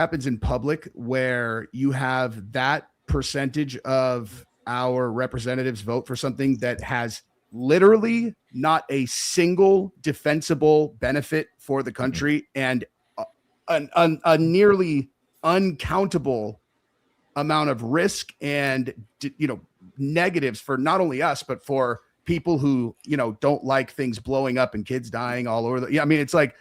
happens in public where you have that percentage of our representatives vote for something that has literally not a single defensible benefit for the country and a nearly uncountable amount of risk and negatives for not only us but for people who don't like things blowing up and kids dying all over I mean, it's like,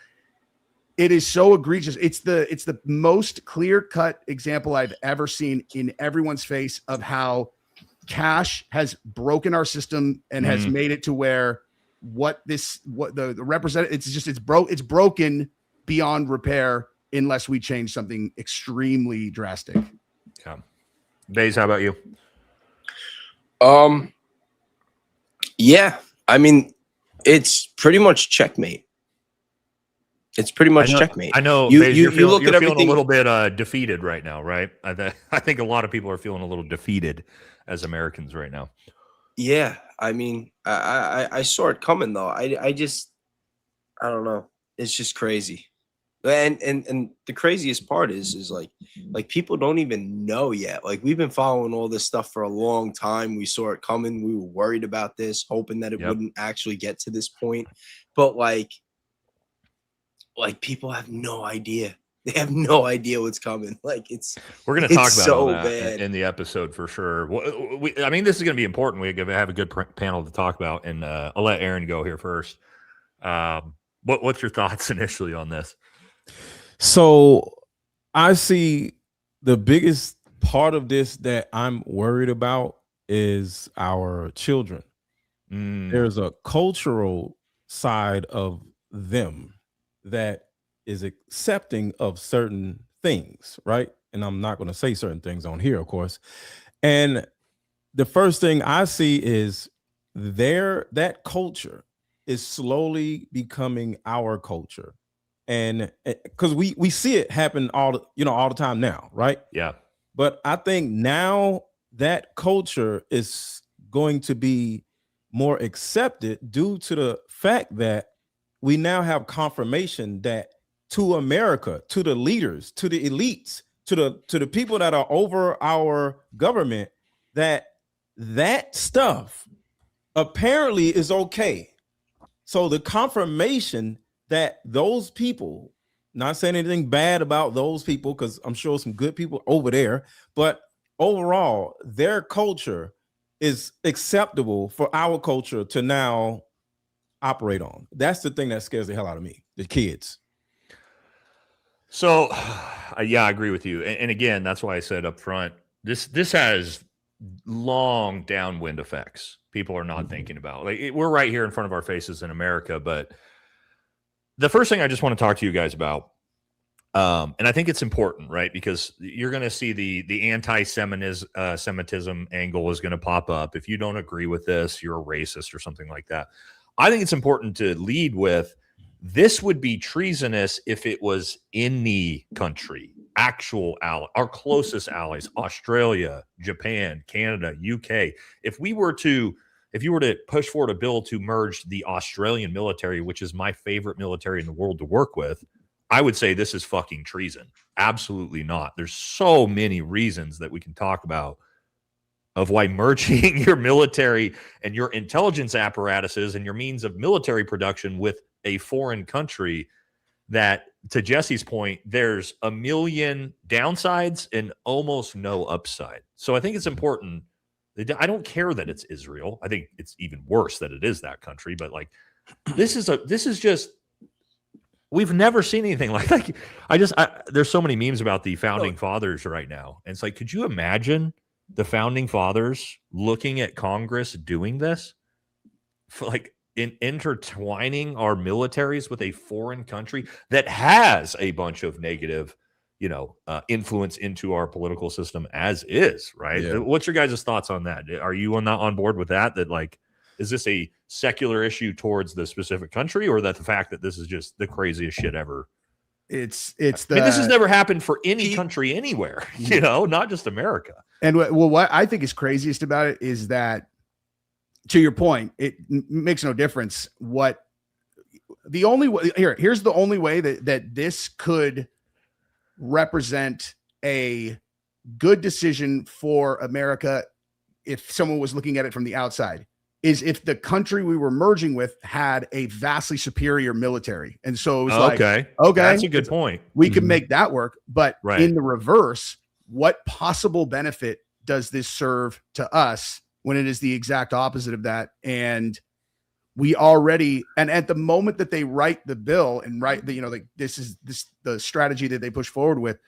it is so egregious. It's the most clear-cut example I've ever seen in everyone's face of how cash has broken our system and has made it to where the representative, it's broken beyond repair unless we change something extremely drastic. Yeah. Baze, how about you? Yeah, I mean, it's pretty much checkmate. It's pretty much checkmate. I know. You look at everything, feeling a little bit defeated right now, right? I think a lot of people are feeling a little defeated as Americans right now. Yeah, I mean, I saw it coming though. I don't know. It's just crazy. And the craziest part is like people don't even know yet. Like, we've been following all this stuff for a long time. We saw it coming. We were worried about this, hoping that it wouldn't actually get to this point. But like people have no idea. They have no idea what's coming. Like, we're going to talk about all that in the episode for sure. I mean, this is going to be important. We have a good panel to talk about, and I'll let Aaron go here first. What's your thoughts initially on this? So I see the biggest part of this that I'm worried about is our children. There's a cultural side of them that is accepting of certain things, right? And I'm not going to say certain things on here, of course. And the first thing I see is that culture is slowly becoming our culture. And because we see it happen all the time now, right? Yeah. But I think now that culture is going to be more accepted due to the fact that we now have confirmation that to America, to the leaders, to the elites, to the people that are over our government, that stuff apparently is okay. So the confirmation that those people, not saying anything bad about those people, because I'm sure some good people over there, but overall, their culture is acceptable for our culture to now operate on. That's the thing that scares the hell out of me, the kids. So, yeah, I agree with you. And again, that's why I said up front, this has long downwind effects people are not thinking about. Like, we're right here in front of our faces in America, but the first thing I just want to talk to you guys about, and I think it's important, right? Because you're going to see the anti-Semitism angle is going to pop up. If you don't agree with this, you're a racist or something like that. I think it's important to lead with, this would be treasonous if it was in the country, actual ally, our closest allies, Australia, Japan, Canada, UK. If you were to push forward a bill to merge the Australian military, which is my favorite military in the world to work with, I would say this is fucking treason. Absolutely not. There's so many reasons that we can talk about of why merging your military and your intelligence apparatuses and your means of military production with a foreign country, that, to Jesse's point, there's a million downsides and almost no upside. So I think it's important. I don't care that it's Israel. I think it's even worse that it is that country. But like, this is just, we've never seen anything like that. There's so many memes about the founding fathers right now. And it's like, could you imagine the founding fathers looking at Congress doing this? For like, in intertwining our militaries with a foreign country that has a bunch of negative, influence into our political system as is, right? Yeah. What's your guys' thoughts on that? Are you not on board with that? That like, is this a secular issue towards the specific country, or that the fact that this is just the craziest shit ever? This has never happened for any country anywhere, not just America. And what I think is craziest about it is that, to your point, it makes no difference. Here's the only way that this could represent a good decision for America if someone was looking at it from the outside is if the country we were merging with had a vastly superior military. And so it was okay, that's a good point. We can make that work. But Right. in the reverse, what possible benefit does this serve to us when it is the exact opposite of that? And we already, and at the moment that they write the bill and write the, like the strategy that they push forward with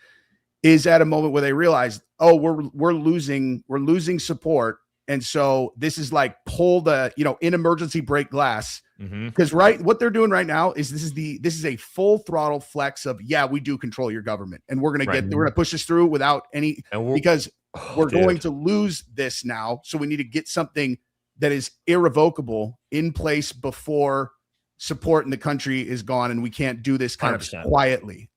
is at a moment where they realize, oh, we're losing support. And so this is like pull the, in emergency break glass. Because what they're doing right now is this is a full throttle flex of, yeah, we do control your government. And we're going to push this through without any, because we're going to lose this now. So we need to get something that is irrevocable in place before support in the country is gone. And we can't do this kind 100%. of quietly.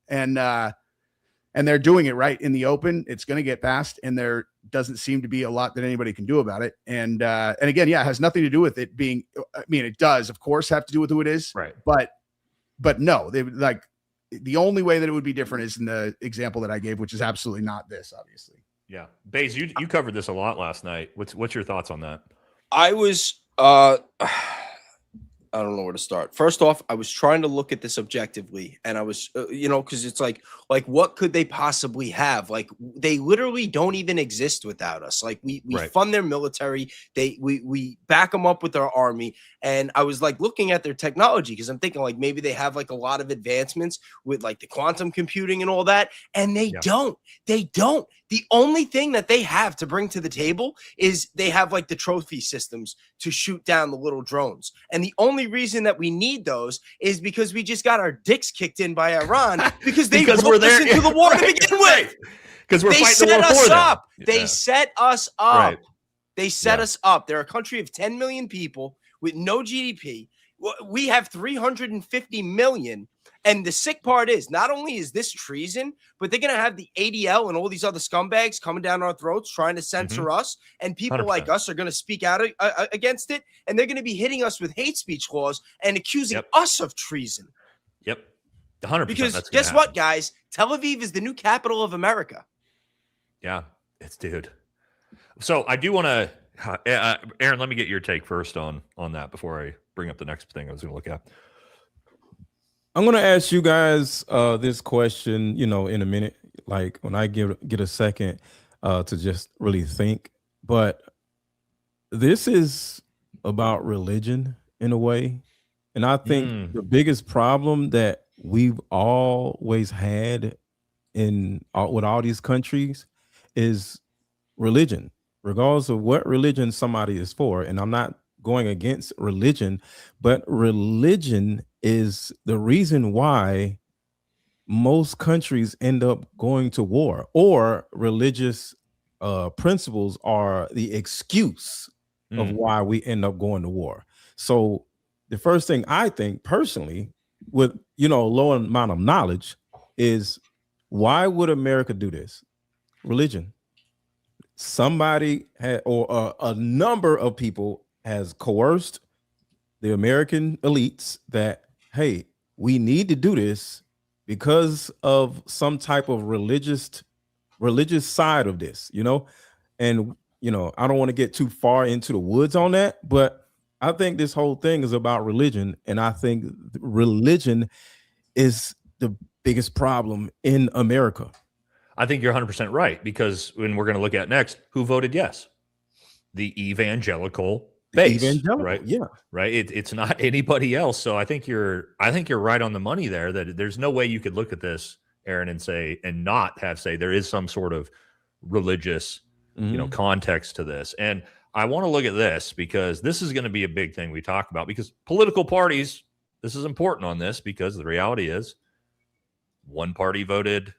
And they're doing it right in the open. It's going to get passed, and there doesn't seem to be a lot that anybody can do about it. And again, yeah, it has nothing to do with it being. I mean, it does, of course, have to do with who it is, right? But no, they like the only way that it would be different is in the example that I gave, which is absolutely not this, obviously. Yeah, Baze, you covered this a lot last night. What's your thoughts on that? I was I don't know where to start. First off, I was trying to look at this objectively, and I was, because it's like what could they possibly have? Like, they literally don't even exist without us. Like, we fund their military, we back them up with our army, and I was like looking at their technology because I'm thinking like maybe they have like a lot of advancements with like the quantum computing and all that, and they don't. The only thing that they have to bring to the table is they have like the trophy systems to shoot down the little drones. And the only reason that we need those is because we just got our dicks kicked in by Iran because they put us into the war to begin with. Because we're fighting the war for them. Yeah. They set us up. Right. They set us up. They're a country of 10 million people with no GDP. We have 350 million. And the sick part is not only is this treason, but they're going to have the ADL and all these other scumbags coming down our throats trying to censor us. And people 100%. like us are going to speak out against it. And they're going to be hitting us with hate speech laws and accusing us of treason. Yep. 100%. Because guess what, guys? Tel Aviv is the new capital of America. Yeah, it's dude. So I do want to, Aaron, let me get your take first on that before I bring up the next thing I was going to look at. I'm going to ask you guys this question, in a minute, like when I get a second to just really think. But this is about religion in a way. And I think the biggest problem that we've always had with all these countries is religion, regardless of what religion somebody is for. And I'm not going against religion, but religion is the reason why most countries end up going to war, or religious principles are the excuse of why we end up going to war. So the first thing I think personally, with low amount of knowledge, is why would America do this? Religion. Somebody had, or a number of people has coerced the American elites that, hey, we need to do this because of some type of religious side of this, and I don't want to get too far into the woods on that, but I think this whole thing is about religion, and I think religion is the biggest problem in America. I think you're 100% right, because when we're going to look at next, who voted yes? The evangelical base, right? Yeah, right. It's not anybody else. So I think you're right on the money there. That there's no way you could look at this, Aaron, and say there is some sort of religious, context to this. And I want to look at this because this is going to be a big thing we talk about, because political parties. This is important on this because the reality is, one party voted.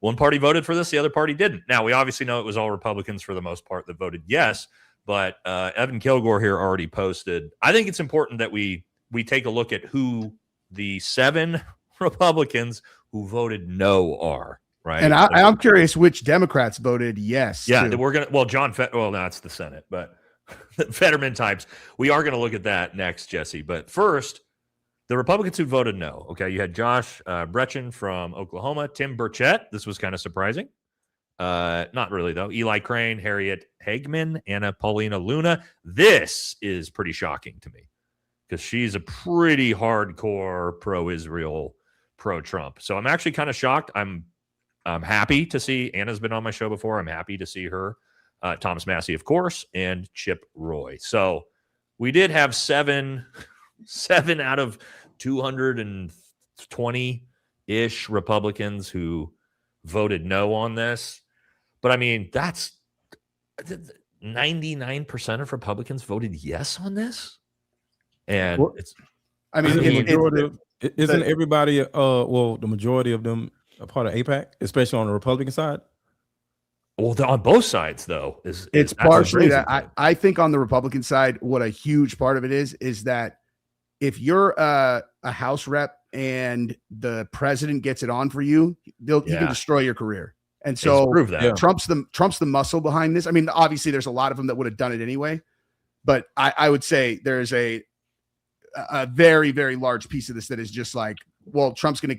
One party voted for this, the other party didn't. Now, we obviously know it was all Republicans for the most part that voted yes, but Evan Kilgore here already posted. I think it's important that we take a look at who the 7 Republicans who voted no are, right? And I'm curious which Democrats voted yes. Yeah, we're going to, well, that's the Senate, but Fetterman types. We are going to look at that next, Jesse. But first, the Republicans who voted no. Okay, you had Josh Brechen from Oklahoma, Tim Burchett. This was kind of surprising. Not really, though. Eli Crane, Harriet Hagman, Anna Paulina Luna. This is pretty shocking to me because she's a pretty hardcore pro-Israel, pro-Trump. So I'm actually kind of shocked. I'm happy to see Anna's been on my show before. I'm happy to see her. Thomas Massey, of course, and Chip Roy. So we did have seven out of 220-ish Republicans who voted no on this. But I mean, that's 99% of Republicans voted yes on this. And well, it's, I mean, isn't everybody, the majority of them a part of AIPAC, especially on the Republican side? Well, on both sides, though, it's partially that. I think on the Republican side, what a huge part of it is that if you're a House rep and the president gets it on for you, he can destroy your career. And so prove that. Trump's the muscle behind this. I mean, obviously, there's a lot of them that would have done it anyway, but I would say there's a very, very large piece of this that is just like, well, Trump's gonna.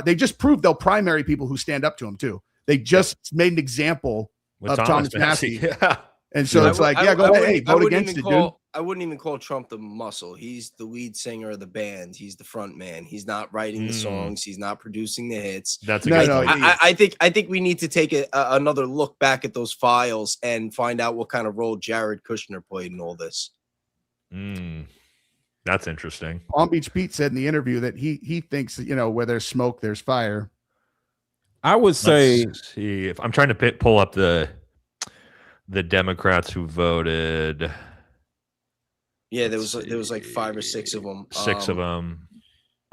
They just proved they'll primary people who stand up to him too. They just made an example of Thomas Massey. Yeah. And so it's like, go ahead. Hey, vote against it, dude. I wouldn't even call Trump the muscle. He's the lead singer of the band. He's the front man. He's not writing the songs. He's not producing the hits. That's a good point. I think we need to take another look back at those files and find out what kind of role Jared Kushner played in all this. That's interesting. Palm Beach Pete said in the interview that he thinks, where there's smoke, there's fire. I would say, let's see if I'm trying to pull up the Democrats who voted. Yeah, there was like 5 or 6 of them. 6 of them.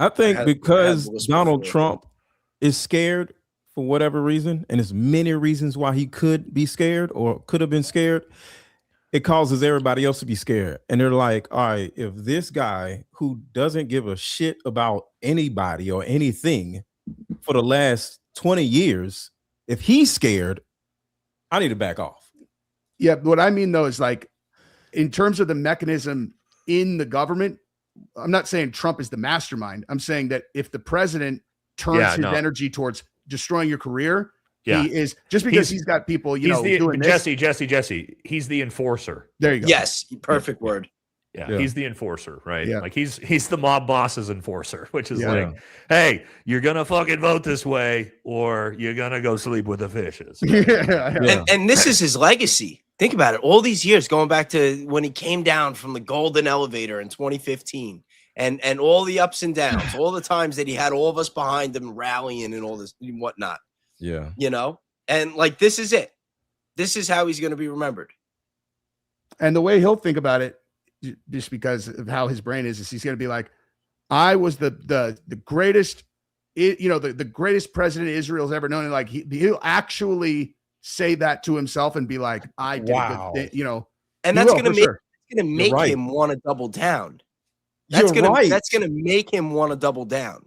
I think because Donald Trump is scared for whatever reason, and there's many reasons why he could be scared or could have been scared, it causes everybody else to be scared. And they're like, all right, if this guy who doesn't give a shit about anybody or anything for the last 20 years, if he's scared, I need to back off. Yeah, what I mean, though, is like, in terms of the mechanism in the government, I'm not saying Trump is the mastermind. I'm saying that if the president turns his energy towards destroying your career, he is, just because he's got people, doing this. Jesse, he's the enforcer. There you go. Yes, perfect word. Yeah, he's the enforcer, right? Yeah. Like he's the mob boss's enforcer, which is like, hey, you're gonna fucking vote this way, or you're gonna go sleep with the fishes. Right? And this is his legacy. Think about it. All these years, going back to when he came down from the golden elevator in 2015, and all the ups and downs, all the times that he had all of us behind him rallying and all this and whatnot. Yeah, and like this is it. This is how he's going to be remembered. And the way he'll think about it, just because of how his brain is he's going to be like, I was the greatest, the greatest president Israel's ever known. And like, he'll actually say that to himself and be like, I did a good thing, and that's going to make him want to double down. That's going to make him want to double down.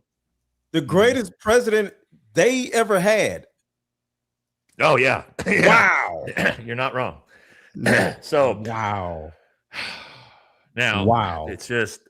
The greatest president they ever had. Oh yeah. Wow. You're not wrong. So wow. Now, it's just,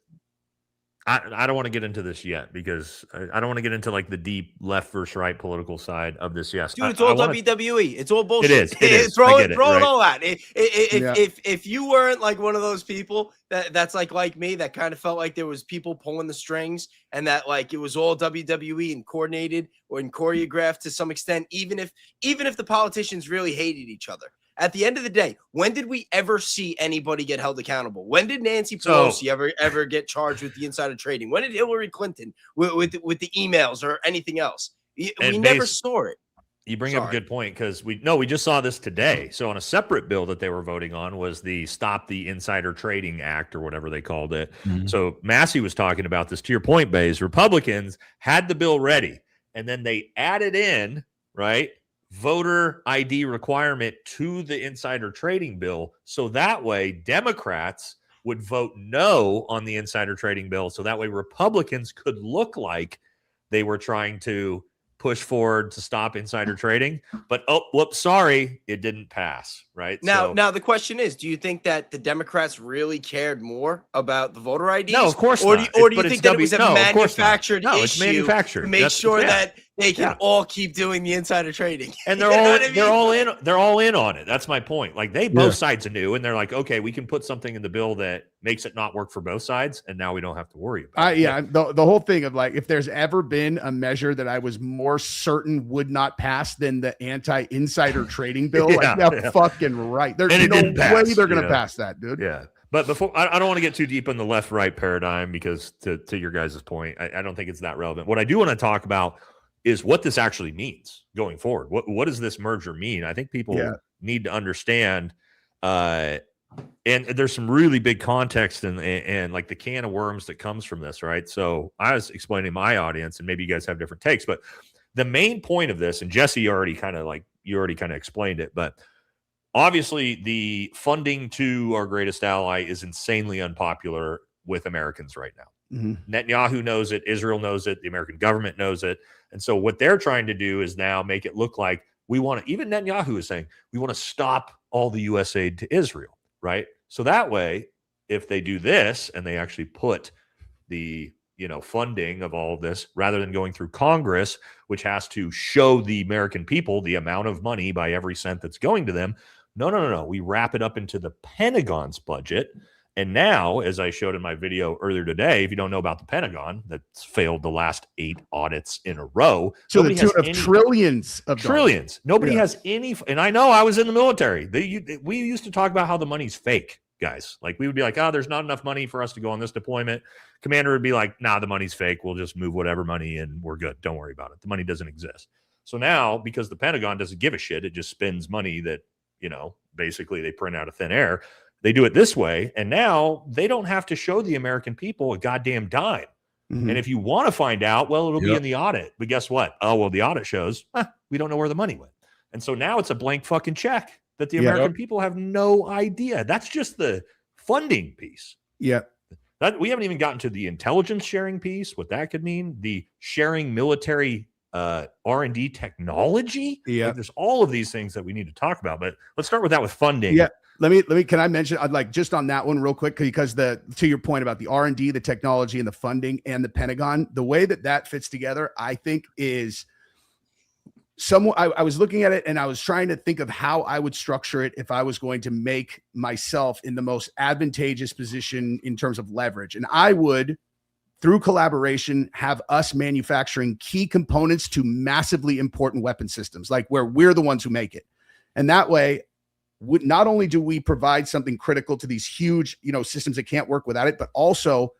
I don't want to get into this yet because I don't want to get into like the deep left versus right political side of this. Yes, dude, it's all WWE. It's all bullshit. It is. Throw it all out. If you weren't like one of those people that's like me, that kind of felt like there was people pulling the strings and that like it was all WWE and coordinated or choreographed to some extent, even if the politicians really hated each other. At the end of the day, when did we ever see anybody get held accountable? When did Nancy Pelosi ever get charged with the insider trading? When did Hillary Clinton with the emails or anything else? We never saw it. You bring up a good point because we just saw this today. So on a separate bill that they were voting on was the Stop the Insider Trading Act or whatever they called it. Mm-hmm. So Massey was talking about this. To your point, Bays, Republicans had the bill ready and then they added in, right, voter ID requirement to the insider trading bill. So that way Democrats would vote no on the insider trading bill. So that way Republicans could look like they were trying to push forward to stop insider trading, but oh, whoops, sorry, it didn't pass. Right now, the question is: do you think that the Democrats really cared more about the voter IDs? No, of course or not. Do you think that it was a manufactured no, issue it's manufactured to make sure that they can Yeah. all keep doing the insider trading? And they're all in on it. That's my point. Like both sides knew, and they're like, okay, we can put something in the bill that makes it not work for both sides, and now we don't have to worry about it. The whole thing of like, if there's ever been a measure that I was more certain would not pass than the anti-insider trading bill, fucking right. There's no way they're going to pass that, dude. Yeah. But before, I don't want to get too deep in the left-right paradigm because to your guys' point, I don't think it's that relevant. What I do want to talk about is what this actually means going forward. What does this merger mean? I think people need to understand, and there's some really big context and like the can of worms that comes from this, right? So I was explaining to my audience, and maybe you guys have different takes, but the main point of this, and Jesse already kind of explained it, but obviously the funding to our greatest ally is insanely unpopular with Americans right now. Mm-hmm. Netanyahu knows it. Israel knows it. The American government knows it. And so what they're trying to do is now make it look like even Netanyahu is saying, we want to stop all the U.S. aid to Israel, right? So that way, if they do this and they actually put the funding of all of this, rather than going through Congress, which has to show the American people the amount of money by every cent that's going to them, no. We wrap it up into the Pentagon's budget. And now, as I showed in my video earlier today, if you don't know about the Pentagon, that's failed the last 8 audits in a row. So the tune of trillions of trillions. Dollars. Nobody has any. And I know I was in the military. We used to talk about how the money's fake, guys. Like we would be like, there's not enough money for us to go on this deployment. Commander would be like, the money's fake. We'll just move whatever money and we're good. Don't worry about it. The money doesn't exist. So now, because the Pentagon doesn't give a shit, it just spends money that, basically they print out of thin air. They do it this way, and now they don't have to show the American people a goddamn dime. Mm-hmm. And if you want to find out, well, it'll be in the audit. But guess what? Oh, well, the audit shows we don't know where the money went. And so now it's a blank fucking check that the American people have no idea. That's just the funding piece. Yeah. We haven't even gotten to the intelligence sharing piece, what that could mean, the sharing military R&D technology. Yeah. Like, there's all of these things that we need to talk about, but let's start with that with funding. Yeah. Let me, can I mention, I'd like just on that one real quick, because to your point about the R&D, the technology and the funding and the Pentagon, the way that fits together, I think is I was looking at it and I was trying to think of how I would structure it if I was going to make myself in the most advantageous position in terms of leverage. And I would, through collaboration, have us manufacturing key components to massively important weapon systems, like where we're the ones who make it. And that way, not only do we provide something critical to these huge, systems that can't work without it, but also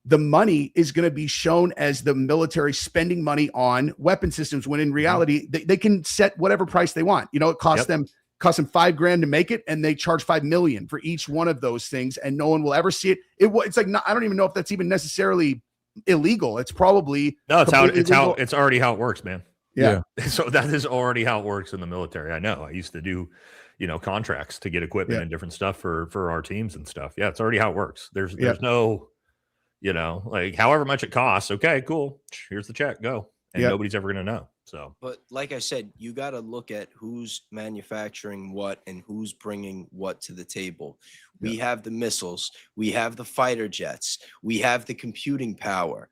the money is going to be shown as the military spending money on weapon systems, when in reality, they can set whatever price they want. It costs them $5,000 to make it, and they charge $5 million for each one of those things, and no one will ever see it. It's like, I don't even know if that's even necessarily illegal. It's probably it's already how it works, man. Yeah. So that is already how it works in the military. I know. I used to do, contracts to get equipment and different stuff for our teams and stuff. Yeah, it's already how it works. There's no, like however much it costs. Okay, cool. Here's the check. Go. And nobody's ever going to know. So, but like I said, you got to look at who's manufacturing what and who's bringing what to the table. We have the missiles, we have the fighter jets, we have the computing power.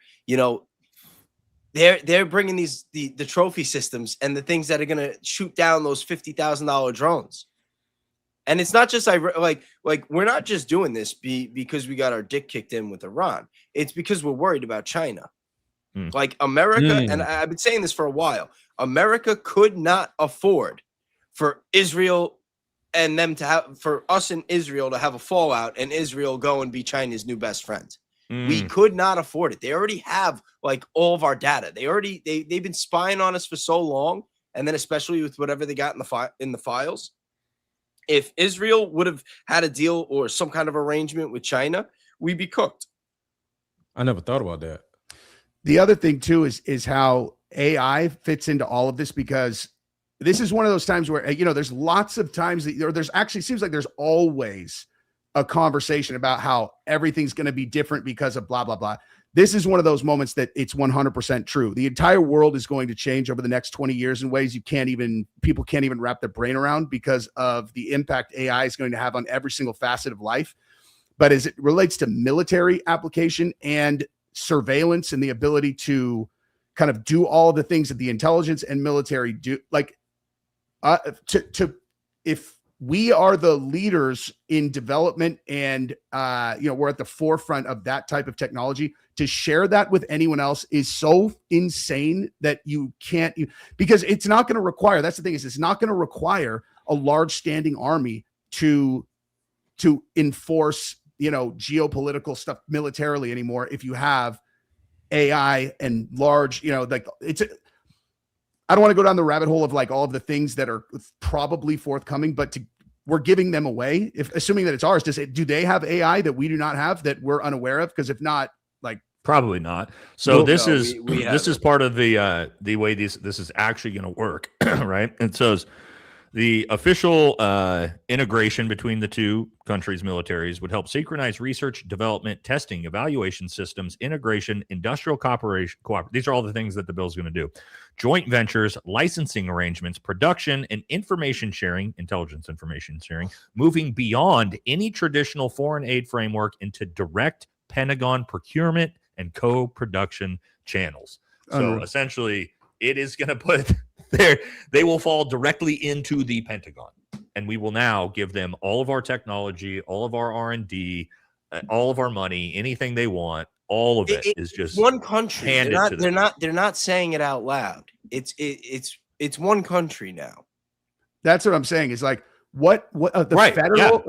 They're bringing the trophy systems and the things that are going to shoot down those $50,000 drones. And it's not just like we're not just doing this because we got our dick kicked in with Iran. It's because we're worried about China. Like America, and I've been saying this for a while, America could not afford for Israel and them for us and Israel to have a fallout and Israel go and be China's new best friend. We could not afford it. They already have like all of our data. They've been spying on us for so long. And then especially with whatever they got in the files, if Israel would have had a deal or some kind of arrangement with China, we'd be cooked. I never thought about that. The other thing too is how AI fits into all of this, because this is one of those times where, there's lots of times that there's actually seems like there's always a conversation about how everything's going to be different because of blah, blah, blah. this is one of those moments that it's 100% true. The entire world is going to change over the next 20 years in ways people can't even wrap their brain around because of the impact AI is going to have on every single facet of life. But as it relates to military application and surveillance and the ability to kind of do all of the things that the intelligence and military do, like if we are the leaders in development and we're at the forefront of that type of technology, to share that with anyone else is so insane that you can't, because it's not going to require, that's the thing, is it's not going to require a large standing army to enforce, geopolitical stuff militarily anymore. If you have AI and large, I don't want to go down the rabbit hole of like all of the things that are probably forthcoming, but we're giving them away. Assuming that it's ours, do they have AI that we do not have that we're unaware of? Because if not, like probably not. So this is part of the way this is actually going to work, right? And so the official integration between the two countries' militaries would help synchronize research, development, testing, evaluation systems, integration, industrial cooperation. These are all the things that the bill is going to do. Joint ventures, licensing arrangements, production, and information sharing, intelligence information sharing, moving beyond any traditional foreign aid framework into direct Pentagon procurement and co-production channels. So essentially, it is going to put they will fall directly into the Pentagon, and we will now give them all of our technology, all of our R&D, all of our money, anything they want. All of it is just one country. They're not saying it out loud. It's one country now. That's what I'm saying. Is like what the right, federal,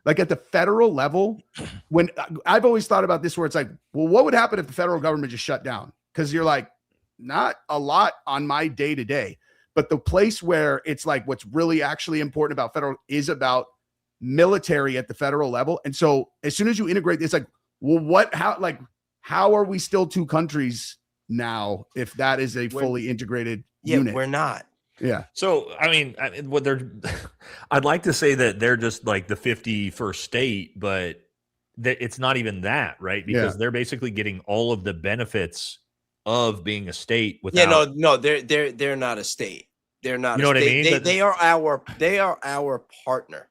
like at the federal level. When I've always thought about this, where it's like, well, what would happen if the federal government just shut down? Because you're like, not a lot on my day to day. But the place where it's like what's really actually important about federal is about military at the federal level. And so as soon as you integrate, it's like, well, how are we still two countries now if that is a fully integrated unit? We're not. Yeah. So, I mean, what I'd like to say that they're just like the 51st state, but it's not even that, right? Because they're basically getting all of the benefits of being a state without. They're not a state. They're not. You know what I mean? They are our partner.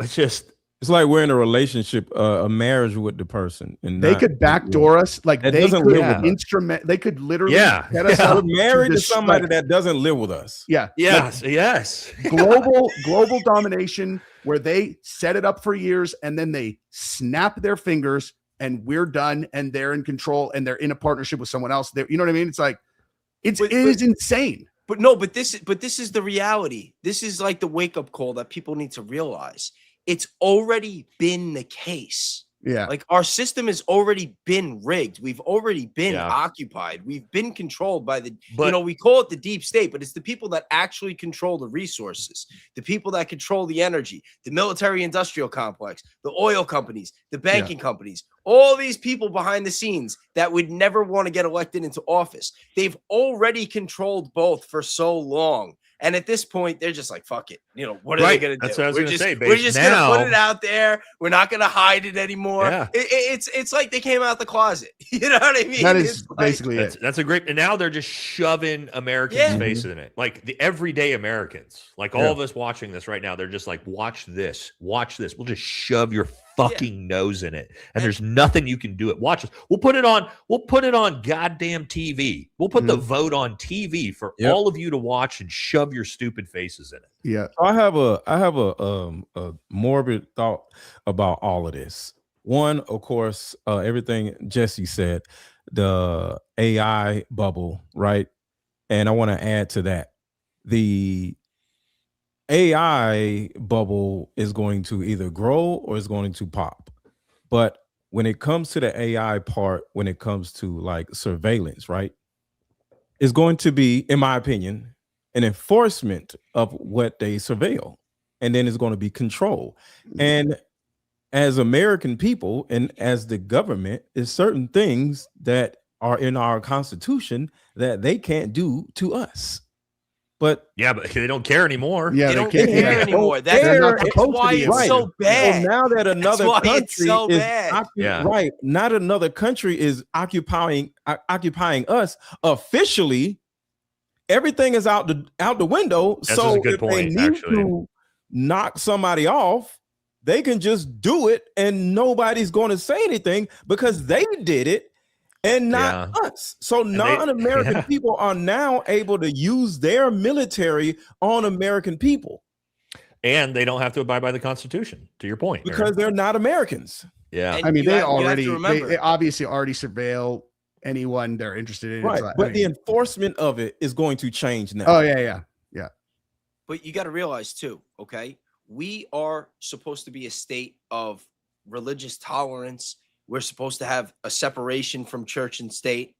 It's like we're in a relationship, a marriage with the person, and they could backdoor us. Like they could They could literally get us out. Married to somebody that doesn't live with us. Yeah. Yes. Global domination, where they set it up for years and then they snap their fingers and we're done and they're in control and they're in a partnership with someone else. You know what I mean? It's like it is insane. But this is the reality. This is like the wake-up call that people need to realize. It's already been the case. Yeah. Like our system has already been rigged. We've already been occupied. We've been controlled by we call it the deep state, but it's the people that actually control the resources, the people that control the energy, the military industrial complex, the oil companies, the banking companies, all these people behind the scenes that would never want to get elected into office. They've already controlled both for so long. And at this point, they're just like, fuck it. What are they going to do? That's what I was going to say. We're just going to put it out there. We're not going to hide it anymore. Yeah. It's like they came out the closet. You know what I mean? That is basically it. That's a great. And now they're just shoving Americans' face in it. Like the everyday Americans, like all of us watching this right now, they're just like, watch this. We'll just shove your fucking nose in it, and there's nothing you can do it. Watch us. We'll put it on goddamn TV. We'll put the vote on TV for all of you to watch and shove your stupid faces in it. Yeah. I have a morbid thought about all of this. One, of course, everything Jesse said, the AI bubble, right? And I want to add to that. The AI bubble is going to either grow or is going to pop. But when it comes to the AI part, when it comes to like surveillance, right, it's going to be, in my opinion, an enforcement of what they surveil. And then it's going to be control. And as American people and as the government, is certain things that are in our Constitution that they can't do to us. But but they don't care anymore. Yeah, They they don't can't. care Yeah. anymore. They're not That's supposed to why be it's able so to. bad. so now that another why country it's so is bad. right, not another country is occupying us officially. Everything is out the window. This So is a good if they point, need actually. to knock somebody off, they can just do it, and nobody's going to say anything because they did it and not us. So non-American people are now able to use their military on American people. And they don't have to abide by the Constitution, to your point. Because Aaron. they're not Americans. Yeah. And I mean, you have to remember, they obviously already surveil anyone they're interested in. Right. So, But the enforcement of it is going to change now. Oh, yeah. but you got to realize too, okay, we are supposed to be a state of religious tolerance. We're supposed to have a separation from church and state.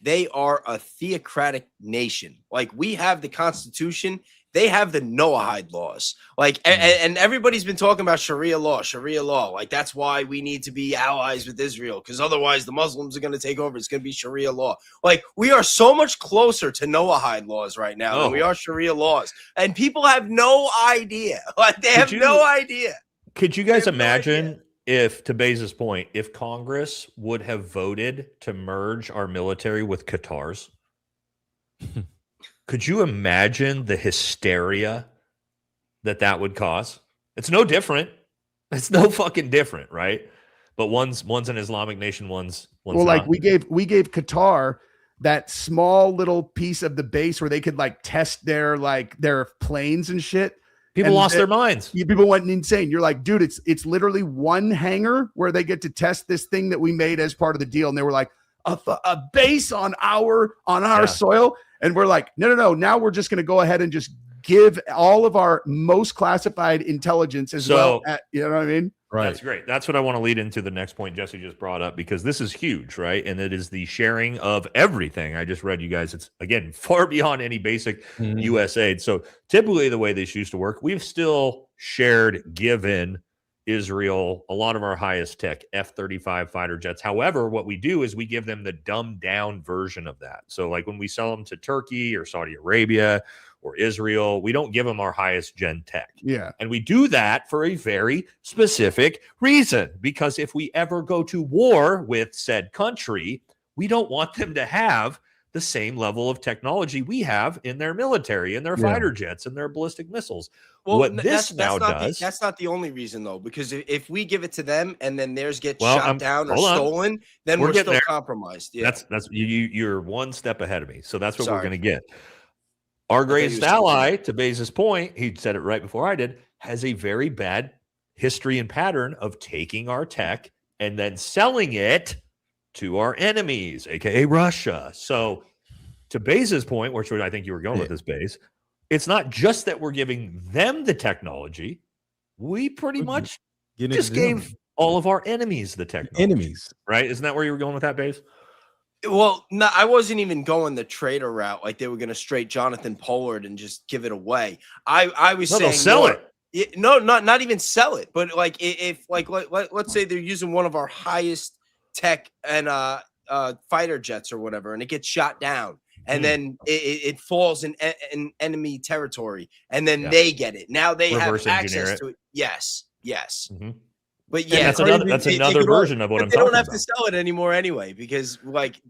They are a theocratic nation. Like, we have the Constitution. They have the Noahide laws. Like, and everybody's been talking about Sharia law. Like, that's why we need to be allies with Israel, because otherwise the Muslims are going to take over. It's going to be Sharia law. Like, we are so much closer to Noahide laws right now than we are Sharia laws. And people have no idea. Like, they have no idea. Could you guys imagine if, to Bezos' point, if Congress would have voted to merge our military with Qatar's? Could you imagine the hysteria that would cause? It's no different. It's no fucking different, right? But one's an Islamic nation, one's Well, not. like we gave Qatar that small little piece of the base where they could like test their planes and shit. People lost their minds. People went insane. You're like, dude, it's literally one hangar where they get to test this thing that we made as part of the deal, and they were like, a base on our soil. And we're like, no. Now we're just going to go ahead and just give all of our most classified intelligence as well. You know what I mean? Right. That's great. That's what I want to lead into the next point Jesse just brought up, because this is huge, right? And it is the sharing of everything. I just read you guys. It's, again, far beyond any basic U.S. aid. So typically the way this used to work, we've still given Israel a lot of our highest tech F-35 fighter jets. However, what we do is we give them the dumbed down version of that. So like when we sell them to Turkey or Saudi Arabia or Israel, we don't give them our highest gen tech. Yeah. And we do that for a very specific reason, because if we ever go to war with said country, we don't want them to have the same level of technology we have in their military, in their fighter jets, and their ballistic missiles. Well, what this now does... That's not the only reason, though, because if we give it to them and then theirs gets shot down or stolen, then we're still compromised. Yeah. That's you're one step ahead of me. So that's what we're going to get. Our greatest ally, to Bezos' point, he said it right before I did, has a very bad history and pattern of taking our tech and then selling it to our enemies, aka Russia. So to Bezos' point, which I think you were going with this, Bez, it's not just that we're giving them the technology. We pretty much just gave all of our enemies the technology. Right? Isn't that where you were going with that, Bez? Well, no, I wasn't even going the trader route. Like they were going to straight Jonathan Pollard and just give it away. I was saying sell it. No, not even sell it. But like if let's say they're using one of our highest tech and fighter jets or whatever, and it gets shot down, and then it falls in enemy territory, and then they get it. Now they have access to it. Yes. But yeah, that's another version of what I'm talking about. They don't have to sell it anymore anyway, because like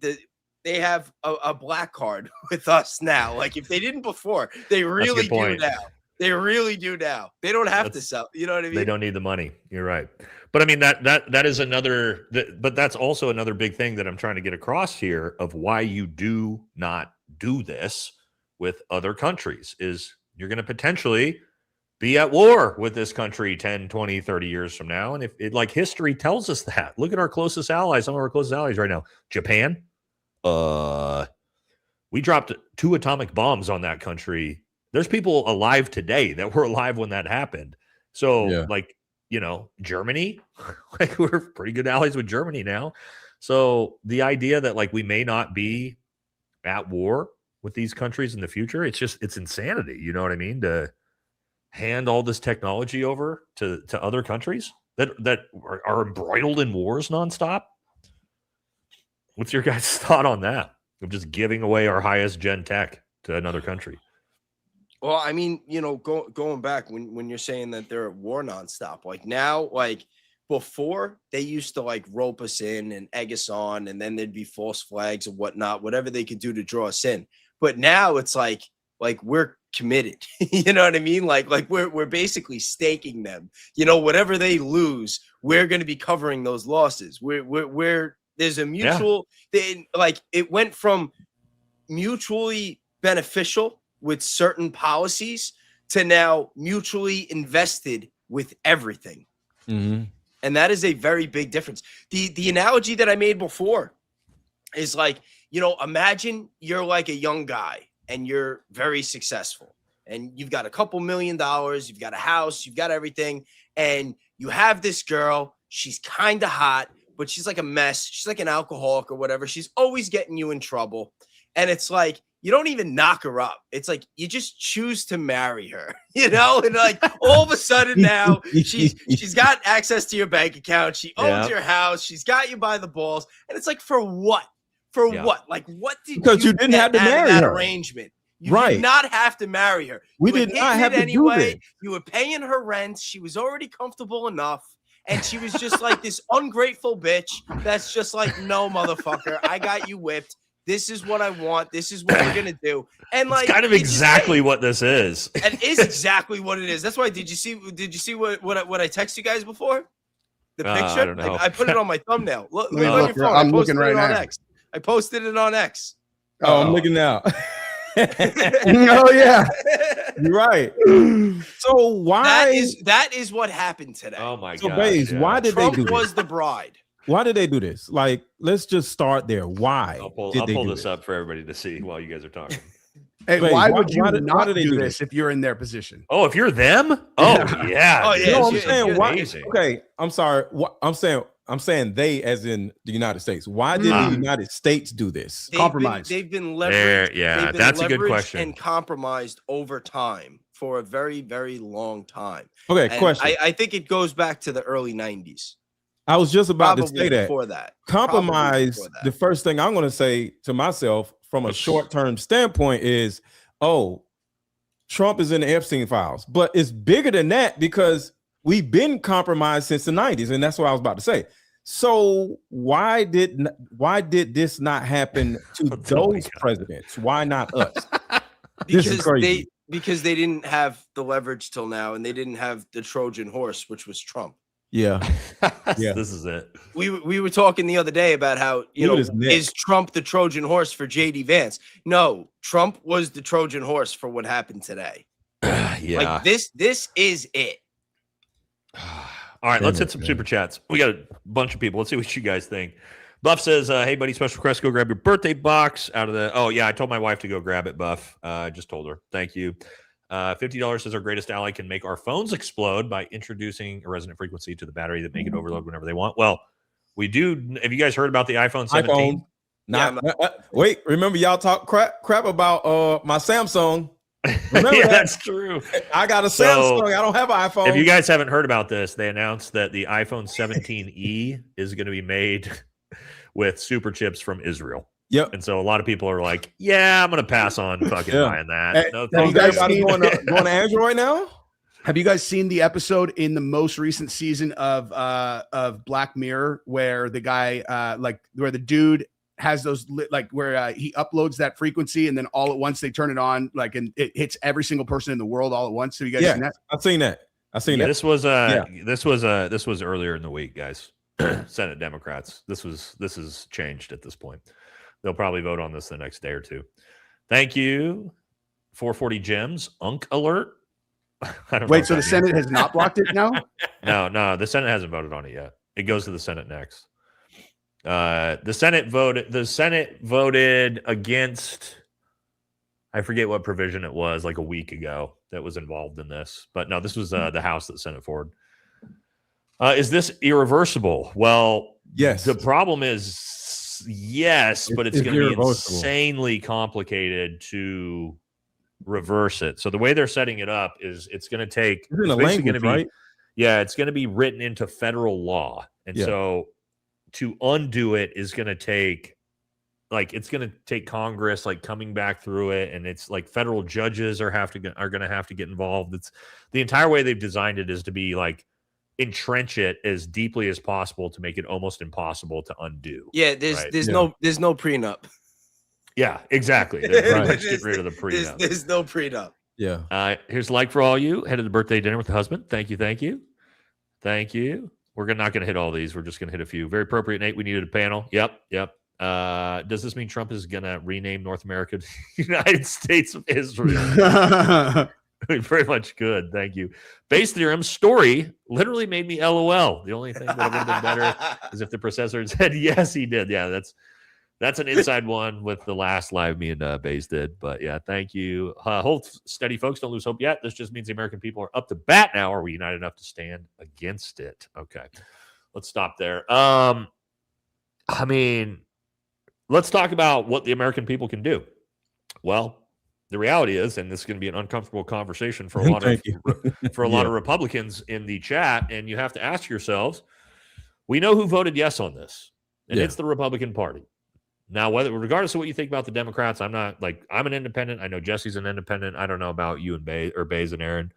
they have a black card with us now. Like if they didn't before, they really do now. They really do now. They don't have to sell. You know what I mean? They don't need the money. You're right. But I mean that is another. But that's also another big thing that I'm trying to get across here of why you do not do this with other countries is you're going to potentially be at war with this country 10, 20, 30 years from now. And if it, like history tells us that, look at our closest allies, some of our closest allies right now. Japan, we dropped 2 atomic bombs on that country. There's people alive today that were alive when that happened. So like, you know, Germany, like we're pretty good allies with Germany now. So the idea that like we may not be at war with these countries in the future, it's insanity. You know what I mean? To hand all this technology over to other countries that are embroiled in wars nonstop. What's your guys' thought on that? Of just giving away our highest gen tech to another country? Well, I mean, going back when you're saying that they're at war nonstop, like now, like before they used to like rope us in and egg us on, and then there'd be false flags and whatnot, whatever they could do to draw us in. But now it's like we're committed. You know what I mean? Like we're basically staking them. Whatever they lose, we're going to be covering those losses. We're there's a mutual. Like it went from mutually beneficial with certain policies to now mutually invested with everything. Mm-hmm. And that is a very big difference. The analogy that I made before is like, imagine you're like a young guy and you're very successful and you've got a couple $1 million, you've got a house, you've got everything. And you have this girl, she's kind of hot, but she's like a mess. She's like an alcoholic or whatever. She's always getting you in trouble. And it's like, you don't even knock her up. It's like you just choose to marry her, and like all of a sudden now she's got access to your bank account. She owns your house. She's got you by the balls. And it's like, for what? For what? Like, what did because you didn't have to marry that her. arrangement? You did not have to marry her. We did not have to do this. You were paying her rent. She was already comfortable enough. And she was just like this ungrateful bitch that's just like, no, motherfucker, I got you whipped. This is what I want. This is what we're gonna do. And like, it's kind of exactly what this is. It is exactly what it is. That's why. Did you see what I texted you guys before? The picture. I don't know. I put it on my thumbnail. Look on your phone. I'm looking right now. X. I posted it on X. Oh, I'm looking now. Oh yeah, you're right. So why? That is what happened today. Oh my god. So, Baze, why did Trump they do this? was the bride. Why did they do this? Like, let's just start there. Why? I'll pull this up for everybody to see while you guys are talking. Hey, Wait, why would you why not do they do do this if you're in their position? Oh, if you're them? Oh yeah. Oh, yeah. You know what I'm It's saying? Why? amazing. Okay, I'm sorry. What I'm saying they, as in the United States. Why did the United States do this? Compromise. They've been leveraged. Yeah, that's a good question. And compromised over time for a very, very long time. Okay, And question. I think it goes back to the early 90s. I was just about Probably to say that. before that. Compromise. Before that. The first thing I'm going to say to myself from a short-term standpoint is, oh, Trump is in the Epstein files, but it's bigger than that because we've been compromised since the 90s, and that's what I was about to say. So why did this not happen to those presidents? Why not us? This is crazy. Because they didn't have the leverage till now, and they didn't have the Trojan horse, which was Trump. Yeah. Yeah. This is it. We were talking the other day about how, is Trump the Trojan horse for JD Vance? No, Trump was the Trojan horse for what happened today. Yeah. Like this is it. All right, let's hit some super chats. We got a bunch of people. Let's see what you guys think. Buff says, hey, buddy, special request, go grab your birthday box out of the... Oh, yeah, I told my wife to go grab it, Buff. I just told her. Thank you. $50 says our greatest ally can make our phones explode by introducing a resonant frequency to the battery that make it overload whenever they want. Well, we do... Have you guys heard about the iPhone 17? Wait, remember y'all talk crap about my Samsung. Remember yeah, that? that's true. I got a Samsung. I don't have an iPhone. If you guys haven't heard about this, they announced that the iPhone 17e is going to be made with super chips from Israel. Yep. And so a lot of people are like, yeah, I'm going to pass on fucking buying that. Hey, No, have you guys seen, going to Android now? Have you guys seen the episode in the most recent season of Black Mirror where the guy, where the dude has those where he uploads that frequency and then all at once they turn it on, and it hits every single person in the world all at once. So you guys seen that? I've seen that. that. This was earlier in the week, guys. Senate Democrats. This is changed at this point. They'll probably vote on this the next day or two. Thank you. 440 gems. Unk alert. Wait, so the Senate has not blocked it now? No, the Senate hasn't voted on it yet. It goes to the Senate next. The Senate voted against, I forget what provision it was, like a week ago that was involved in this. But no, this was the House that sent it forward. Is this irreversible? Well, yes. The problem is yes, but it's going to be insanely complicated to reverse it. So the way they're setting it up is it's going to take it's going to be right? Yeah, it's going to be written into federal law. And so to undo it is going to take like it's going to take Congress like coming back through it, and it's like federal judges are going to have to get involved. It's the entire way they've designed it is to be like entrench it as deeply as possible to make it almost impossible to undo. Yeah, there's no prenup. Yeah, exactly. They're pretty much getting rid of the prenup. There's no prenup. Yeah. Here's a like for all you headed to birthday dinner with the husband. Thank you. We're not going to hit all these. We're just going to hit a few. Very appropriate, Nate. We needed a panel. Yep. Does this mean Trump is going to rename North America to United States of Israel? Very much good. Thank you. Bayes' theorem story literally made me LOL. The only thing that would have been better is if the processor said, yes, he did. Yeah, that's an inside one with the last live me and Bayes did. But yeah, thank you. Hold steady, folks. Don't lose hope yet. This just means the American people are up to bat now. Are we united enough to stand against it? Okay. Let's stop there. I mean, let's talk about what the American people can do. Well, the reality is, and this is going to be an uncomfortable conversation for a lot of lot of Republicans in the chat, and you have to ask yourselves, we know who voted yes on this, and it's the Republican Party. Now, regardless of what you think about the Democrats, I'm an independent. I know Jesse's an independent. I don't know about you and Bayes and Aaron.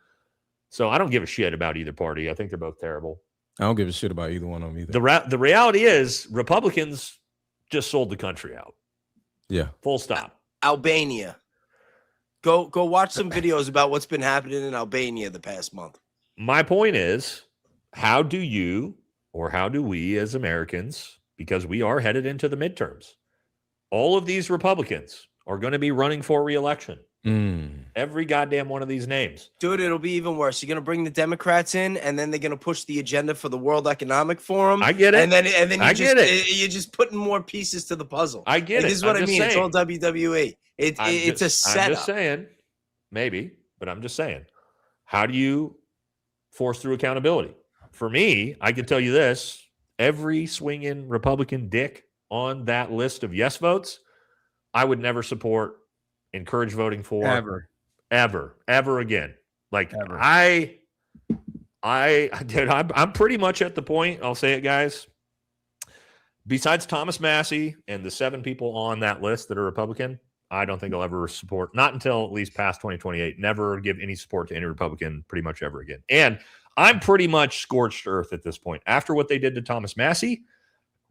So I don't give a shit about either party. I think they're both terrible. I don't give a shit about either one of them either. The reality is Republicans just sold the country out. Yeah. Full stop. Albania. Go watch some videos about what's been happening in Albania the past month. My point is, how do we as Americans, because we are headed into the midterms, all of these Republicans are going to be running for re-election. Every goddamn one of these names. Dude, it'll be even worse. You're going to bring the Democrats in, and then they're going to push the agenda for the World Economic Forum. I get it. And then you're just putting more pieces to the puzzle. I get it. This is what I mean. Saying. It's all WWE. It's a setup. I'm just saying, maybe, but I'm just saying, how do you force through accountability? For me, I can tell you this, every swinging Republican dick on that list of yes votes, I would never support, encourage voting for ever again. Like ever. I'm pretty much at the point, I'll say it, guys. Besides Thomas Massey and the 7 people on that list that are Republican, I don't think I'll ever support, not until at least past 2028, never give any support to any Republican pretty much ever again. And I'm pretty much scorched earth at this point. After what they did to Thomas Massey,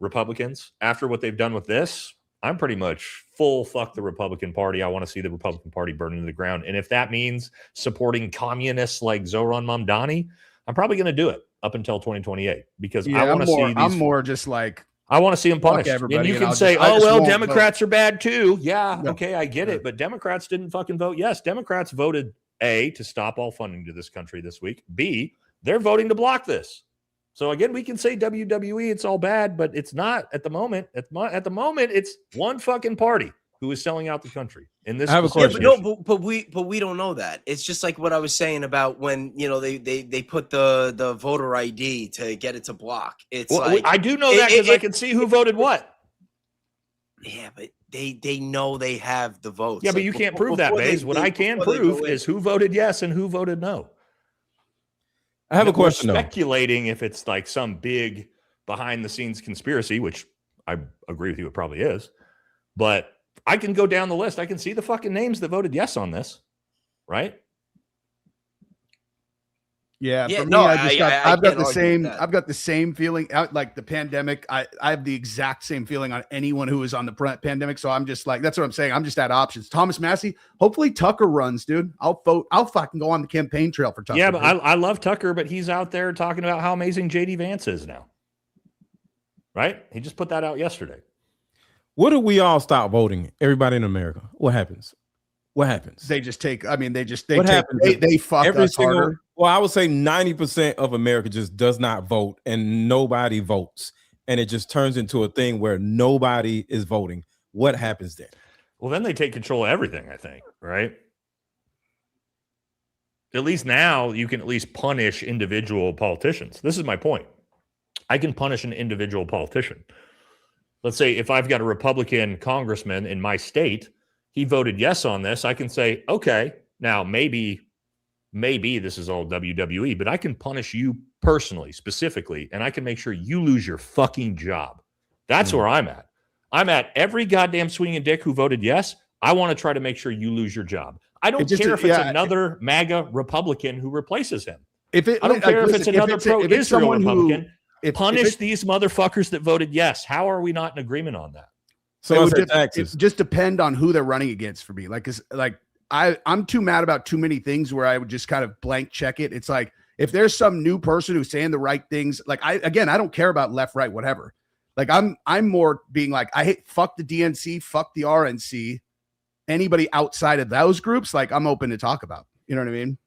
Republicans, after what they've done with this, I'm pretty much full fuck the Republican Party. I want to see the Republican Party burn into the ground. And if that means supporting communists like Zoran Mamdani, I'm probably going to do it up until 2028 because I want to see these. I'm more just like, I want to see them punished. And you can say, Democrats are bad too. Yeah, okay, I get it. But Democrats didn't fucking vote yes. Democrats voted A, to stop all funding to this country this week. B, they're voting to block this. So again, we can say WWE, it's all bad, but it's not at the moment. At the moment, it's one fucking party who is selling out the country. In this, I have a question. But we don't know that. It's just like what I was saying about when they put the voter ID to get it to block. It's I do know that because I can see who voted what. Yeah, but they know they have the votes. Yeah, but you can't prove that, Bayes. What I can prove is who voted yes and who voted no. I have a question. Speculating if it's like some big behind the scenes conspiracy, which I agree with you, it probably is. But I can go down the list. I can see the fucking names that voted yes on this, right? Yeah, for me, I've got the same feeling. Like the pandemic, I have the exact same feeling on anyone who is on the pandemic. So I'm just like, that's what I'm saying. I'm just at options. Thomas Massey, hopefully Tucker runs, dude. I'll vote. I'll fucking go on the campaign trail for Tucker. Yeah, but I love Tucker, but he's out there talking about how amazing JD Vance is now. Right? He just put that out yesterday. What do we all stop voting? Everybody in America. What happens? What happens? They just take. I mean, they fuck every us single. harder. Well, I would say 90% of America just does not vote, and nobody votes, and it just turns into a thing where nobody is voting. What happens then? Well, then they take control of everything. I think, right? At least now you can at least punish individual politicians. This is my point. I can punish an individual politician. Let's say if I've got a Republican congressman in my state, he voted yes on this. I can say, okay, now maybe this is all WWE, but I can punish you personally, specifically, and I can make sure you lose your fucking job. That's where I'm at. I'm at every goddamn swinging dick who voted yes. I want to try to make sure you lose your job. I don't care if it's another MAGA Republican who replaces him. I don't care if it's another pro-Israel Republican. Punish these motherfuckers that voted yes. How are we not in agreement on that? So it just depend on who they're running against for me. I'm too mad about too many things where I would just kind of blank check it. It's like, if there's some new person who's saying the right things, I don't care about left, right, whatever. Like I'm more being like, fuck the DNC, fuck the RNC. Anybody outside of those groups, I'm open to talk about. You know what I mean?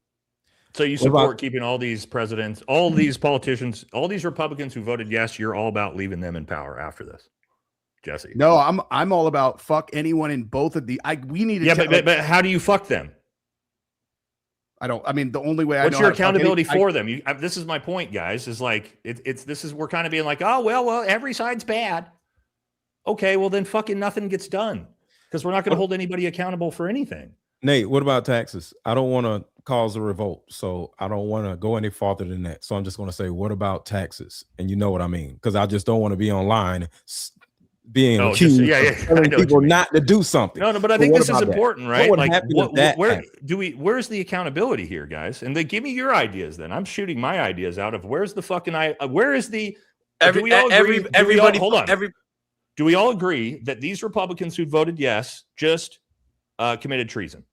So you support keeping all these presidents, all these politicians, all these Republicans who voted yes, you're all about leaving them in power after this, Jesse? No, I'm all about fuck anyone in both of the. We need to. Yeah, but how do you fuck them? The only way what's your accountability for them? This is my point, guys. Is we're kind of being like, oh well, every side's bad. Okay, well then fucking nothing gets done because we're not going to hold anybody accountable for anything. Nate, what about taxes? I don't want to cause a revolt, so I don't want to go any farther than that. So I'm just going to say, what about taxes? And you know what I mean, because I just don't want to be online being accused of telling people not to do something. No, but I think this is important, right? Where's the accountability here, guys? And give me your ideas then. I'm shooting my ideas out of where's the fucking where is the do we all agree that these Republicans who voted yes just committed treason?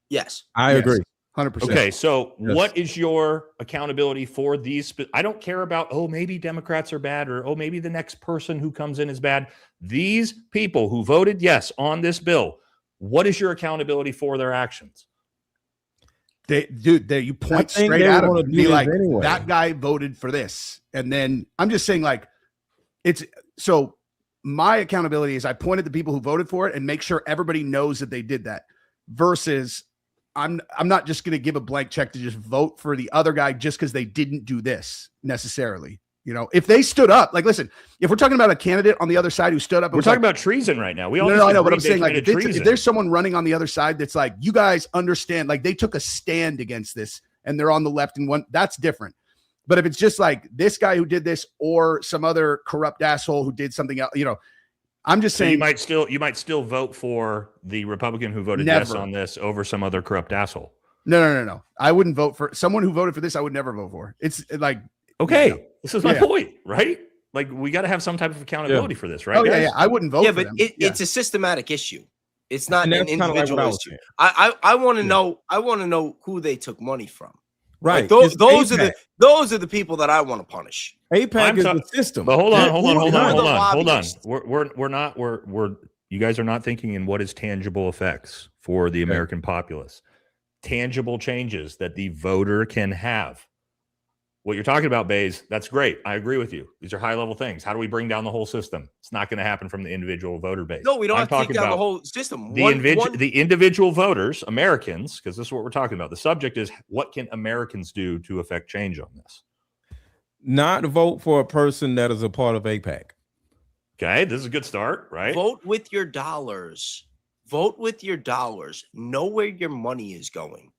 Yes. I agree. 100%. Okay, so what is your accountability for these? I don't care about, maybe Democrats are bad or, maybe the next person who comes in is bad. These people who voted yes on this bill, what is your accountability for their actions? You point straight at them and be like, that guy voted for this. And then I'm just saying my accountability is I point at the people who voted for it and make sure everybody knows that they did that versus I'm not just going to give a blank check to just vote for the other guy just because they didn't do this necessarily. If they stood up, listen, if we're talking about a candidate on the other side who stood up, we're talking about treason right now. We all I know, but I'm saying if there's someone running on the other side that's like, you guys understand, they took a stand against this and they're on the left and one, that's different. But if it's just like this guy who did this or some other corrupt asshole who did something else, I'm just saying you might still vote for the Republican who voted yes on this over some other corrupt asshole. No. I wouldn't vote for someone who voted for this. I would never vote for. It's like, okay, this is my point, right? We got to have some type of accountability for this, right? Yeah. I wouldn't vote for them. It's a systematic issue. It's not an individual issue. I want to know. I want to know who they took money from. Right. Those are the people that I want to punish. APAC is the system. But hold on. You guys are not thinking in what is tangible effects for the American populace. Tangible changes that the voter can have. What you're talking about, Bays, that's great. I agree with you. These are high-level things. How do we bring down the whole system? It's not going to happen from the individual voter base. No, we don't have to take down the whole system. The individual voters, Americans, because this is what we're talking about. The subject is, what can Americans do to affect change on this? Not vote for a person that is a part of APAC. Okay, this is a good start, right? Vote with your dollars. Vote with your dollars. Know where your money is going.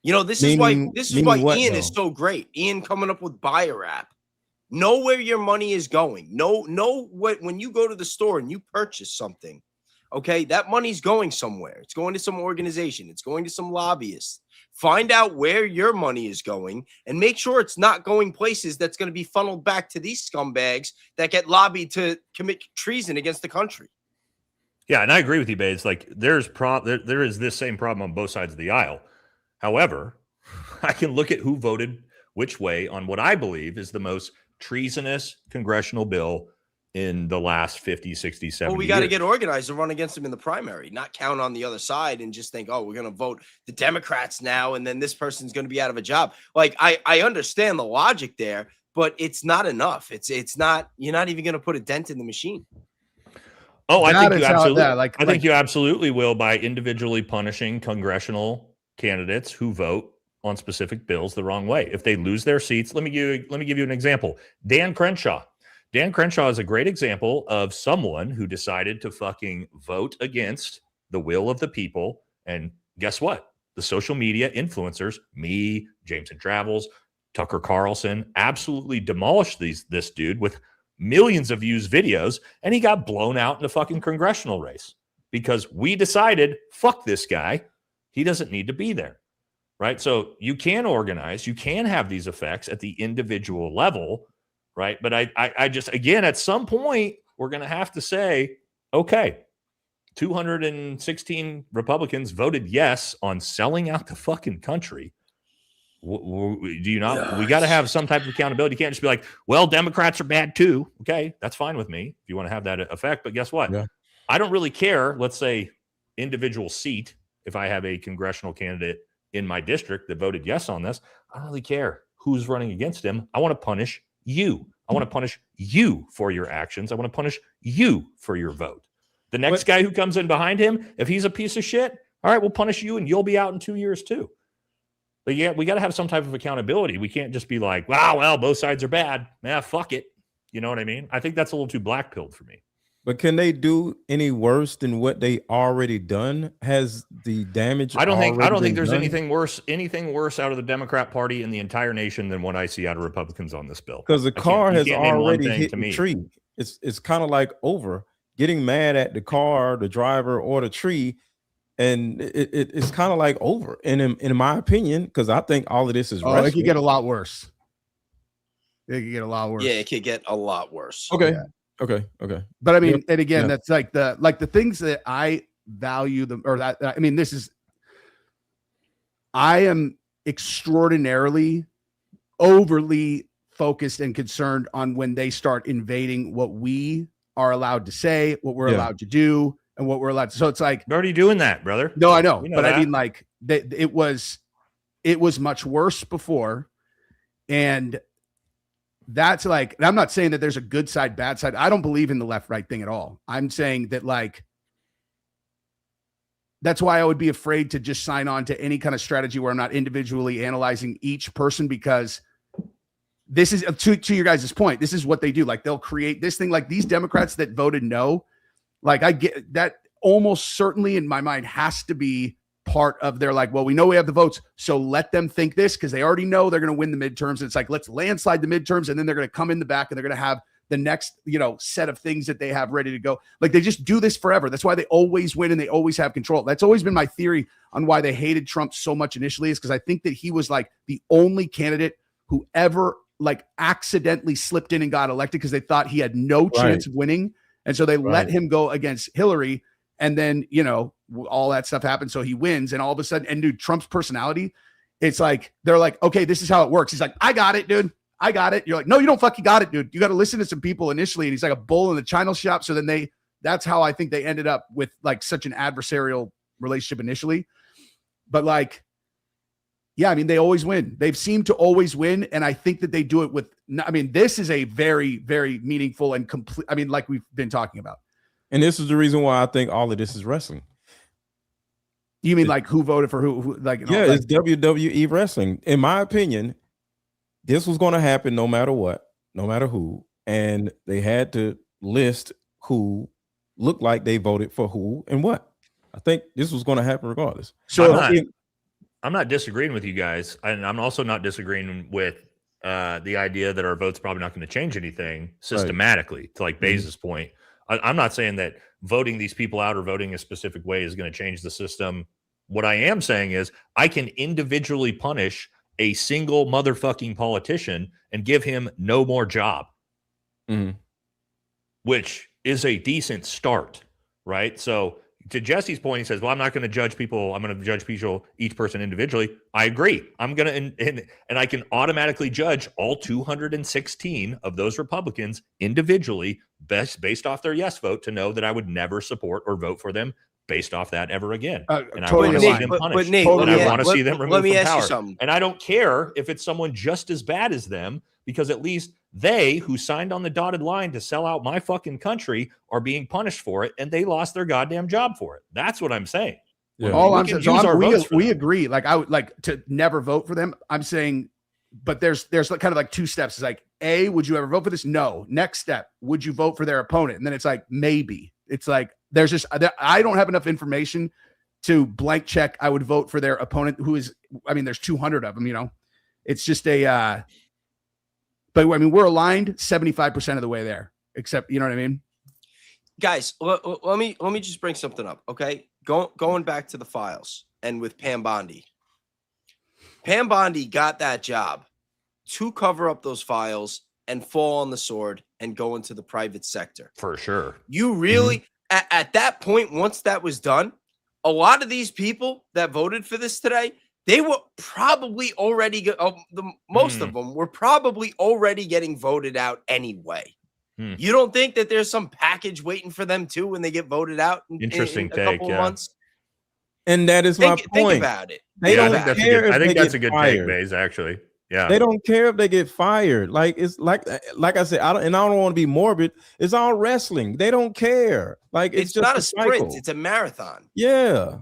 This is why Ian is so great. Ian coming up with Buyer App. Know where your money is going. Know what when you go to the store and you purchase something, okay, that money's going somewhere. It's going to some organization. It's going to some lobbyists. Find out where your money is going and make sure it's not going places that's going to be funneled back to these scumbags that get lobbied to commit treason against the country. Yeah, and I agree with you, Bates. There is this same problem on both sides of the aisle. However, I can look at who voted which way on what I believe is the most treasonous congressional bill in the last 50, 60, 70 Well, we got to get organized and run against them in the primary, not count on the other side and just think, we're going to vote the Democrats now, and then this person's going to be out of a job. I understand the logic there, but it's not enough. It's not, you're not even going to put a dent in the machine. Oh, I think you absolutely, I think you absolutely will by individually punishing congressional candidates who vote on specific bills the wrong way. If they lose their seats, let me give you an example. Dan Crenshaw is a great example of someone who decided to fucking vote against the will of the people. And guess what? The social media influencers, me, James and Travels, Tucker Carlson, absolutely demolished this dude with millions of views videos, and he got blown out in the fucking congressional race because we decided, fuck this guy. He doesn't need to be there. Right. So you can organize, you can have these effects at the individual level. Right. But I just, again, at some point, we're going to have to say, okay, 216 Republicans voted yes on selling out the fucking country. Do you not? We got to have some type of accountability. You can't just be like, well, Democrats are bad too. Okay, that's fine with me if you want to have that effect. But guess what? Yeah. I don't really care. Let's say individual seat. If I have a congressional candidate in my district that voted yes on this, I don't really care who's running against him. I want to punish you. I want to punish you for your actions. I want to punish you for your vote. The next guy who comes in behind him, if he's a piece of shit, all right, we'll punish you and you'll be out in 2 years too. But yeah, we got to have some type of accountability. We can't just be like, wow, well, both sides are bad. Yeah, fuck it. You know what I mean? I think that's a little too black-pilled for me. But can they do any worse than what they already done? Has the damage? I don't think there's anything worse out of the Democrat Party in the entire nation than what I see out of Republicans on this bill. Because the car has already hit the tree. It's kind of like over. Getting mad at the car, the driver, or the tree, and it's kind of like over. And in my opinion, because I think all of this is it could get a lot worse. It could get a lot worse. Yeah, it could get a lot worse. Okay. Yeah. Okay. But I mean, and again, that's like the things that I value them, or that I mean, I am extraordinarily overly focused and concerned on when they start invading what we are allowed to say, what we're allowed to do, and what we're allowed to. So it's like, they're already doing that, brother. No, I know, but I mean, like it was much worse before, and that's like, and I'm not saying that there's a good side, bad side. I don't believe in the left-right thing at all. I'm saying that, like, that's why I would be afraid to just sign on to any kind of strategy where I'm not individually analyzing each person, because this is to your guys' point. This is what they do. Like, they'll create this thing, like these Democrats that voted no. Like, I get that almost certainly in my mind has to be part of their, like, well, we know we have the votes, so let them think this, because they already know they're going to win the midterms. It's like, let's landslide the midterms, and then they're going to come in the back and they're going to have the next, set of things that they have ready to go. Like, they just do this forever. That's why they always win and they always have control. That's always been my theory on why they hated Trump so much initially, is because I think that he was like the only candidate who ever like accidentally slipped in and got elected because they thought he had no chance of winning. And so they let him go against Hillary. And then, all that stuff happened. So he wins. And all of a sudden, and dude, Trump's personality, it's like, they're like, okay, this is how it works. He's like, I got it, dude. I got it. You're like, no, you don't fucking got it, dude. You got to listen to some people initially. And he's like a bull in the china shop. So then that's how I think they ended up with like such an adversarial relationship initially. But like, yeah, I mean, they always win. They've seemed to always win. And I think that they do it with, I mean, this is a very, very meaningful and complete, I mean, like we've been talking about. And this is the reason why I think all of this is wrestling. You mean like who voted for who like, yeah, it's WWE wrestling. In my opinion, this was going to happen no matter what, no matter who. And they had to list who looked like they voted for who and what. I think this was going to happen regardless. So I'm not disagreeing with you guys. And I'm also not disagreeing with the idea that our vote's probably not going to change anything systematically, to like Bezos' point. I'm not saying that voting these people out or voting a specific way is going to change the system. What I am saying is I can individually punish a single motherfucking politician and give him no more job, which is a decent start, right? So to Jesse's point, he says, well, I'm not going to judge people. I'm going to judge people, each person individually. I agree. I'm going to, and I can automatically judge all 216 of those Republicans individually based off their yes vote, to know that I would never support or vote for them based off that ever again. And I want to see them punished. And I want to see them removed from power. And I don't care if it's someone just as bad as them, because at least they who signed on the dotted line to sell out my fucking country are being punished for it, and they lost their goddamn job for it. That's what I'm saying. Yeah. All I'm saying, we agree. Like, I would like to never vote for them. I'm saying, but there's kind of like two steps. It's like, A, would you ever vote for this? No. Next step, would you vote for their opponent? And then it's like, maybe. It's like, there's just, I don't have enough information to blank check. I would vote for their opponent, who is, I mean, there's 200 of them, it's just But I mean, we're aligned 75% of the way there, except, you know what I mean? Guys, let me just bring something up, okay? Going back to the files and with Pam Bondi. Pam Bondi got that job to cover up those files and fall on the sword and go into the private sector. For sure. You really, at that point, once that was done, a lot of these people that voted for this today, they were probably already, most of them were probably already getting voted out anyway. You don't think that there's some package waiting for them too when they get voted out in a couple of months? And that is my point. Think about it. They don't care. I think that's a good take, Baze, actually. Yeah. They don't care if they get fired. Like it's like I said, I don't want to be morbid. It's all wrestling. They don't care. Like it's just not a sprint, cycle. it's a marathon. Yeah.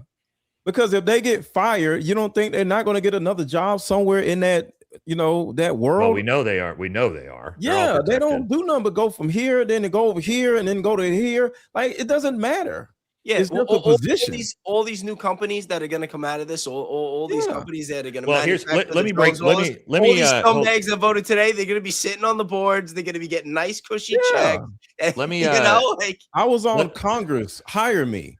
Because if they get fired, you don't think they're not going to get another job somewhere in that, that world? Well, we know they are. We know they are. Yeah, they don't do nothing but go from here, then they go over here, and then go to here. Like it doesn't matter. Yeah, it's just a position. All these new companies that are going to come out of this, all these companies that are going to. Well, let me scumbags that voted today, they're going to be sitting on the boards. They're going to be getting nice, cushy checks. Let me. I was on Congress. Hire me.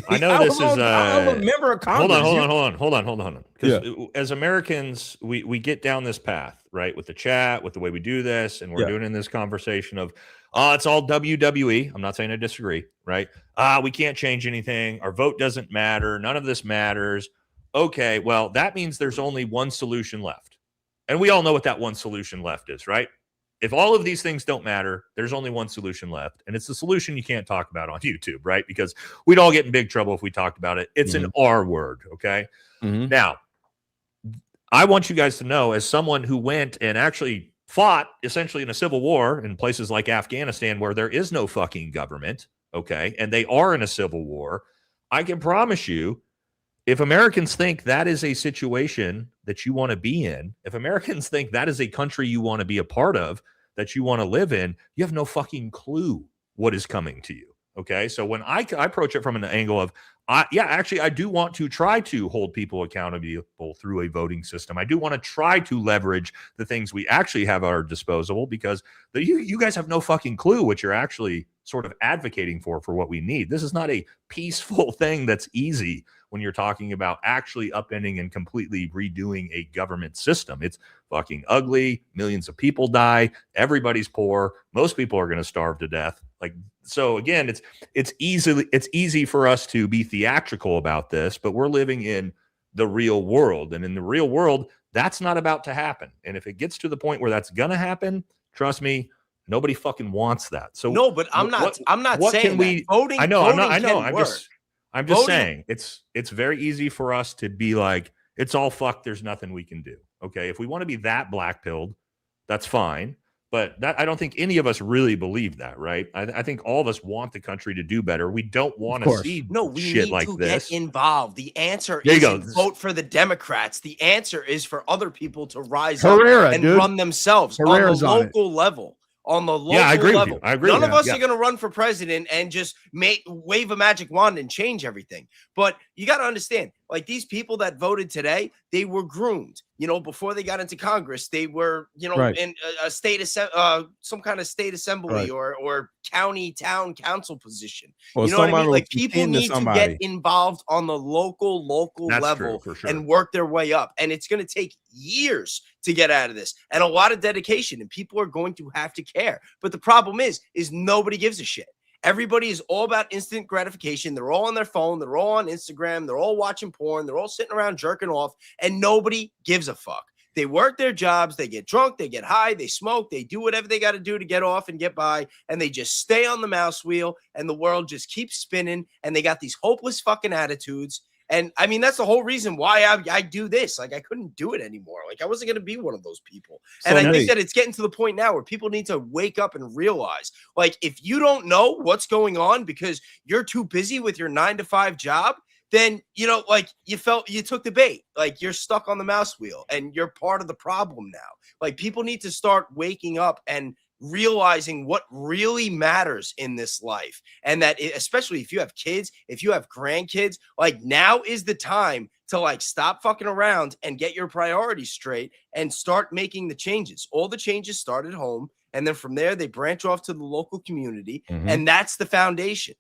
I know this is. I'm a member of Congress. Hold on. Because as Americans, we get down this path, right? With the chat, with the way we do this, and we're doing in this conversation of, it's all WWE. I'm not saying I disagree, right? We can't change anything. Our vote doesn't matter. None of this matters. Okay, well, that means there's only one solution left. And we all know what that one solution left is, right? If all of these things don't matter, there's only one solution left. And it's the solution you can't talk about on YouTube, right? Because we'd all get in big trouble if we talked about it. It's an R word, okay? Now, I want you guys to know, as someone who went and actually fought essentially in a civil war in places like Afghanistan where there is no fucking government, okay, and they are in a civil war, I can promise you, if Americans think that is a situation that you want to be in, if Americans think that is a country you want to be a part of, that you want to live in, you have no fucking clue what is coming to you, okay? So when I approach it from an angle of, I do want to try to hold people accountable through a voting system. I do want to try to leverage the things we actually have at our disposal, because you guys have no fucking clue what you're actually sort of advocating for what we need. This is not a peaceful thing that's easy when you're talking about actually upending and completely redoing a government system. It's fucking ugly. Millions of people die. Everybody's poor. Most people are going to starve to death. So again, it's easy for us to be theatrical about this, but we're living in the real world. And in the real world, that's not about to happen. And if it gets to the point where that's going to happen, trust me, nobody fucking wants that. So no, but I'm not saying that. Voting. I'm just saying it's very easy for us to be like, it's all fucked. There's nothing we can do. Okay. If we want to be that black-pilled, that's fine. But I don't think any of us really believe that, right? I think all of us want the country to do better. We don't want to see shit like this. Get involved. The answer isn't vote for the Democrats. The answer is for other people to rise up and run themselves on the local level. On the local I agree level. With you. I agree. None of us are going to run for president and just wave a magic wand and change everything. But you got to understand, like these people that voted today, they were groomed. Before they got into Congress, they were, in a state, some kind of state assembly or county town council position. Or you know what I mean? Like people need to get involved on the local level and work their way up. And it's going to take years to get out of this and a lot of dedication. And people are going to have to care. But the problem is nobody gives a shit. Everybody is all about instant gratification. They're all on their phone. They're all on Instagram. They're all watching porn. They're all sitting around jerking off, and nobody gives a fuck. They work their jobs. They get drunk. They get high. They smoke. They do whatever they got to do to get off and get by, and they just stay on the mouse wheel, and the world just keeps spinning, and they got these hopeless fucking attitudes. And I mean, that's the whole reason why I do this. Like, I couldn't do it anymore. Like, I wasn't going to be one of those people. And I think that it's getting to the point now where people need to wake up and realize, like, if you don't know what's going on because you're too busy with your 9-to-5 job, then, you took the bait. Like, you're stuck on the mouse wheel and you're part of the problem now. Like, people need to start waking up and realizing what really matters in this life. And that especially if you have kids, if you have grandkids, like now is the time to like stop fucking around and get your priorities straight and start making the changes. All the changes start at home, and then from there they branch off to the local community, and that's the foundation.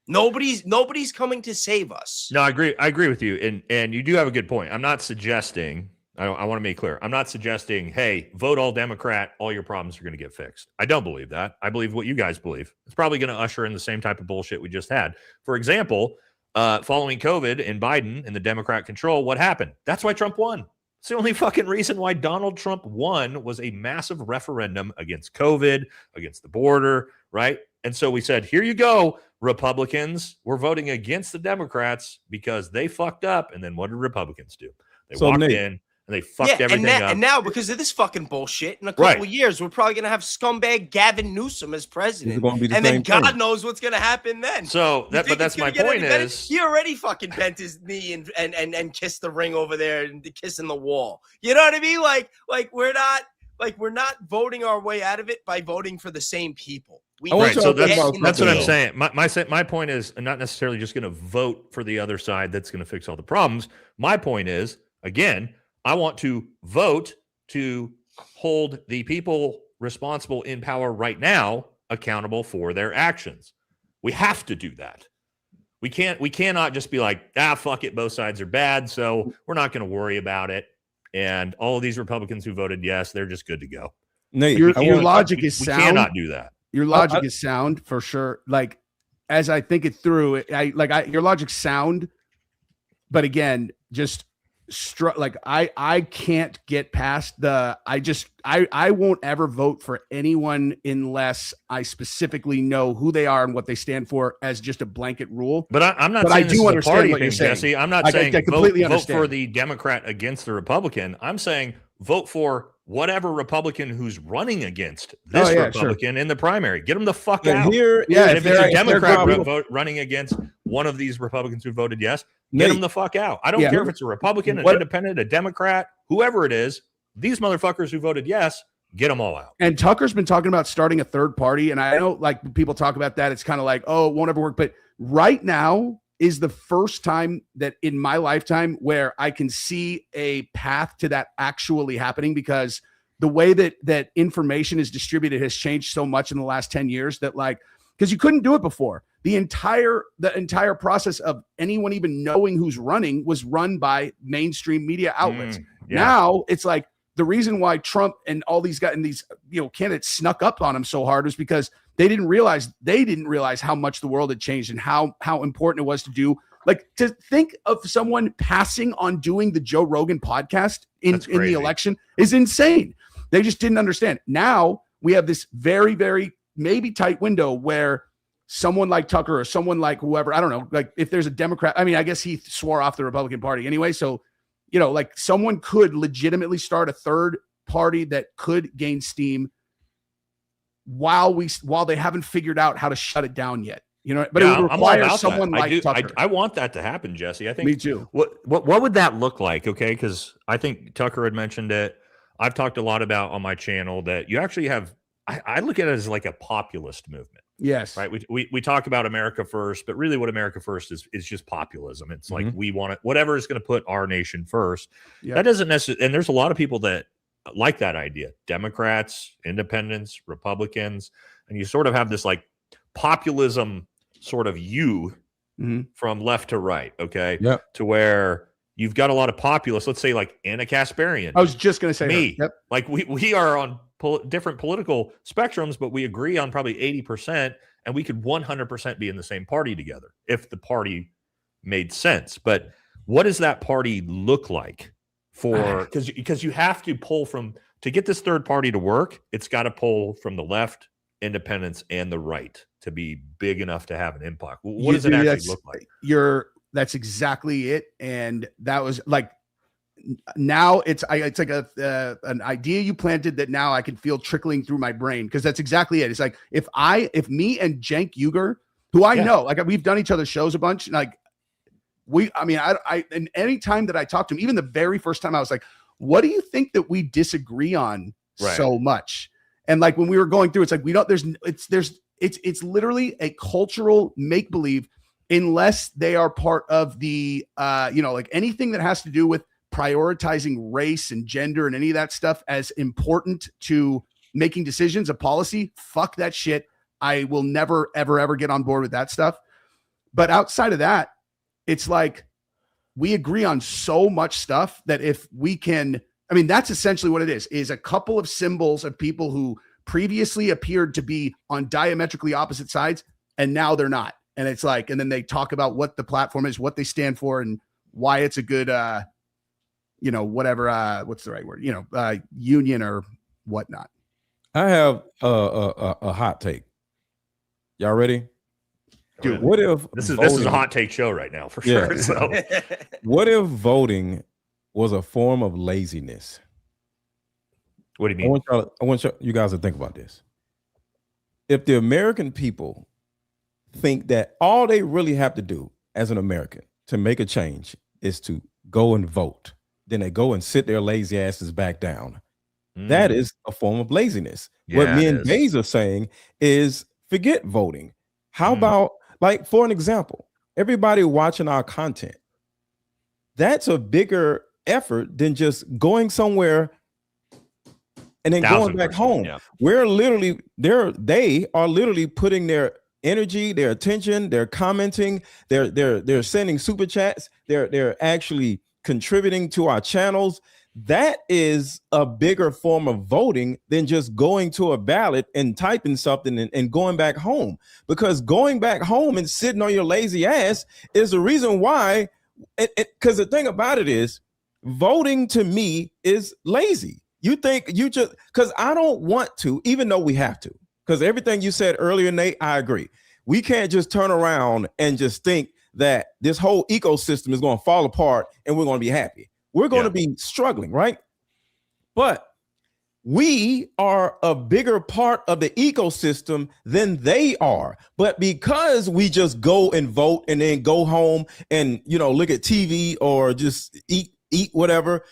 Nobody's coming to save us. No, I agree with you, and you do have a good point. I'm not suggesting. I want to make clear. I'm not suggesting, hey, vote all Democrat, all your problems are going to get fixed. I don't believe that. I believe what you guys believe. It's probably going to usher in the same type of bullshit we just had. For example, following COVID and Biden and the Democrat control, what happened? That's why Trump won. It's the only fucking reason why Donald Trump won was a massive referendum against COVID, against the border, right? And so we said, here you go, Republicans. We're voting against the Democrats because they fucked up. And then what did Republicans do? They walked in and they fucked everything up. And now, because of this fucking bullshit, in a couple of years, we're probably going to have scumbag Gavin Newsom as president. And then God knows what's going to happen then. So, that's my point is... He already fucking bent his knee and kissed the ring over there and kissing the wall. You know what I mean? Like we're not voting our way out of it by voting for the same people. So that's what I'm saying. My point is, I'm not necessarily just going to vote for the other side that's going to fix all the problems. My point is, again, I want to vote to hold the people responsible in power right now accountable for their actions. We have to do that. We cannot just be like, fuck it, both sides are bad, so we're not going to worry about it. And all of these Republicans who voted yes, they're just good to go. Nate, your logic is sound. We cannot do that. Your logic is sound for sure. Like, as I think it through, your logic's sound, but again, just I can't get past I won't ever vote for anyone unless I specifically know who they are and what they stand for as just a blanket rule. But I'm not saying this is a party thing, Jesse. I'm not saying vote for the Democrat against the Republican. I'm saying vote for whatever Republican who's running against this Republican in the primary. Get them the fuck out. And if it's a Democrat running against one of these Republicans who voted yes, get them the fuck out. I don't care if it's a Republican, an independent, a Democrat, whoever it is. These motherfuckers who voted yes, get them all out. And Tucker's been talking about starting a third party. And I know like people talk about that. It's kind of like, oh, it won't ever work. But right now is the first time that in my lifetime where I can see a path to that actually happening, because the way that information is distributed has changed so much in the last 10 years that because you couldn't do it before. The entire process of anyone even knowing who's running was run by mainstream media outlets. Now it's like the reason why Trump and all these guys and these candidates snuck up on him so hard was because they didn't realize how much the world had changed and how important it was to do. Like, to think of someone passing on doing the Joe Rogan podcast in the election is insane. They just didn't understand. Now we have this very, very maybe tight window where someone like Tucker or someone like whoever, I don't know, like if there's a Democrat, I mean, I guess he swore off the Republican Party anyway. So, like someone could legitimately start a third party that could gain steam while they haven't figured out how to shut it down yet. But it would require someone like Tucker. I want that to happen, Jesse. I think me too. What would that look like? Okay, because I think Tucker had mentioned it. I've talked a lot about on my channel that you actually have. I look at it as like a populist movement. Yes. Right. We talk about America first, but really what America first is just populism. It's like we want it, whatever is going to put our nation first. That doesn't necessarily, and there's a lot of people that like that idea. Democrats, independents, Republicans, and you sort of have this like populism sort of from left to right. Okay. Yeah. To where you've got a lot of populists, let's say like Anna Kasparian. I was just going to say me. Yep. Like we are on different political spectrums, but we agree on probably 80%, and we could 100% be in the same party together if the party made sense. But what does that party look like for, because you have to pull from, to get this third party to work, it's got to pull from the left, independents, and the right to be big enough to have an impact. What does it actually look like? That's exactly it. And that was like, now it's like an idea you planted that now I can feel trickling through my brain, because that's exactly it. It's like if me and Cenk Uygur, who I know, like we've done each other's shows a bunch, like and any time that I talked to him, even the very first time, I was like, what do you think that we disagree on so much? And like when we were going through, it's like it's literally a cultural make-believe unless they are part of the, like anything that has to do with prioritizing race and gender and any of that stuff as important to making decisions of policy. Fuck that shit. I will never, ever, ever get on board with that stuff. But outside of that, it's like we agree on so much stuff that if we can, that's essentially what it is a couple of symbols of people who previously appeared to be on diametrically opposite sides, and now they're not. And it's like, and then they talk about what the platform is, what they stand for, and why it's a good, whatever, what's the right word, union or whatnot. I have a hot take. Y'all ready? Dude, what if this is a hot take show right now for sure? So, what if voting was a form of laziness? What do you mean? I want you guys to think about this. If the American people think that all they really have to do as an American to make a change is to go and vote, then they go and sit their lazy asses back down. That is a form of laziness. Yeah, what me and Bays are saying is forget voting. How about, like, for an example, everybody watching our content, that's a bigger effort than just going somewhere and then going back home. Yeah. They are literally putting their energy, their attention, they're commenting, they're sending super chats, they're actually contributing to our channels. That is a bigger form of voting than just going to a ballot and typing something and going back home. Because going back home and sitting on your lazy ass is the reason why. Because the thing about it is, voting to me is lazy. You think you just, because I don't want to, even though we have to. Because everything you said earlier, Nate, I agree. We can't just turn around and just think that this whole ecosystem is going to fall apart and we're going to be happy. We're going to be struggling, right? But we are a bigger part of the ecosystem than they are. But because we just go and vote and then go home and, look at TV or just eat whatever,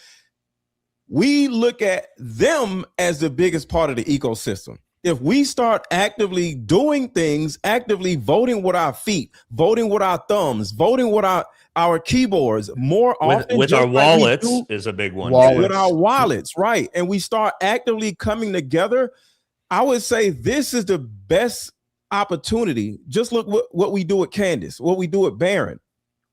we look at them as the biggest part of the ecosystem. If we start actively doing things, actively voting with our feet, voting with our thumbs, voting with our keyboards more often. With our wallets is a big one. With our wallets, right. And we start actively coming together. I would say this is the best opportunity. Just look what we do with Candace, what we do with Barron.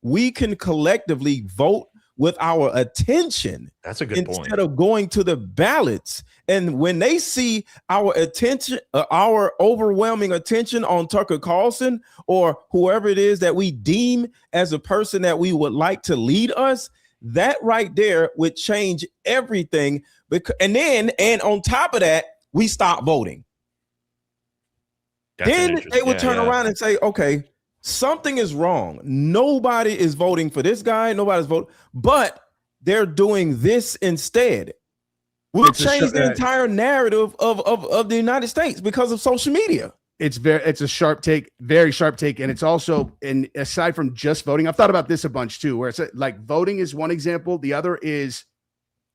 We can collectively vote with our attention. That's a good point. Instead of going to the ballots. And when they see our attention, our overwhelming attention on Tucker Carlson or whoever it is that we deem as a person that we would like to lead us, that right there would change everything. And on top of that, we stop voting. Then they would turn around and say, okay, something is wrong. Nobody is voting for this guy. Nobody's voting, but they're doing this instead. We'll change the entire narrative of the United States because of social media. It's a sharp take, very sharp take. And it's also, and aside from just voting, I've thought about this a bunch too, where it's like voting is one example. The other is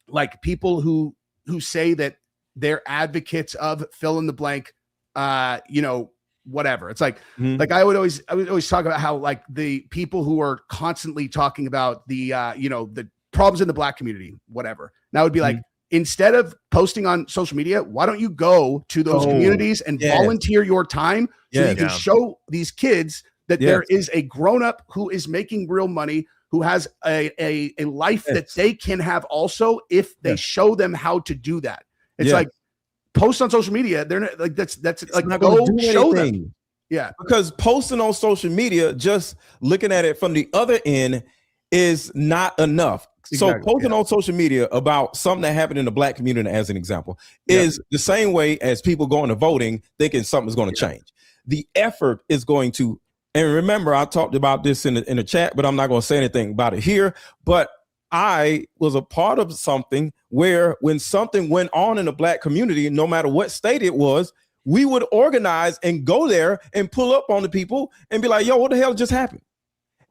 like people who say that they're advocates of fill in the blank, whatever. It's like, like I would always talk about how like the people who are constantly talking about the, the problems in the Black community, whatever. Now would be like, instead of posting on social media, why don't you go to those communities and volunteer your time so you can show these kids that there is a grown-up who is making real money, who has a life that they can have also if they show them how to do that. It's like post on social media. They're not, like that's like not go show them. Yeah, because posting on social media, just looking at it from the other end, is not enough. Exactly. So posting on social media about something that happened in the Black community, as an example, is the same way as people going to voting thinking something's going to change. The effort is going to, and remember, I talked about this in the chat, but I'm not going to say anything about it here. But I was a part of something where when something went on in the Black community, no matter what state it was, we would organize and go there and pull up on the people and be like, yo, what the hell just happened?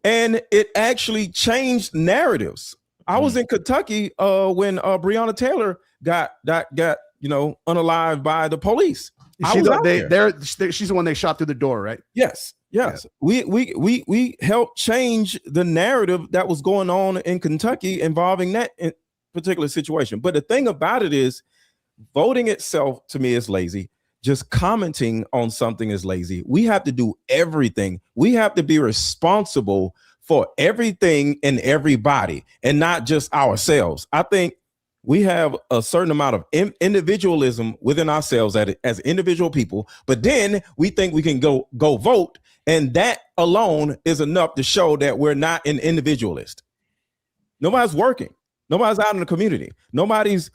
And it actually changed narratives. I was in Kentucky when Breonna Taylor got unalived by the police. She's the one they shot through the door, right? Yes. Yes, we helped change the narrative that was going on in Kentucky involving that particular situation. But the thing about it is, voting itself to me is lazy. Just commenting on something is lazy. We have to do everything. We have to be responsible for everything and everybody, and not just ourselves. I think we have a certain amount of individualism within ourselves as individual people, but then we think we can go vote. And that alone is enough to show that we're not an individualist. Nobody's working. Nobody's out in the community. Nobody's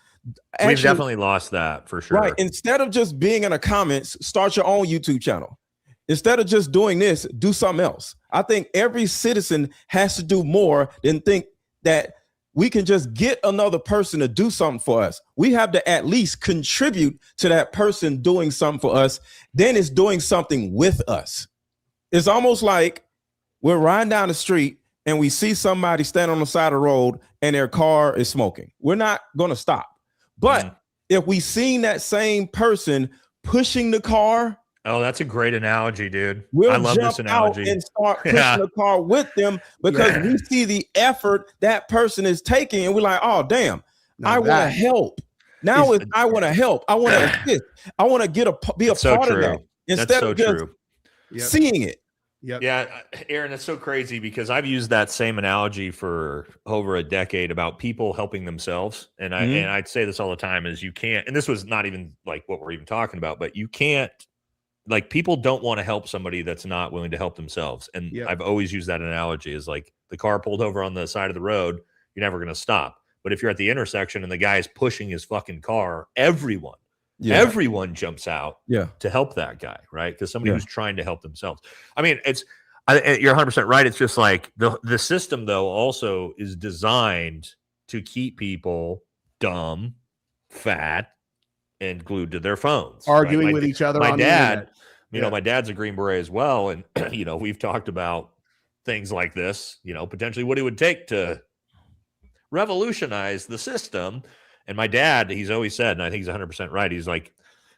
actually, we've definitely lost that for sure. Right. Instead of just being in the comments, start your own YouTube channel. Instead of just doing this, do something else. I think every citizen has to do more than think that we can just get another person to do something for us. We have to at least contribute to that person doing something for us. Then it's doing something with us. It's almost like we're riding down the street and we see somebody stand on the side of the road and their car is smoking. We're not going to stop. But if we seen that same person pushing the car. Oh, that's a great analogy, dude. We'll I love jump this analogy. out and start pushing the car with them because we see the effort that person is taking and we're like, oh, damn, I want to help. Now I want to help. I want to assist. I want to be a part of that instead of just seeing it. Yeah, Aaron, that's so crazy because I've used that same analogy for over a decade about people helping themselves. And I'd say this all the time is you can't, and this was not even like what we're even talking about, but you can't, like, people don't want to help somebody that's not willing to help themselves. And I've always used that analogy is like the car pulled over on the side of the road, you're never going to stop. But if you're at the intersection and the guy is pushing his fucking car, everyone jumps out to help that guy, right? Because somebody who's trying to help themselves. I mean, you're 100% right. It's just like the system, though, also is designed to keep people dumb, fat, and glued to their phones, arguing right? with each other. My on dad, you know, my dad's a Green Beret as well, and you know, we've talked about things like this. You know, potentially what it would take to revolutionize the system. And my dad, he's always said, and I think he's 100% right. He's like,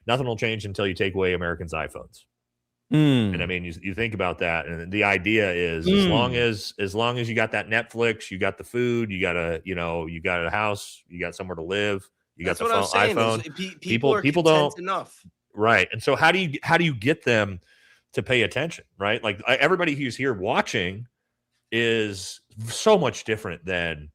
nothing will change until you take away Americans' iPhones. And I mean, you think about that, and the idea is as long as you got that Netflix, you got the food, you got a house, you got somewhere to live, you got the iPhone. People don't enough, right? And so how do you get them to pay attention, right? Like everybody who's here watching is so much different than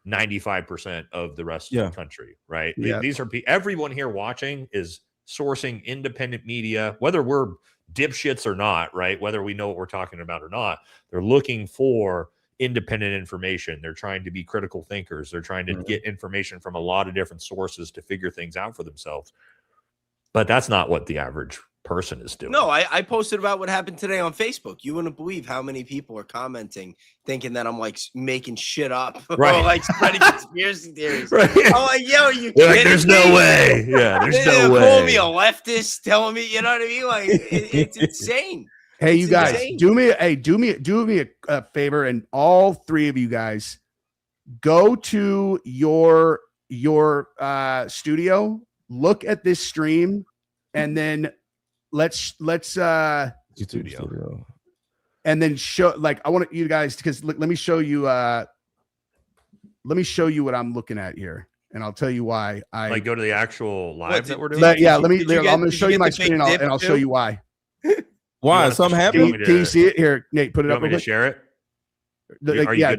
95% of the rest of the country, right? These are everyone here watching is sourcing independent media, whether we're dipshits or not, right? Whether we know what we're talking about or not, they're looking for independent information. They're trying to be critical thinkers. They're trying to get information from a lot of different sources to figure things out for themselves. But that's not what the average person is doing. No, I posted about what happened today on Facebook. You wouldn't believe how many people are commenting thinking that I'm like making shit up, right? Or like spreading conspiracy theories. Right. I'm like, yo, you kidding like, there's me? No way. Yeah, there's no way. Call me a leftist, telling me, you know what I mean? Like it's insane. Hey, you guys, do me a favor, and all three of you guys go to your studio, look at this stream, and then let's studio. And then show, like, I want you guys, because let me show you what I'm looking at here, and I'll tell you why. I like go to the actual live that we're doing. I'm going to show you my screen, and I'll show you why. Why? Something happened? Can you see it here, Nate? Put it up. Want me to share it?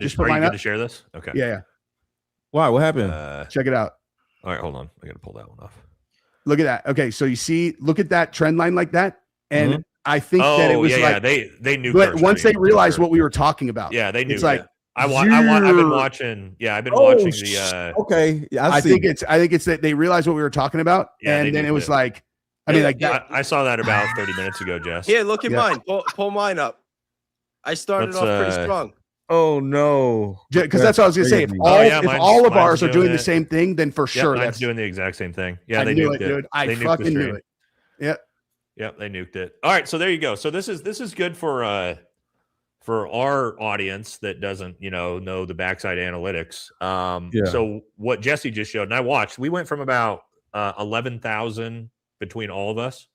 Just put mine up. To share this? Okay. Yeah. Why? What happened? Check it out. All right, hold on. I got to pull that one off. Look at that. Okay, so you see, look at that trend line like that, and I think that it was they knew. But once they realized what we were talking about, they knew. It's like I've been watching. Yeah, I've been watching the. Okay, I think it's that they realized what we were talking about, and then it was like, I mean, like I saw that about 30 minutes ago, Jess. Here, look at mine. Pull mine up. I started off pretty strong. Oh no! Because that's what I was gonna say. If all of ours are doing the same thing, then for sure that's doing the exact same thing. Yeah, they nuked it, dude. I fucking knew it. Yep, they nuked it. All right, so there you go. So this is good for our audience that doesn't know the backside analytics. So what Jesse just showed, and I watched, we went from about 11,000 between all of us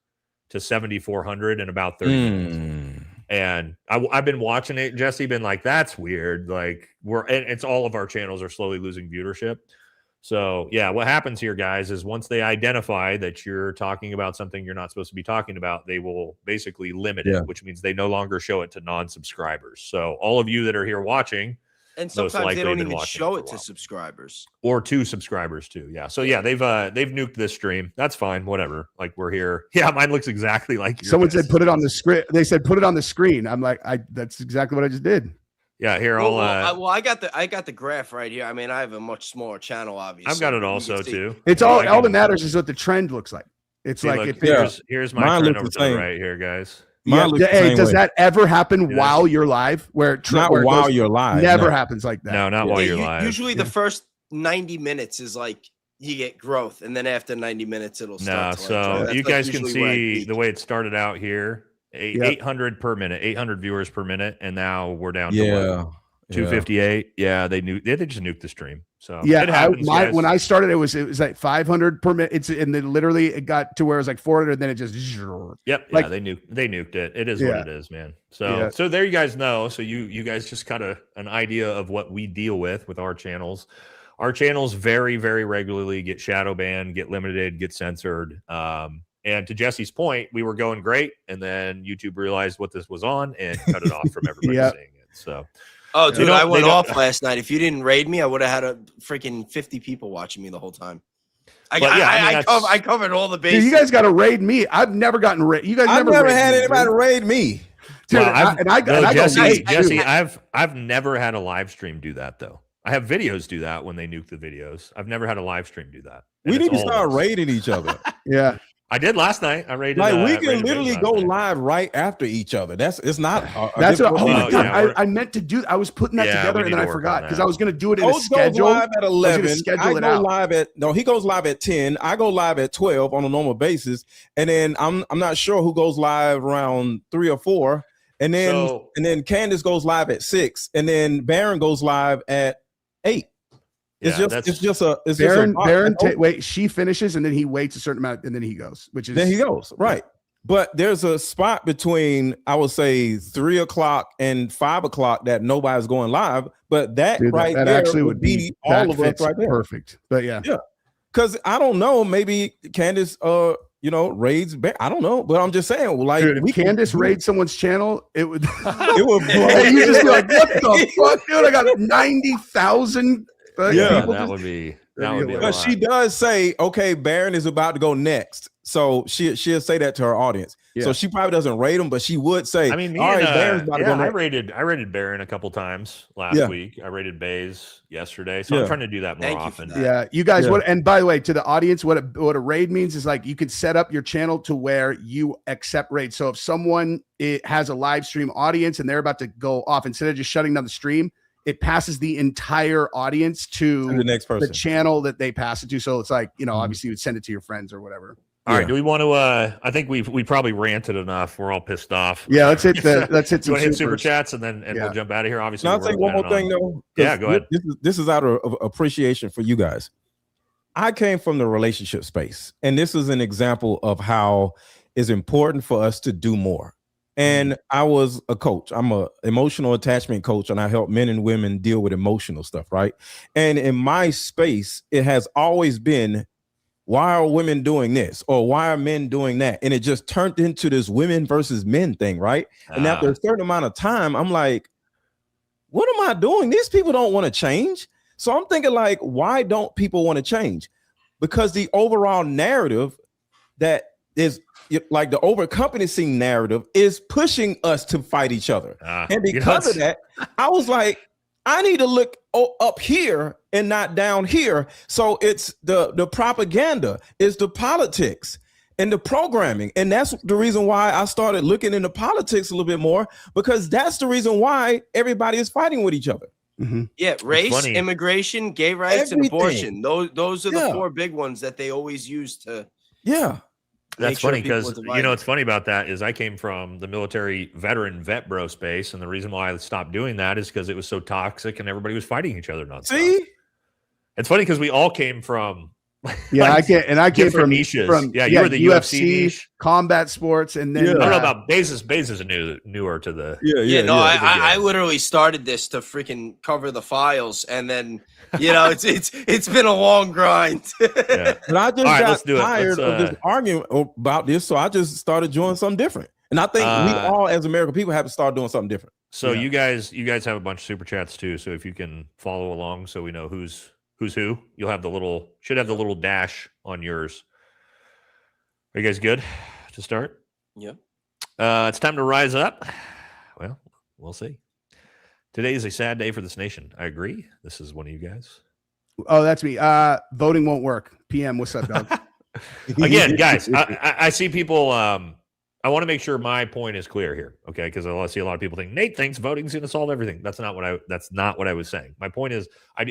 to 7,400 in about 30 minutes. And I've been watching it, Jesse, been like, that's weird. Like and it's all of our channels are slowly losing viewership. So yeah, what happens here, guys, is once they identify that you're talking about something you're not supposed to be talking about, they will basically limit it, which means they no longer show it to non-subscribers. So all of you that are here watching, and sometimes they don't even show it to subscribers or to subscribers too. Yeah. So yeah, they've nuked this stream. That's fine. Whatever. Like we're here. Yeah. Mine looks exactly like yours. Someone said, put it on the screen. They said, put it on the screen. I'm like, that's exactly what I just did. Yeah. Here. I got the graph right here. I mean, I have a much smaller channel, obviously. I've got it also too. It's all that matters is what the trend looks like. It's like, look, here's my trend over to the right here, guys. Hey, does that ever happen while you're live? Not while you're live. Never happens like that. No, not while you're live. Usually the first 90 minutes is like you get growth, and then after 90 minutes it'll start. So you guys can see the way it started out here. 800 per minute, 800 viewers per minute, and now we're down to 258. Yeah, they just nuked the stream. So when I started, it was like 500 per minute. And then literally it got to where it was like 400, and then it just they nuked it. It is what it is, man. So so there you guys know. So you guys just got an idea of what we deal with our channels. Our channels very, very regularly get shadow banned, get limited, get censored. And to Jesse's point, we were going great, and then YouTube realized what this was on and cut it off from everybody seeing it. So. Oh, dude, I went off last night. If you didn't raid me, I would have had a freaking 50 people watching me the whole time. I covered all the bases. Dude, you guys got to raid me. I've never gotten raid. You guys never had anybody raid me. Dude, Jesse, I've never had a live stream do that though. I have videos do that when they nuke the videos. I've never had a live stream do that. We need to start raiding each other. Yeah. I did last night. I rated. Like we can literally go live right after each other. It's not. Oh my god! I meant to do. I was putting that together and then I forgot because I was going to do it in a schedule. Goes live at 11. I go live at he goes live at 10. I go live at 12 on a normal basis, and then I'm not sure who goes live around 3 or 4, and then Candace goes live at 6, and then Baron goes live at 8. Baron, wait, she finishes and then he waits a certain amount and then he goes, then he goes, right. But there's a spot between, I would say 3 o'clock and 5 o'clock that nobody's going live, but that there actually would be all of us right there. Perfect. But yeah. Because I don't know, maybe Candace, raids. I don't know, but I'm just saying, like, dude, if Candace raids someone's channel, it would blow. You just be like, what the fuck, dude? I got 90,000. That would be. But she does say, "Okay, Baron is about to go next," so she'll say that to her audience. Yeah. So she probably doesn't rate him, but she would say, "I mean, Baron's about to go next." I rated Baron a couple times last week. I rated Baze yesterday, so I'm trying to do that more often. Yeah, you guys. What? And by the way, to the audience, what a raid means is like you can set up your channel to where you accept raids. So if someone has a live stream audience and they're about to go off, instead of just shutting down the stream, it passes the entire audience to the next person, the channel that they pass it to. So it's like, obviously you would send it to your friends or whatever. All right. Do we want to, I think we probably ranted enough. We're all pissed off. Yeah. Let's hit some super chats and then we'll jump out of here. Obviously. I'll say one more thing though. Yeah, go ahead. This is out of appreciation for you guys. I came from the relationship space, and this is an example of how it's important for us to do more. And I was a coach. I'm an emotional attachment coach, and I help men and women deal with emotional stuff, right? And in my space, it has always been, why are women doing this? Or why are men doing that? And it just turned into this women versus men thing, right? And after a certain amount of time, I'm like, what am I doing? These people don't want to change. So I'm thinking like, why don't people want to change? Because the overall narrative that is like the over-encompassing narrative is pushing us to fight each other. And because of that, I was like, I need to look up here and not down here. So it's the propaganda, it's the politics and the programming. And that's the reason why I started looking into politics a little bit more, because that's the reason why everybody is fighting with each other. Mm-hmm. Yeah, race, immigration, gay rights, and abortion. Those are the 4 big ones that they always use to. Yeah. That's funny because, what's funny about that is I came from the military vet bro space. And the reason why I stopped doing that is because it was so toxic and everybody was fighting each other nonstop. See? It's funny because we all came from Yeah, Like, I came different from niches. Yeah, you were the UFC niche. combat sports, and then I don't know about Bezos. Bezos is newer to the. Yeah, no, to the I game. literally started this to freaking cover the files, and then it's been a long grind. Yeah. But I just All right, got let's do it. tired Let's, of this argument about this, so I just started doing something different. And I think we all, as American people, have to start doing something different. So you guys have a bunch of super chats too. So if you can follow along, so we know who's who, you'll have should have the little dash on yours. Are you guys good to start? Yeah. It's time to rise up. Well, we'll see. Today is a sad day for this nation. I agree. This is one of you guys. Oh, that's me. Voting won't work. PM, what's up, dog? Again, guys, I see people. I want to make sure my point is clear here, okay? Because I see a lot of people think Nate thinks voting's going to solve everything. That's not what I was saying. My point is,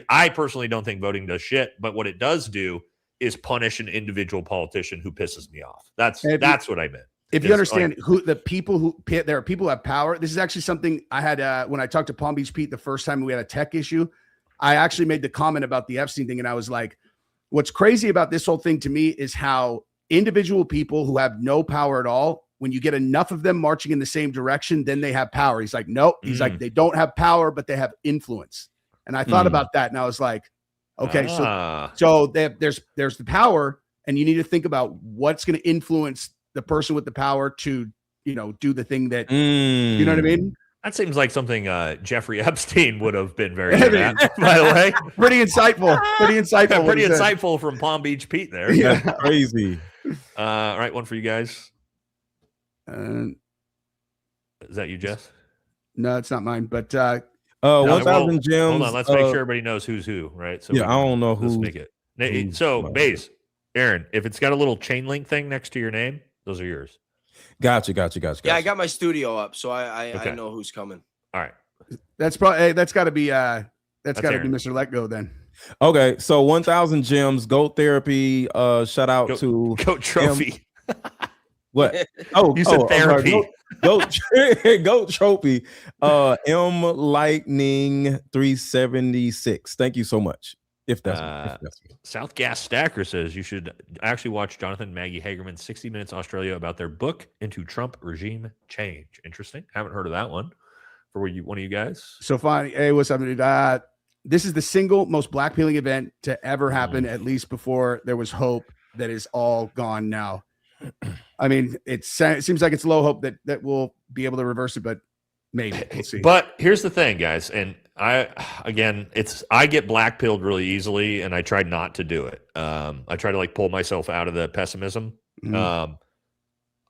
I personally don't think voting does shit, but what it does do is punish an individual politician who pisses me off. That's what I meant. If you understand who there are people who have power. This is actually something I had when I talked to Palm Beach Pete the first time we had a tech issue. I actually made the comment about the Epstein thing, and I was like, what's crazy about this whole thing to me is how individual people who have no power at all, when you get enough of them marching in the same direction, then they have power. He's like, nope. He's like, they don't have power, but they have influence. And I thought about that, and I was like, okay, so there's the power, and you need to think about what's going to influence the person with the power to, do the thing that, you know what I mean? That seems like something Jeffrey Epstein would have been very good at, by the way. Pretty insightful. Pretty insightful from Palm Beach Pete there. Yeah. That's crazy. All right, one for you guys. Is that you, Jess? No, it's not mine. But 1,000 gems. Hold on, let's make sure everybody knows who's who, right? So I don't know who. Let's make it. So, Baze, Aaron, if it's got a little chain link thing next to your name, those are yours. Gotcha. Yeah, I got my studio up, so I know who's coming. All right. That's got to be Mr. LetGo then. Okay, so 1,000 gems, Goat Therapy. Shout out to Goat Trophy. What? Oh, you said therapy. Goat Trophy. M Lightning 376. Thank you so much. If that's South Gas Stacker says you should actually watch Jonathan Maggie Hagerman's 60 Minutes Australia about their book into Trump regime change. Interesting. Haven't heard of that one. For one of you guys. So fine. Hey, what's up, dude? This is the single most blackpilling event to ever happen, at least before there was hope. That is all gone now. I mean, it seems like it's low hope that we'll be able to reverse it, but maybe we'll see. But here's the thing, guys, and I get blackpilled really easily, and I try not to do it. I try to pull myself out of the pessimism. Mm-hmm.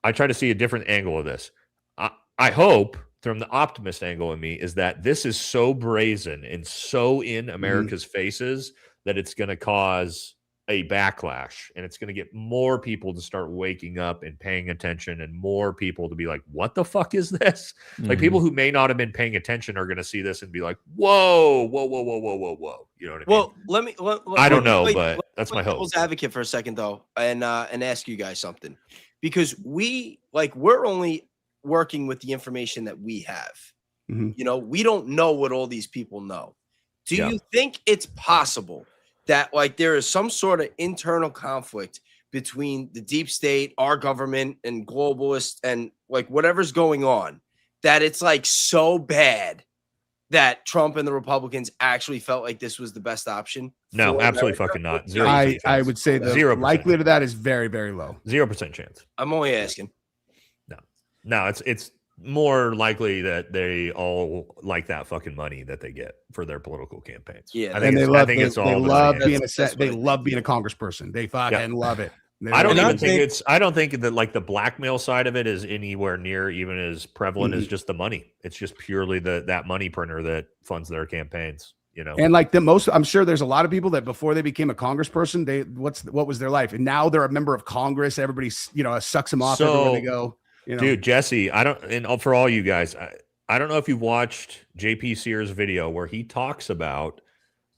I try to see a different angle of this. I hope from the optimist angle in me is that this is so brazen and so in America's faces that it's going to cause a backlash, and it's going to get more people to start waking up and paying attention, and more people to be like, what the fuck is this? Like, people who may not have been paying attention are going to see this and be like, whoa. You know what I mean? Well, I don't know, but that's my hope. Devil's advocate for a second though, and ask you guys something, because we're only working with the information that we have. We don't know what all these people know. Do you think it's possible that there is some sort of internal conflict between the deep state, our government, and globalists, and whatever's going on, that it's so bad that Trump and the Republicans actually felt like this was the best option? No, absolutely fucking not. I would say the 0% likelihood of that is very, very low. 0% chance. I'm only asking. No, it's more likely that they all like that fucking money that they get for their political campaigns. Yeah, they love being a congressperson. They fucking love it. I don't think that the blackmail side of it is anywhere near even as prevalent as just the money. It's just purely that money printer that funds their campaigns. And I'm sure there's a lot of people that before they became a congressperson, what was their life, and now they're a member of Congress. Everybody sucks them off everywhere they go. Dude, Jesse, for all you guys, I don't know if you've watched JP Sears' video where he talks about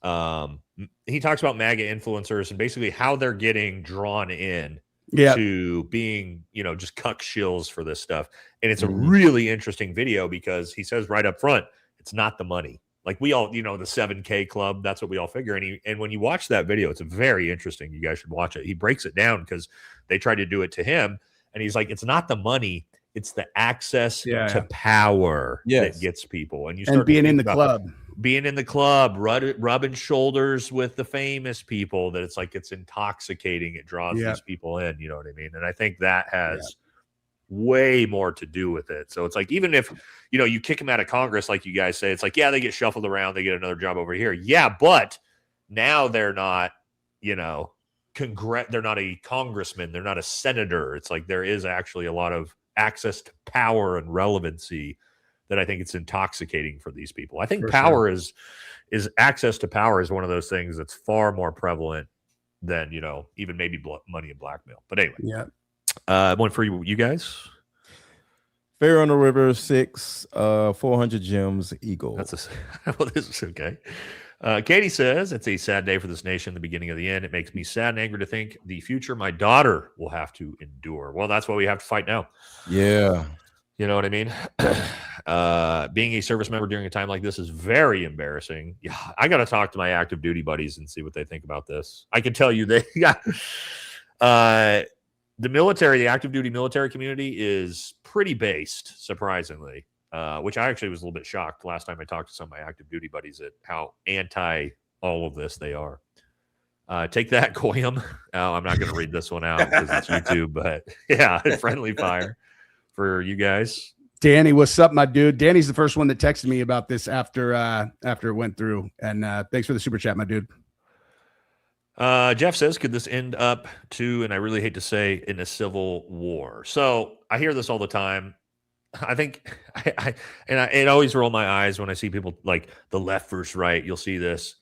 MAGA influencers and basically how they're getting drawn in to being, just cuck shills for this stuff. And it's a really interesting video because he says right up front, it's not the money. Like we all, the 7K club, that's what we all figure. And when you watch that video, it's very interesting. You guys should watch it. He breaks it down because they tried to do it to him. And he's like, it's not the money, it's the access to power that gets people. And you start being in the club. Being in the club, rubbing shoulders with the famous people, that it's like it's intoxicating. It draws these people in, you know what I mean? And I think that has way more to do with it. So it's like, even if, you kick them out of Congress, like you guys say, it's like, yeah, they get shuffled around, they get another job over here. Yeah, but now they're not, they're not a congressman, they're not a senator. It's like there is actually a lot of access to power and relevancy that I think it's intoxicating for these people. I think power is access to power is one of those things that's far more prevalent than, even maybe money and blackmail. But anyway, one for you guys. Fair on the River 6, 400 gems, Eagle. Well, this is okay. Katie says, it's a sad day for this nation, the beginning of the end. It makes me sad and angry to think the future my daughter will have to endure. Well, that's why we have to fight now. Yeah. You know what I mean? Being a service member during a time like this is very embarrassing. Yeah, I got to talk to my active duty buddies and see what they think about this. I can tell you they got the military, the active duty military community is pretty based, surprisingly, which I actually was a little bit shocked last time I talked to some of my active duty buddies at how anti all of this they are. Take that, Goyam. I'm not going to read this one out because it's YouTube, but yeah, friendly fire for you guys. Danny, what's up, my dude? Danny's the first one that texted me about this after it went through. And thanks for the super chat, my dude. Jeff says, could this end up to, and I really hate to say, in a civil war? So I hear this all the time. I think it always roll my eyes when I see people like the left versus right. You'll see this.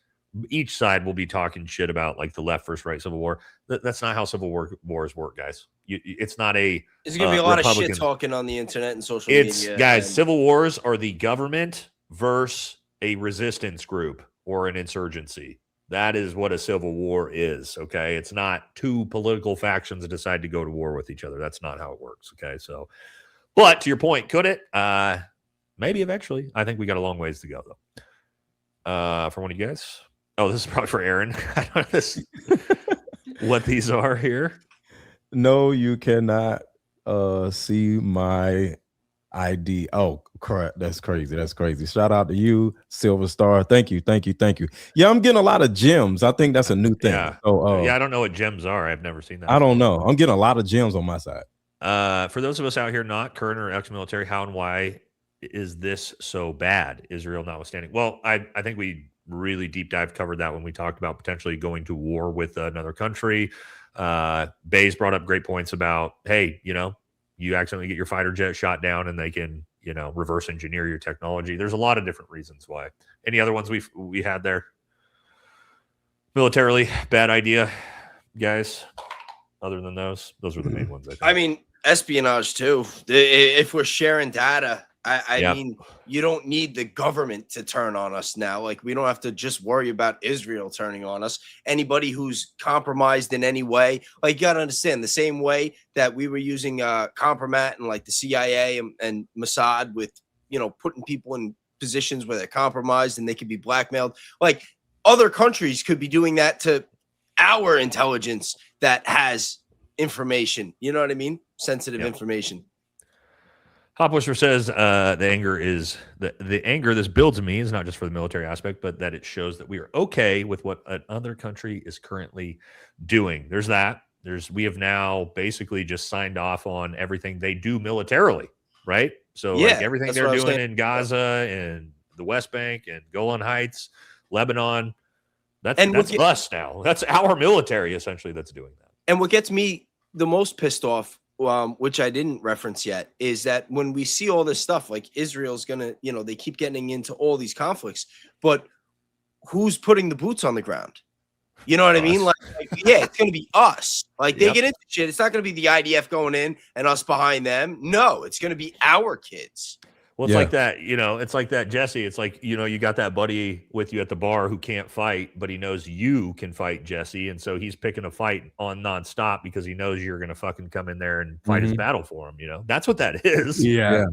Each side will be talking shit about like the left versus right civil war. That's not how civil wars work, guys. It's not a. There's going to be a lot of shit talking on the internet and social media. Guys, civil wars are the government versus a resistance group or an insurgency. That is what a civil war is. Okay, it's not two political factions that decide to go to war with each other. That's not how it works. Okay, so, but to your point, could it? Maybe eventually. I think we got a long ways to go though. For one of you guys. Oh, this is probably for Aaron. I don't know what these are here. No, you cannot see my ID. Oh, crap. That's crazy. That's crazy. Shout out to you, Silver Star. Thank you. Yeah, I'm getting a lot of gems. I think that's a new thing. Yeah. So, I don't know what gems are. I've never seen that. I don't know. I'm getting a lot of gems on my side. For those of us out here not current or ex-military, how and why is this so bad? Israel notwithstanding. Well, I think we really deep dive covered that when we talked about potentially going to war with another country. Bays brought up great points about, hey, you accidentally get your fighter jet shot down and they can, reverse engineer your technology. There's a lot of different reasons why. Any other ones we had there? Militarily, bad idea, guys. Other than those were the main ones. I mean, espionage too. If we're sharing data, I mean, you don't need the government to turn on us now. Like, we don't have to just worry about Israel turning on us. Anybody who's compromised in any way, like, you got to understand, the same way that we were using compromat and like the CIA and Mossad with, putting people in positions where they're compromised and they could be blackmailed. Like, other countries could be doing that to our intelligence that has information. You know what I mean? Sensitive information. Hopwisher says the anger is the anger this builds in me is not just for the military aspect, but that it shows that we are okay with what another country is currently doing. There's that. We have now basically just signed off on everything they do militarily, right? So like everything they're doing in Gaza and the West Bank and Golan Heights, Lebanon, that's us now. That's our military essentially that's doing that. And what gets me the most pissed off, which I didn't reference yet, is that when we see all this stuff, like Israel's gonna, they keep getting into all these conflicts, but who's putting the boots on the ground? You know what I mean? Like, it's gonna be us. Like, they get into shit. It's not gonna be the IDF going in and us behind them. No, it's gonna be our kids. Well, it's like that, it's like that, Jesse. It's like, you got that buddy with you at the bar who can't fight, but he knows you can fight, Jesse. And so he's picking a fight on nonstop because he knows you're going to fucking come in there and fight his battle for him. That's what that is. Yeah.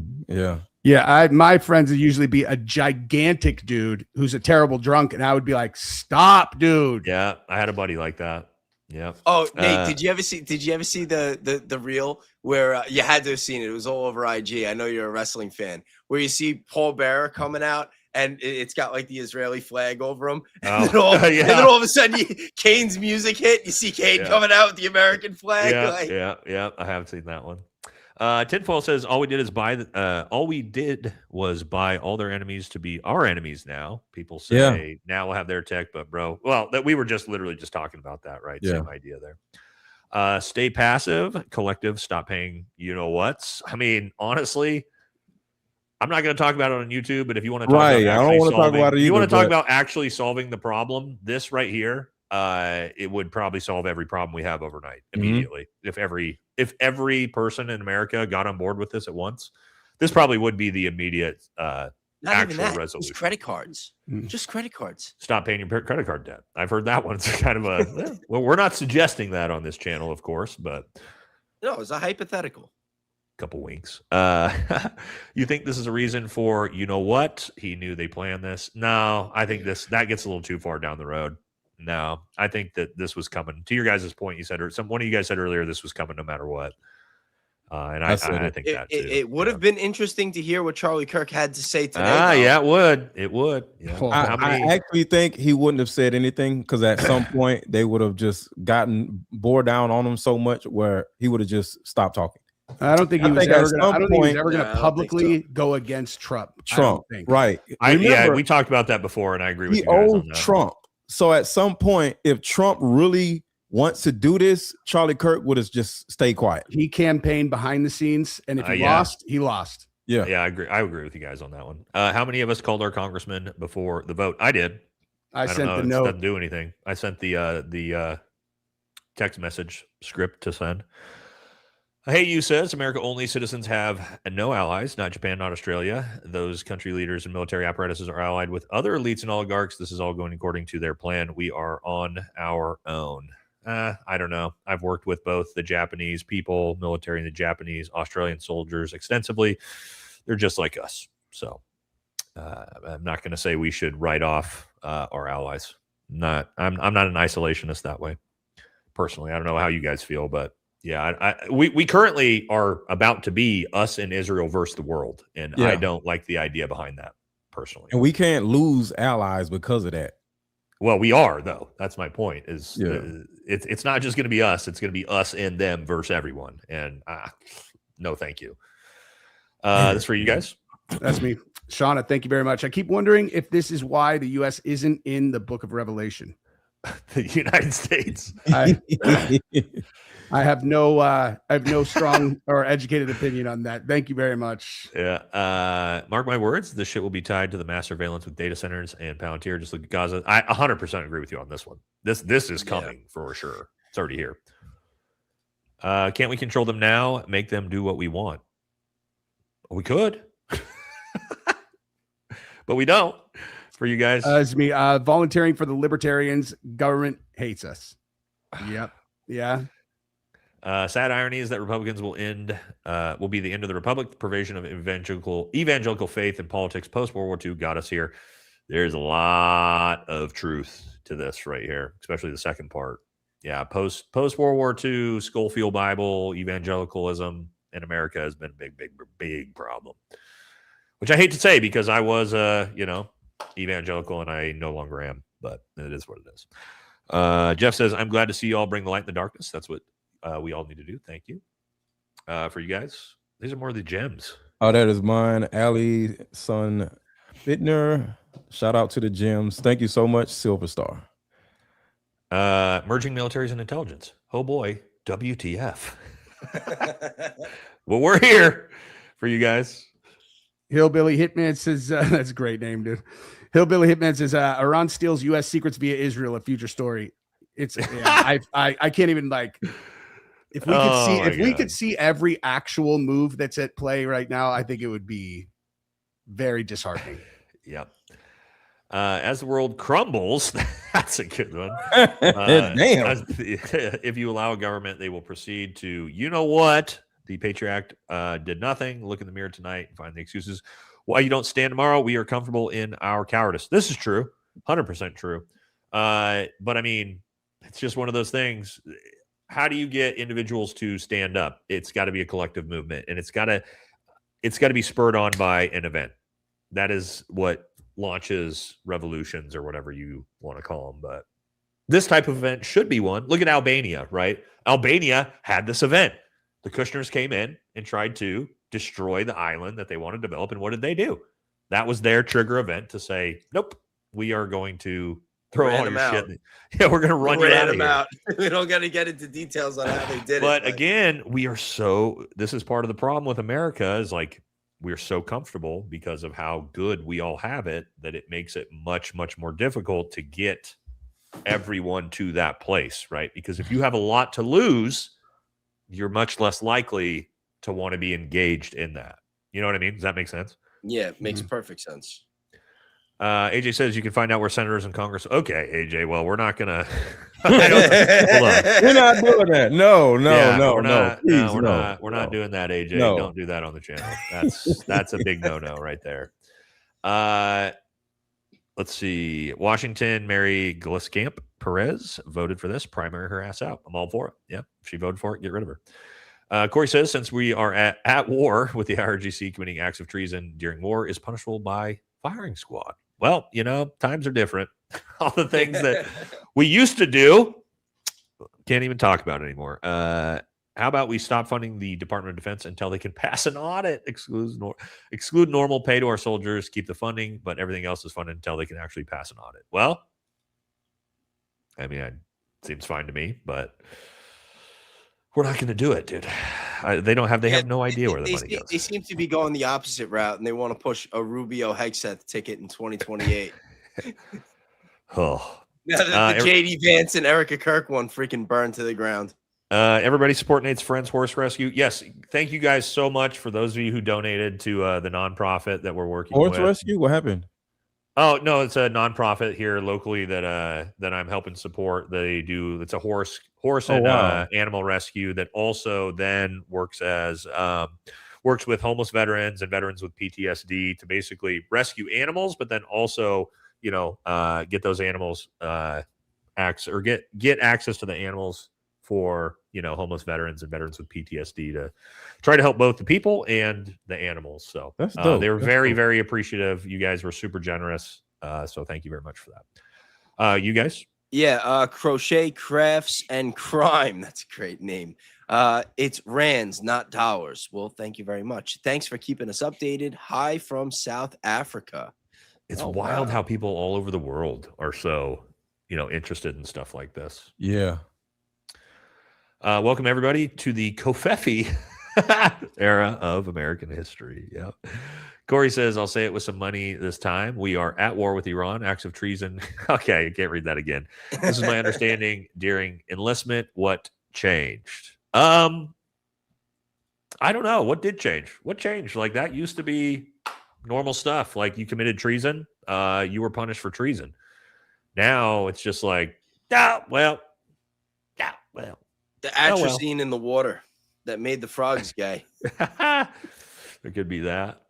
Yeah, my friends would usually be a gigantic dude who's a terrible drunk, and I would be like, "Stop, dude." Yeah, I had a buddy like that. Yeah. Oh, Nate, did you ever see the reel where you had to have seen it? It was all over IG. I know you're a wrestling fan. Where you see Paul Bearer coming out and it's got like the Israeli flag over him, and, then, all, and then all of a sudden Kane's music hit. You see Kane coming out with the American flag. Yeah. I have seen that one. Tinfoil says all we did was buy all their enemies to be our enemies. Now people say now we'll have their tech, but bro, well, that we were just literally just talking about that, right? Same idea there. Stay passive, collective, stop paying. You know what's? I mean, honestly, I'm not going to talk about it on YouTube, but if you want to talk about I don't want to talk about it. You want to talk about actually solving the problem. This right here. It would probably solve every problem we have overnight immediately. If every person in America got on board with this at once, this probably would be the immediate actual resolution. Just credit cards. Just credit cards. Stop paying your credit card debt. I've heard that one's kind of a well, we're not suggesting that on this channel, of course, but no, it's a hypothetical. Couple winks. You think this is a reason for you know what? He knew they planned this. No, I think that gets a little too far down the road. No, I think that this was coming. To your guys' point, you said, or one of you guys said earlier, this was coming no matter what. And I think that too. It would have been interesting to hear what Charlie Kirk had to say today. Yeah, it would. It would. Yeah. I actually think he wouldn't have said anything because at some point they would have just gotten bore down on him so much where he would have just stopped talking. I don't think he was ever going to publicly go against Trump. Right? We talked about that before, and I agree with you guys on that. Trump. So at some point, if Trump really wants to do this, Charlie Kirk would have just stayed quiet. He campaigned behind the scenes, and if he lost, he lost. Yeah, I agree. I agree with you guys on that one. How many of us called our congressman before the vote? I did. I sent the note. It doesn't do anything. I sent the text message script to send. Hey, you says America-only citizens have no allies, not Japan, not Australia. Those country leaders and military apparatuses are allied with other elites and oligarchs. This is all going according to their plan. We are on our own. I don't know. I've worked with both the Japanese people, military, and the Japanese, Australian soldiers extensively. They're just like us. So I'm not going to say we should write off our allies. I'm not an isolationist that way. Personally, I don't know how you guys feel, but yeah, we currently are about to be us in Israel versus the world, and I don't like the idea behind that personally. And we can't lose allies because of that. Well, we are though. That's my point. It's not just going to be us; it's going to be us and them versus everyone. And no, thank you. That's for you guys. That's me, Shauna. Thank you very much. I keep wondering if this is why the U.S. isn't in the Book of Revelation. The United States. I have no strong or educated opinion on that. Thank you very much. Yeah. Mark my words, this shit will be tied to the mass surveillance with data centers and Palantir. Just look at Gaza. I 100% agree with you on this one. This is coming for sure. It's already here. Can't we control them now? Make them do what we want. We could. But we don't. For you guys. It's me. Volunteering for the libertarians. Government hates us. Yep. Yeah. Sad irony is that Republicans will be the end of the republic. The provision of evangelical faith and politics post World War II got us here. There's a lot of truth to this right here, especially the second part. Yeah, post World War II, Schofield Bible, evangelicalism in America has been a big problem. Which I hate to say because I was evangelical and I no longer am, but it is what it is. Jeff says, I'm glad to see you all bring the light in the darkness. That's what we all need to do. Thank you. For you guys, these are more of the gems. Oh, that is mine. Ali, son, Bittner. Shout out to the gems. Thank you so much, Silver Star. Merging militaries and intelligence. Oh boy, WTF. Well, we're here for you guys. Hillbilly Hitman says, that's a great name, dude. Hillbilly Hitman says, Iran steals U.S. secrets via Israel, a future story. It's I can't even if we could see every actual move that's at play right now, I think it would be very disheartening. Yep. As the world crumbles, that's a good one. Damn. If you allow a government, they will proceed to, you know what? The Patriot Act did nothing. Look in the mirror tonight and find the excuses why you don't stand tomorrow. We are comfortable in our cowardice. This is true, 100% true. But I mean, it's just one of those things. How do you get individuals to stand up? It's got to be a collective movement, and it's got to be spurred on by an event. That is what launches revolutions or whatever you want to call them. But this type of event should be one. Look at Albania, right? Albania had this event. The Kushners came in and tried to destroy the island that they want to develop. And what did they do? That was their trigger event to say, nope, we are going to throw all your shit. Yeah, we're going to run you out of here. We don't got to get into details on how they did it. But again, this is part of the problem with America is like, we're so comfortable because of how good we all have it that it makes it much, much more difficult to get everyone to that place, right? Because if you have a lot to lose, you're much less likely to want to be engaged in that. You know what I mean? Does that make sense? Yeah, it makes perfect sense. AJ says you can find out where senators and Congress. Okay, AJ. Well, we're not gonna. Hold on. We're not doing that. No. We're not doing that, AJ. No. Don't do that on the channel. That's a big no right there. Let's see. Washington, Mary Gliscamp Perez voted for this. Primary her ass out. I'm all for it. Yeah, if she voted for it, get rid of her. Corey says, since we are at war with the IRGC, committing acts of treason during war is punishable by firing squad. Well, times are different. All the things that we used to do, can't even talk about it anymore. How about we stop funding the Department of Defense until they can pass an audit, exclude normal pay to our soldiers, keep the funding, but everything else is funded until they can actually pass an audit. Well, I mean, it seems fine to me, but we're not going to do it, dude. They have no idea where the money goes. They seem to be going the opposite route, and they want to push a Rubio Hegseth ticket in 2028. Oh, the JD Vance and Erica Kirk one freaking burned to the ground. Everybody support Nate's Friends Horse Rescue. Yes, thank you guys so much for those of you who donated to the nonprofit that we're working with. Horse Rescue? What happened? Oh no, it's a nonprofit here locally that I'm helping support. It's a horse and animal rescue that also then works with homeless veterans and veterans with PTSD to basically rescue animals, but then also get those animals get access to the animals for homeless veterans and veterans with PTSD to try to help both the people and the animals. So they were very, very appreciative. You guys were super generous. So thank you very much for that. You guys? Yeah. Crochet Crafts and Crime. That's a great name. It's rands, not dollars. Well, thank you very much. Thanks for keeping us updated. Hi from South Africa. It's wild how people all over the world are so, interested in stuff like this. Yeah. Welcome, everybody, to the Kofefi era of American history. Yep. Corey says, I'll say it with some money this time. We are at war with Iran, acts of treason. Okay, I can't read that again. This is my understanding during enlistment. What changed? I don't know. What did change? What changed? Like, that used to be normal stuff. Like, you committed treason, you were punished for treason. Now it's just like, well. The atrazine in the water that made the frogs gay. There could be that.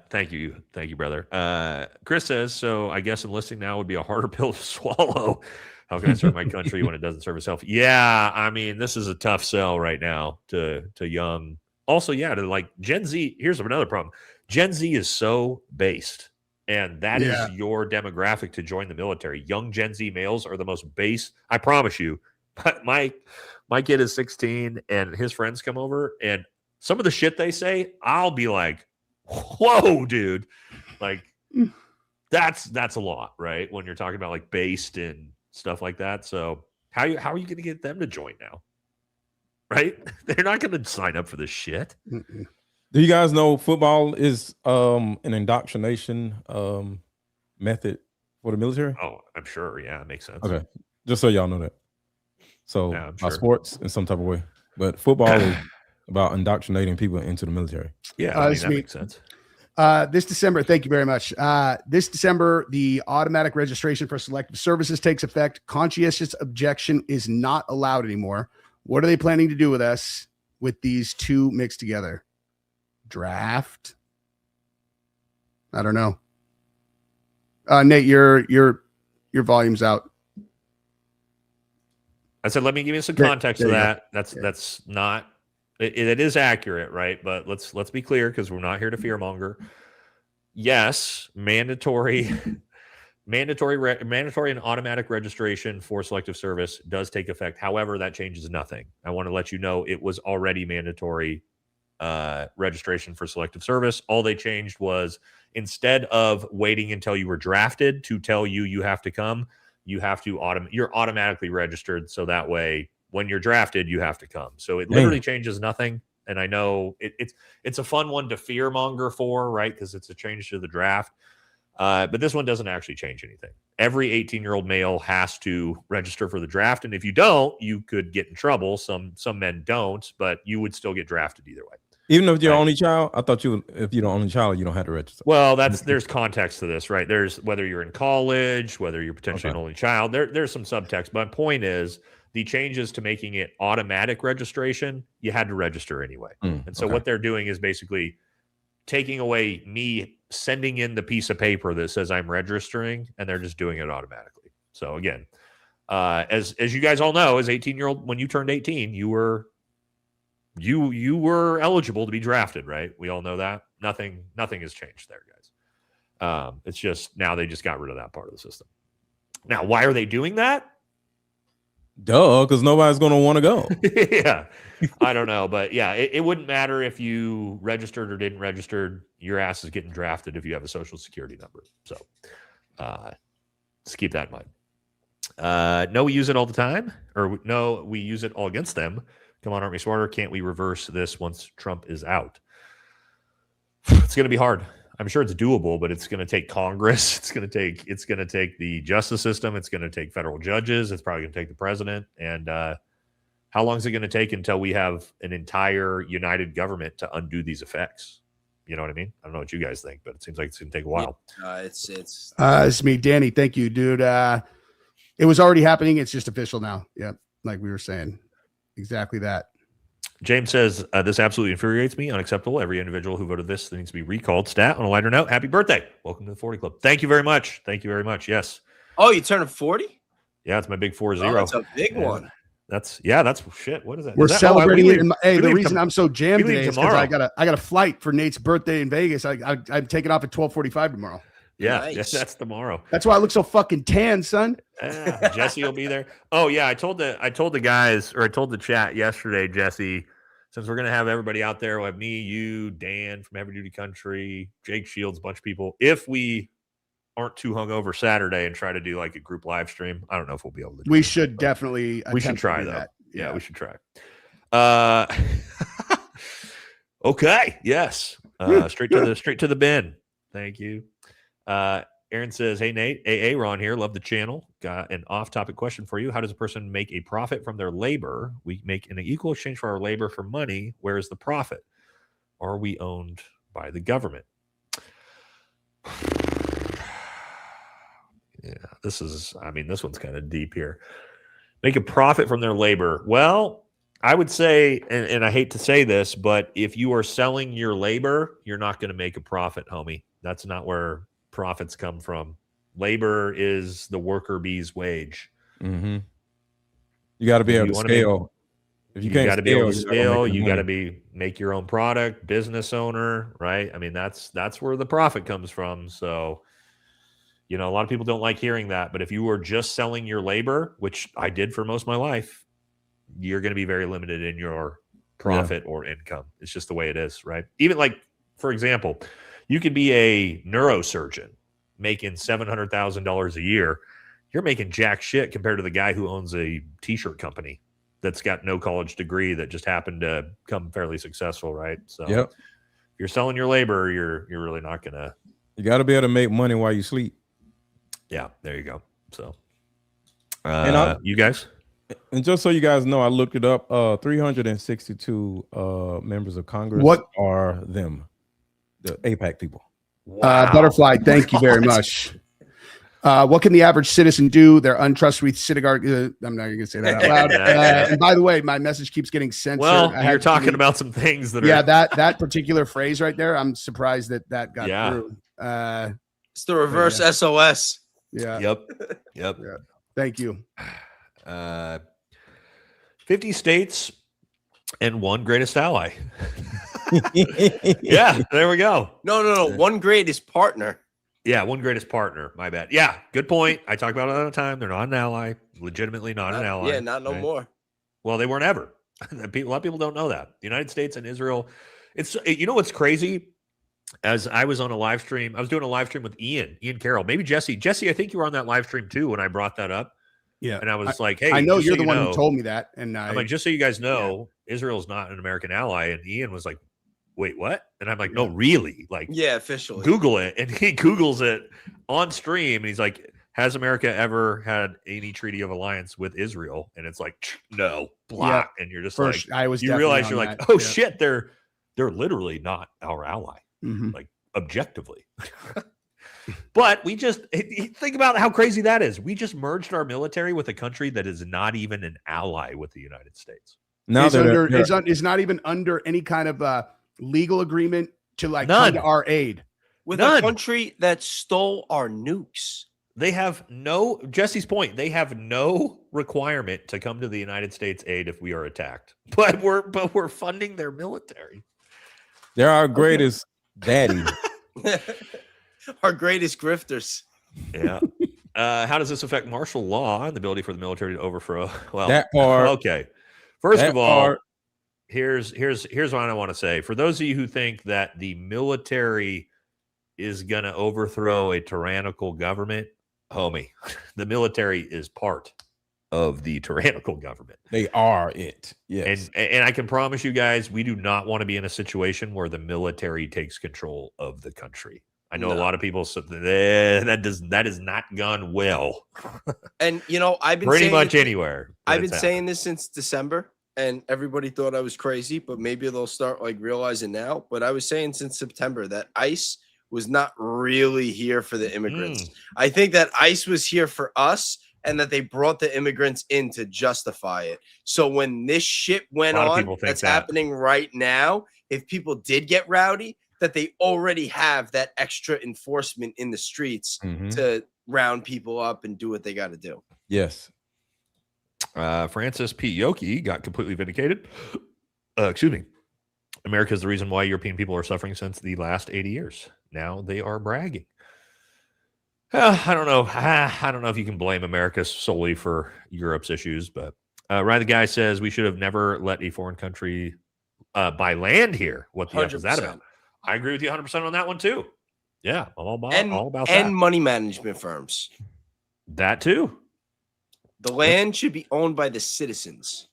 Thank you, brother. Chris says, so I guess enlisting now would be a harder pill to swallow. How can I serve my country when it doesn't serve itself? Yeah, I mean, this is a tough sell right now to young. Also, yeah, to like Gen Z. Here's another problem. Gen Z is so based, and that is your demographic to join the military. Young Gen Z males are the most base. I promise you. But my kid is 16, and his friends come over, and some of the shit they say, I'll be like, whoa, dude. Like, that's a lot, right? When you're talking about like based and stuff like that. So how are you going to get them to join now? Right? They're not going to sign up for this shit. Do you guys know football is an indoctrination method for the military? Oh, I'm sure. Yeah, it makes sense. Okay. Just so y'all know that. So sure. Sports in some type of way, but football is about indoctrinating people into the military. Yeah, I mean, that makes sense. This December, thank you very much. This December, the automatic registration for selective services takes effect. Conscientious objection is not allowed anymore. What are they planning to do with us? with these two mixed together? Draft? I don't know. Nate, your volume's out. I said, let me give you some context to that. Go. That's not, it is accurate, right? But let's be clear, because we're not here to fearmonger. Yes, mandatory and automatic registration for selective service does take effect. However, that changes nothing. I want to let you know it was already mandatory registration for selective service. All they changed was, instead of waiting until you were drafted to tell you have to come, you have to you're automatically registered. So that way, when you're drafted, you have to come. So it literally changes nothing. And I know it's a fun one to fearmonger for, right? Because it's a change to the draft. But this one doesn't actually change anything. Every 18-year-old male has to register for the draft. And if you don't, you could get in trouble. Some men don't, but you would still get drafted either way. Even if you're only child? I thought if you're the only child, you don't have to register. Well, there's context to this, right? There's whether you're in college, whether you're potentially an only child. There's some subtext. My point is, the changes to making it automatic registration, you had to register anyway. And so what they're doing is basically taking away me sending in the piece of paper that says I'm registering, and they're just doing it automatically. So again, as you guys all know, as 18-year-old, when you turned 18, you were eligible to be drafted, right? We all know that. Nothing has changed there, guys. It's just now they just got rid of that part of the system. Now, why are they doing that? Duh, because nobody's going to want to go. Yeah, I don't know. But yeah, it wouldn't matter if you registered or didn't register. Your ass is getting drafted if you have a social security number. So just keep that in mind. No, we use it all the time. Or no, we use it all against them. Come on, aren't we smarter? Can't we reverse this once Trump is out? It's going to be hard. I'm sure it's doable, but it's going to take Congress. It's going to take the justice system. It's going to take federal judges. It's probably going to take the president. And how long is it going to take until we have an entire united government to undo these effects? You know what I mean? I don't know what you guys think, but it seems like it's going to take a while. It's me, Danny. Thank you, dude. It was already happening. It's just official now. Yeah, like we were saying. Exactly that. James says, this absolutely infuriates me. Unacceptable. Every individual who voted this needs to be recalled. Stat, on a lighter note, happy birthday. Welcome to the 40 Club. Thank you very much. Thank you very much. Yes. Oh, you turning 40? Yeah, it's my big 40. That's a big one. That's shit. What is that? We're celebrating it. Hey, the reason I'm so jammed today is because I got a flight for Nate's birthday in Vegas. I'm taking off at 12:45 tomorrow. Yeah, nice. That's tomorrow. That's why I look so fucking tan, son. Yeah, Jesse will be there. Oh yeah, I told the guys, or I told the chat yesterday, Jesse, since we're gonna have everybody out there, we'll have me, you, Dan from Heavy Duty Country, Jake Shields, a bunch of people. If we aren't too hungover Saturday and try to do like a group live stream, I don't know if we'll be able to. We should definitely. We should try though. That. Yeah, we should try. Okay. Yes. Straight to the bin. Thank you. Aaron says, hey, Nate, AA Ron here. Love the channel. Got an off-topic question for you. How does a person make a profit from their labor? We make an equal exchange for our labor for money. Where is the profit? Are we owned by the government? Yeah, this one's kind of deep here. Make a profit from their labor. Well, I would say, and I hate to say this, but if you are selling your labor, you're not going to make a profit, homie. That's not where profits come from. Labor is the worker bee's wage. Mm-hmm. You got to be able to scale. If you got to be able to scale, you got to make your own product, business owner, right? I mean, that's where the profit comes from. So, a lot of people don't like hearing that, but if you were just selling your labor, which I did for most of my life, you're going to be very limited in your profit or income. It's just the way it is, right? Even like, for example, you could be a neurosurgeon making $700,000 a year. You're making jack shit compared to the guy who owns a t-shirt company that's got no college degree that just happened to become fairly successful, right? So if you're selling your labor, you're really not going to. You got to be able to make money while you sleep. Yeah, there you go. So you guys? And just so you guys know, I looked it up. 362 members of Congress are them. The APAC people. Wow. Butterfly, thank you very much. What can the average citizen do? They're untrustworthy synagogue. I'm not going to say that out loud. And by the way, my message keeps getting censored. Well, you're talking about some things that are. That particular phrase right there. I'm surprised that got through. It's the reverse SOS. Yeah. Yep. Yeah. Thank you. 50 states and one greatest ally. Yeah, there we go. No. One greatest partner. Yeah, one greatest partner. My bad. Yeah, good point. I talk about it all the time. They're not an ally. Legitimately not an ally. Yeah, not no more. Well, they weren't ever. A lot of people don't know that. The United States and Israel. You know what's crazy? As I was on a live stream, I was doing a live stream with Ian Carroll, maybe Jesse. Jesse, I think you were on that live stream too when I brought that up. Yeah. And I was like, hey, I know you're the one who told me that. And I'm like, just so you guys know, Israel's not an American ally. And Ian was like, wait, what? And I'm like, no, really? Like, yeah, officially. Google it. And he Googles it on stream. And he's like, has America ever had any treaty of alliance with Israel? And it's like, no, block. Yeah. And you're just like, you realize you're like, oh shit, they're literally not our ally. Mm-hmm. Like objectively. But we just think about how crazy that is. We just merged our military with a country that is not even an ally with the United States. No, it's not even under any kind of legal agreement to like come to our aid. With a country that stole our nukes. They have Jesse's point, they have no requirement to come to the United States aid if we are attacked. But we're funding their military. They're our greatest daddy. Our greatest grifters. Yeah. How does this affect martial law and the ability for the military to overthrow? Well, that part. Okay. First of all, here's what I want to say. For those of you who think that the military is going to overthrow a tyrannical government, homie, the military is part of the tyrannical government. They are it. Yes. And I can promise you guys, we do not want to be in a situation where the military takes control of the country. I know a lot of people said that has not gone well. And I've been pretty much anywhere. I've been saying this since December, and everybody thought I was crazy, but maybe they'll start like realizing now. But I was saying since September that ICE was not really here for the immigrants. I think that ICE was here for us, and that they brought the immigrants in to justify it. So when this shit went on, that's happening right now, if people did get rowdy, that they already have that extra enforcement in the streets to round people up and do what they got to do. Yes. Francis P. Yoki got completely vindicated. Excuse me. America is the reason why European people are suffering since the last 80 years. Now they are bragging. I don't know. I don't know if you can blame America solely for Europe's issues, but Ryan the guy says we should have never let a foreign country buy land here. What the F is that about? I agree with you 100% on that one too. Yeah, all about that. And money management firms. That too. The land should be owned by the citizens.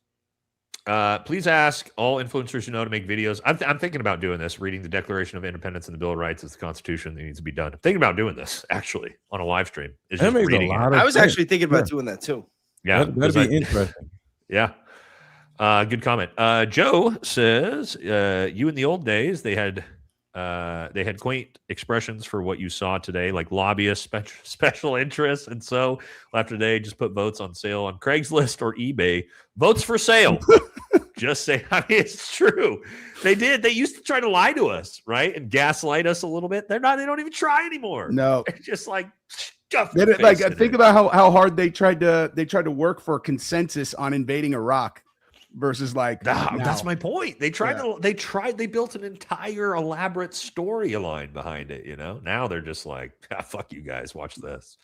Please ask all influencers you know to make videos. I'm thinking about doing this, reading the Declaration of Independence and the Bill of Rights as the Constitution that needs to be done. I'm thinking about doing this, actually, on a live stream. I was actually thinking about doing that, too. Yeah. That'd be interesting. Yeah. Good comment. Joe says, you in the old days, they had quaint expressions for what you saw today, like lobbyist, special interests. And so after today, just put votes on sale on Craigslist or eBay. Votes for sale. Just say, I mean, it's true. They did. They used to try to lie to us, right? And gaslight us a little bit. They don't even try anymore. No. They're just like, think about how hard they tried to work for consensus on invading Iraq. Versus like that's my point. They built an entire elaborate storyline behind it, Now they're just like, fuck you guys, watch this.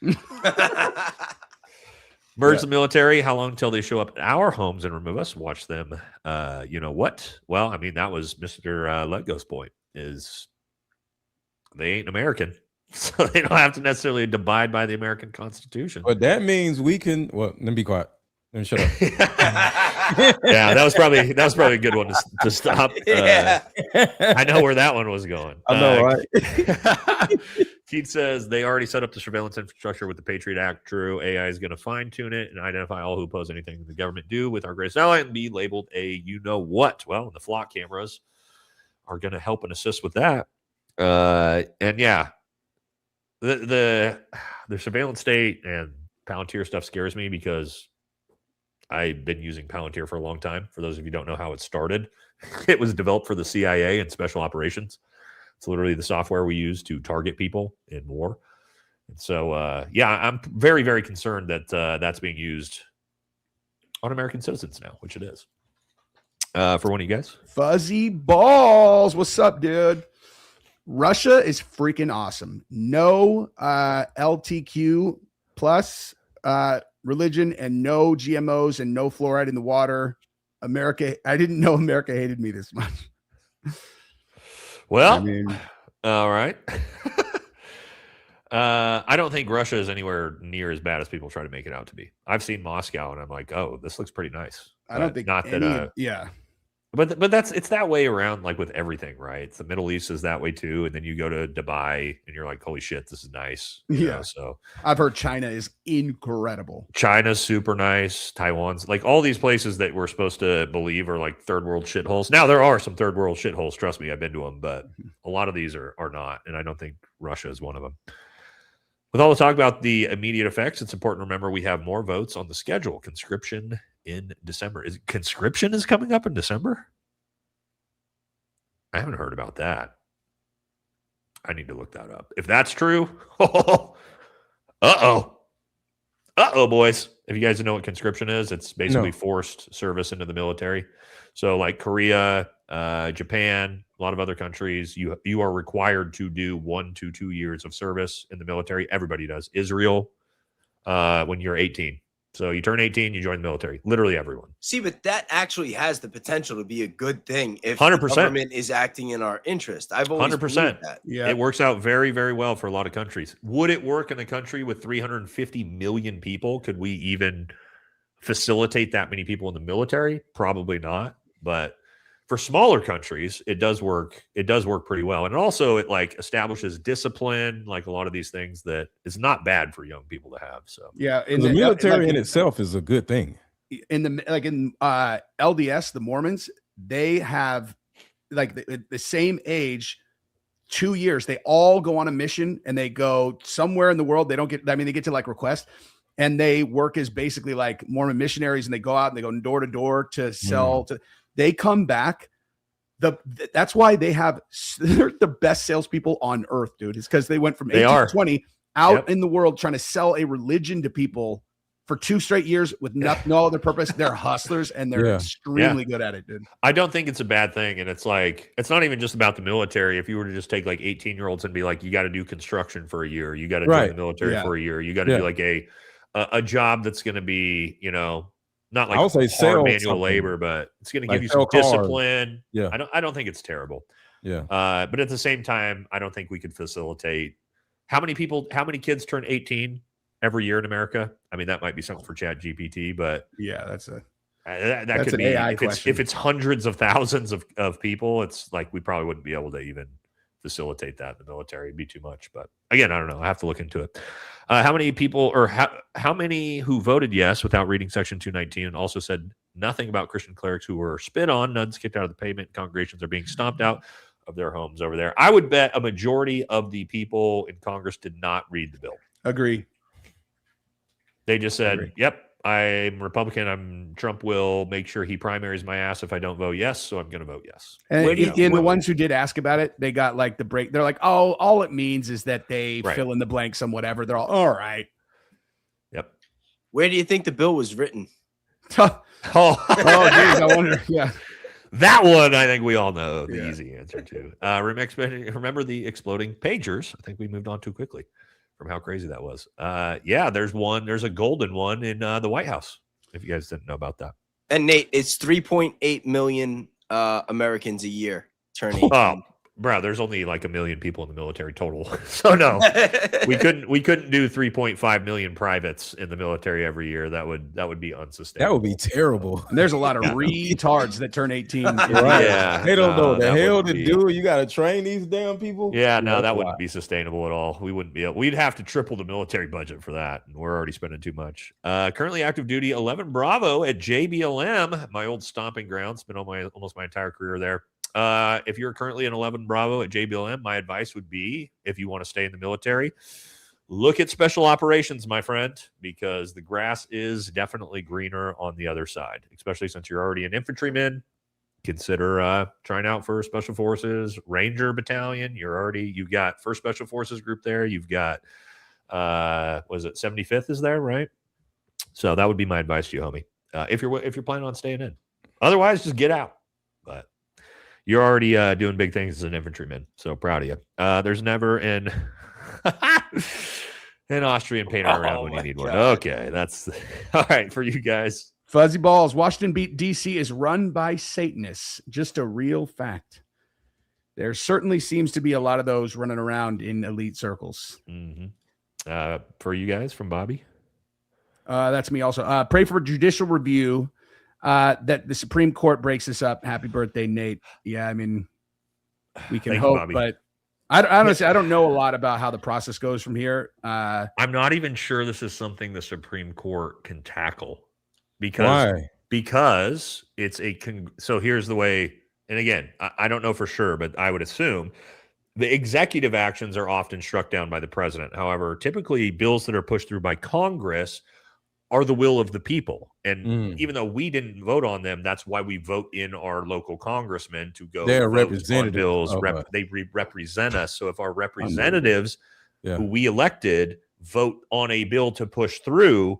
Merge the military. How long until they show up at our homes and remove us? Watch them. You know what? Well, I mean, that was Mr. LetGo's point, is they ain't American. So they don't have to necessarily abide by the American Constitution. But that means we can let me be quiet. Let me shut up. Yeah, that was probably a good one to stop. Yeah. I know where that one was going. I know, right? Keith says they already set up the surveillance infrastructure with the Patriot Act. True, AI is going to fine tune it and identify all who oppose anything the government do with our greatest ally and be labeled a you-know-what. Well, the flock cameras are going to help and assist with that. And yeah, the their surveillance state and Palantir stuff scares me because I've been using Palantir for a long time. For those of you who don't know how it started, it was developed for the CIA and special operations. It's literally the software we use to target people in war. And so, yeah, I'm very, very concerned that that's being used on American citizens now, which it is. For one of you guys. Fuzzy Balls. What's up, dude? Russia is freaking awesome. No LTQ plus religion and no GMOs and no fluoride in the water. America, I didn't know America hated me this much. Well, I mean, all right. I don't think Russia is anywhere near as bad as people try to make it out to be. I've seen Moscow and I'm like, oh, this looks pretty nice. I don't think not that. Yeah. But it's that way around, like with everything, right? The Middle East is that way too, and then you go to Dubai and you're like, holy shit, this is nice. You know, so I've heard China is incredible. China's super nice. Taiwan's like all these places that we're supposed to believe are like third world shitholes. Now there are some third world shitholes. Trust me, I've been to them, but a lot of these are not, and I don't think Russia is one of them. With all the talk about the immediate effects, it's important to remember we have more votes on the schedule. Conscription in December. Conscription is coming up in December? I haven't heard about that. I need to look that up. If that's true, boys. If you guys know what conscription is, it's basically forced service into the military. So like Korea, Japan, a lot of other countries, you are required to do 1 to 2 years of service in the military. Everybody does. Israel, when you're 18. So you turn 18, you join the military. Literally everyone. See, but that actually has the potential to be a good thing if 100%. the government is acting in our interest. I've always 100%. That. Yeah, it works out very, very well for a lot of countries. Would it work in a country with 350 million people? Could we even facilitate that many people in the military? Probably not. But for smaller countries, it does work. It does work pretty well. And also it like establishes discipline, like a lot of these things that is not bad for young people to have. So yeah, the military in itself is a good thing. In LDS, the Mormons, they have like the same age, 2 years. They all go on a mission and they go somewhere in the world. They don't get, they get to like request. And they work as basically like Mormon missionaries, and they go out and they go door to door to sell to. They come back. That's why they're the best salespeople on earth, dude. It's because they went from 18 to 20 out in the world trying to sell a religion to people for 2 straight years with no other purpose. They're hustlers and they're extremely good at it, dude. I don't think it's a bad thing. And it's like, it's not even just about the military. If you were to just take like 18-year-olds and be like, you got to do construction for a year, you got to join the military for a year, you got to do like a job that's going to be, not like hard manual labor, but it's going to give you some discipline. Yeah. I don't think it's terrible. Yeah. But at the same time, I don't think we could facilitate how many kids turn 18 every year in America. I mean, that might be something for Chat GPT, but yeah, that's that could be AI if it's hundreds of thousands of people, it's like we probably wouldn't be able to even facilitate that in the military. It'd be too much. But again, I don't know. I have to look into it. How many people, or how many who voted yes without reading Section 219 and also said nothing about Christian clerics who were spit on, nuns kicked out of the pavement, congregations are being stomped out of their homes over there? I would bet a majority of the people in Congress did not read the bill. Agree. They just said, yep, I'm Republican. Trump will make sure he primaries my ass if I don't vote yes, so I'm going to vote yes. And the ones who did ask about it, they got like the break. They're like, oh, all it means is that they fill in the blanks and whatever. They're all right. Yep. Where do you think the bill was written? Geez, I wonder. Yeah. That one, I think we all know the easy answer to. Remember the exploding pagers? I think we moved on too quickly from how crazy that was. There's a golden one in the White House, if you guys didn't know about that. And Nate, it's 3.8 million Americans a year turning 18. Oh, bro, there's only like 1 million people in the military total. So no, we couldn't do 3.5 million privates in the military every year. That would be unsustainable. That would be terrible. And there's a lot of retards that turn 18. Right. Yeah, they don't know the hell to do. You got to train these damn people. Yeah, no, that wouldn't be sustainable at all. We wouldn't be able. We'd have to triple the military budget for that, and we're already spending too much. Currently active duty 11 Bravo at JBLM, my old stomping ground. Spent almost my entire career there. If you're currently an 11 Bravo at JBLM, my advice would be, if you want to stay in the military, look at special operations, my friend, because the grass is definitely greener on the other side, especially since you're already an infantryman. Consider trying out for Special Forces Ranger Battalion. You've got 1st Special Forces Group there. You've got, was it 75th is there, right? So that would be my advice to you, homie. If you're planning on staying in. Otherwise, just get out. But you're already doing big things as an infantryman, so proud of you. There's never an Austrian painter around when you need one. Okay, that's all right for you guys. Fuzzy Balls, Washington, D.C. is run by Satanists. Just a real fact. There certainly seems to be a lot of those running around in elite circles. Mm-hmm. For you guys, from Bobby? That's me also. Pray for judicial review that the Supreme Court breaks this up. Happy birthday, Nate. Yeah, I mean, we can hope, but honestly, I don't know a lot about how the process goes from here. I'm not even sure this is something the Supreme Court can tackle. Because it's so here's the way, and again, I don't know for sure, but I would assume the executive actions are often struck down by the president. However, typically bills that are pushed through by Congress are the will of the people. And even though we didn't vote on them, that's why we vote in our local congressmen to go vote on bills. They represent us. So if our representatives who we elected vote on a bill to push through,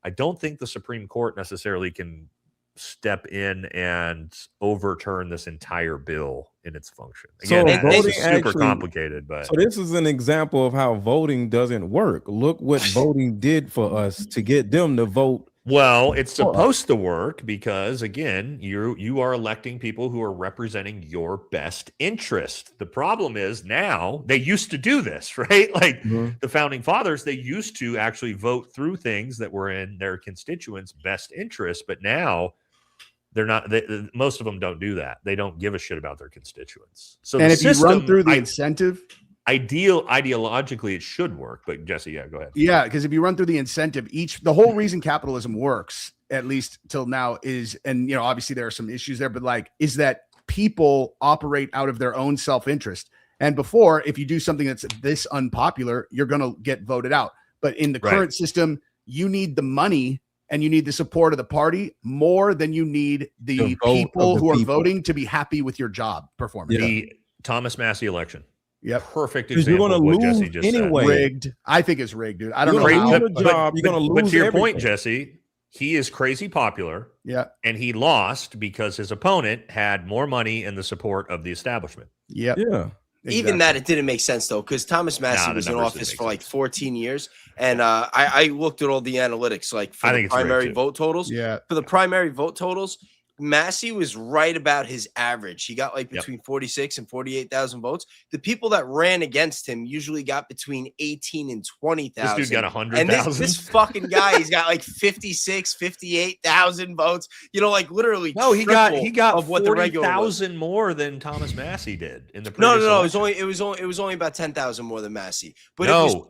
I don't think the Supreme Court necessarily can step in and overturn this entire bill in its function. Again, this is super complicated, but so this is an example of how voting doesn't work. Look what voting did for us to get them to vote. Well, it's supposed to work because, again, you are electing people who are representing your best interest. The problem is now they used to do this, right? Like the founding fathers, they used to actually vote through things that were in their constituents' best interest, but now they're not. Most of them don't do that. They don't give a shit about their constituents. So, and if you run through the incentive. Ideologically, it should work, but Jesse, go ahead. Yeah, because if you run through the incentive, the whole reason capitalism works, at least till now, is, and obviously there are some issues there, but is that people operate out of their own self-interest. And before, if you do something that's this unpopular, you're going to get voted out. But in the current system, you need the money and you need the support of the party more than you need the people who are voting to be happy with your job performance. The Thomas Massey election. Yep. Perfect example of what Jesse just said. Rigged. I think it's rigged, dude. I don't know how. But to your point, Jesse, he is crazy popular. Yeah. And he lost because his opponent had more money and the support of the establishment. Yep. Yeah. Exactly. Even that, it didn't make sense, though, because Thomas Massey was in office for like 14 years. And I looked at all the analytics, for the primary vote totals. Yeah. For the primary vote totals, Massey was right about his average. He got between 46 and 48,000 votes. The people that ran against him usually got between 18 and 20,000. This dude got 100,000. And this fucking guy, he's got 56, 58,000 votes. Literally. No, he got 40,000 more than Thomas Massey did in the previous election. It was only about 10,000 more than Massey. But no.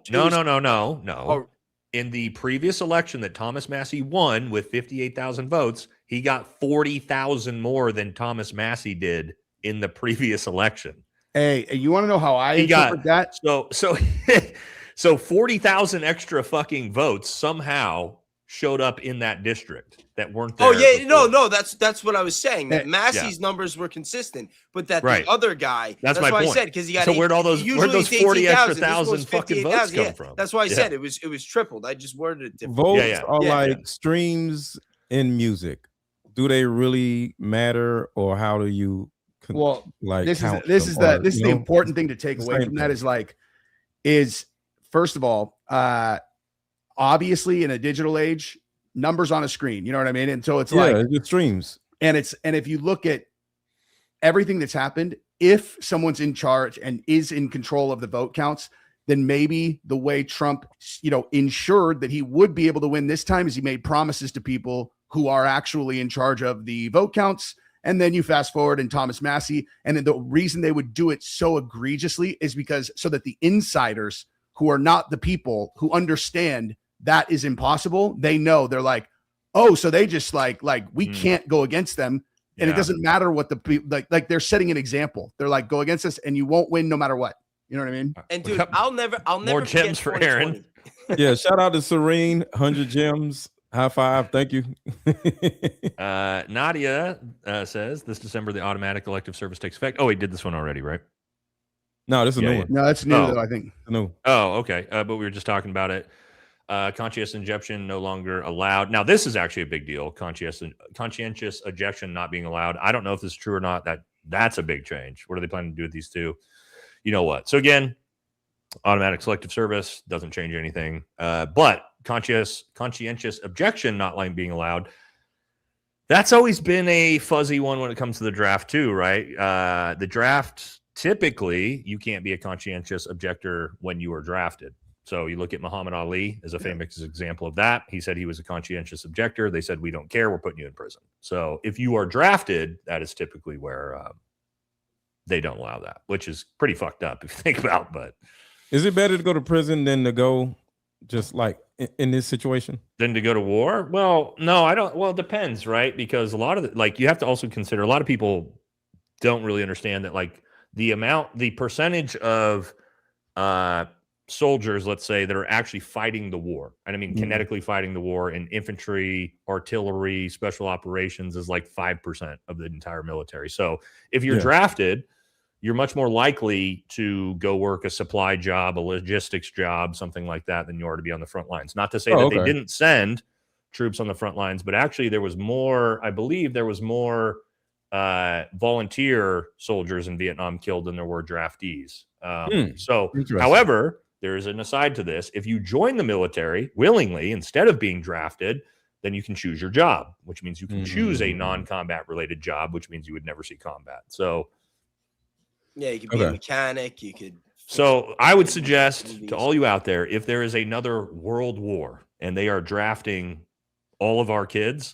In the previous election that Thomas Massey won with 58,000 votes, he got 40,000 more than Thomas Massey did in the previous election. Hey, you want to know how I interpret that? So 40,000 extra fucking votes somehow showed up in that district that weren't there. Oh yeah, no, that's what I was saying. That Massey's numbers were consistent, but that the other guy. That's my point. I said, because he got. So where'd those 40 extra thousand fucking votes come from? That's why I said it was tripled. I just worded it different. Votes are like streams in music. Do they really matter, or how do you? This is the important thing to take away from that is first of all, obviously in a digital age, numbers on a screen, you know what I mean? And so it's it streams. And if you look at everything that's happened, if someone's in charge and is in control of the vote counts, then maybe the way Trump, ensured that he would be able to win this time is he made promises to people who are actually in charge of the vote counts. And then you fast forward in Thomas Massey. And then the reason they would do it so egregiously is because so that the insiders who are not the people who understand that is impossible, they know, they're like, oh, so they just we can't go against them. And it doesn't matter what the people like they're setting an example. They're like, go against us and you won't win no matter what. You know what I mean? And We dude, got I'll never more forget gems for Aaron. 2020. Yeah, shout out to Serene, 100 gems. High five. Thank you. Nadia says this December the automatic elective service takes effect. Oh, we did this one already, right? No, this is a new one. No, that's new though, I think. No. Oh, okay. But we were just talking about it. Conscientious objection no longer allowed. Now, this is actually a big deal. Conscientious objection not being allowed. I don't know if this is true or not. That's a big change. What are they planning to do with these two? You know what? So again, automatic selective service doesn't change anything. But conscientious objection not being allowed. That's always been a fuzzy one when it comes to the draft too, right? The draft, typically, you can't be a conscientious objector when you are drafted. So you look at Muhammad Ali as a famous example of that. He said he was a conscientious objector. They said, we don't care. We're putting you in prison. So if you are drafted, that is typically where they don't allow that, which is pretty fucked up if you think about it. But is it better to go to prison than to go just like in this situation? Than to go to war? Well, no, I don't. Well, it depends, right? Because a lot of you have to also consider, a lot of people don't really understand that the percentage of soldiers, let's say, that are actually fighting the war, and I mean kinetically fighting the war, in infantry, artillery, special operations is like 5% of the entire military. So if you're drafted, you're much more likely to go work a supply job, a logistics job, something like that, than you are to be on the front lines. Not to say that they didn't send troops on the front lines, but actually there was more, I believe there was more volunteer soldiers in Vietnam killed than there were draftees. So, however, there is an aside to this. If you join the military willingly instead of being drafted, then you can choose your job, which means you can choose a non-combat related job, which means you would never see combat. So, yeah, you could be a mechanic. You could. So I would suggest to all you out there, if there is another world war and they are drafting all of our kids,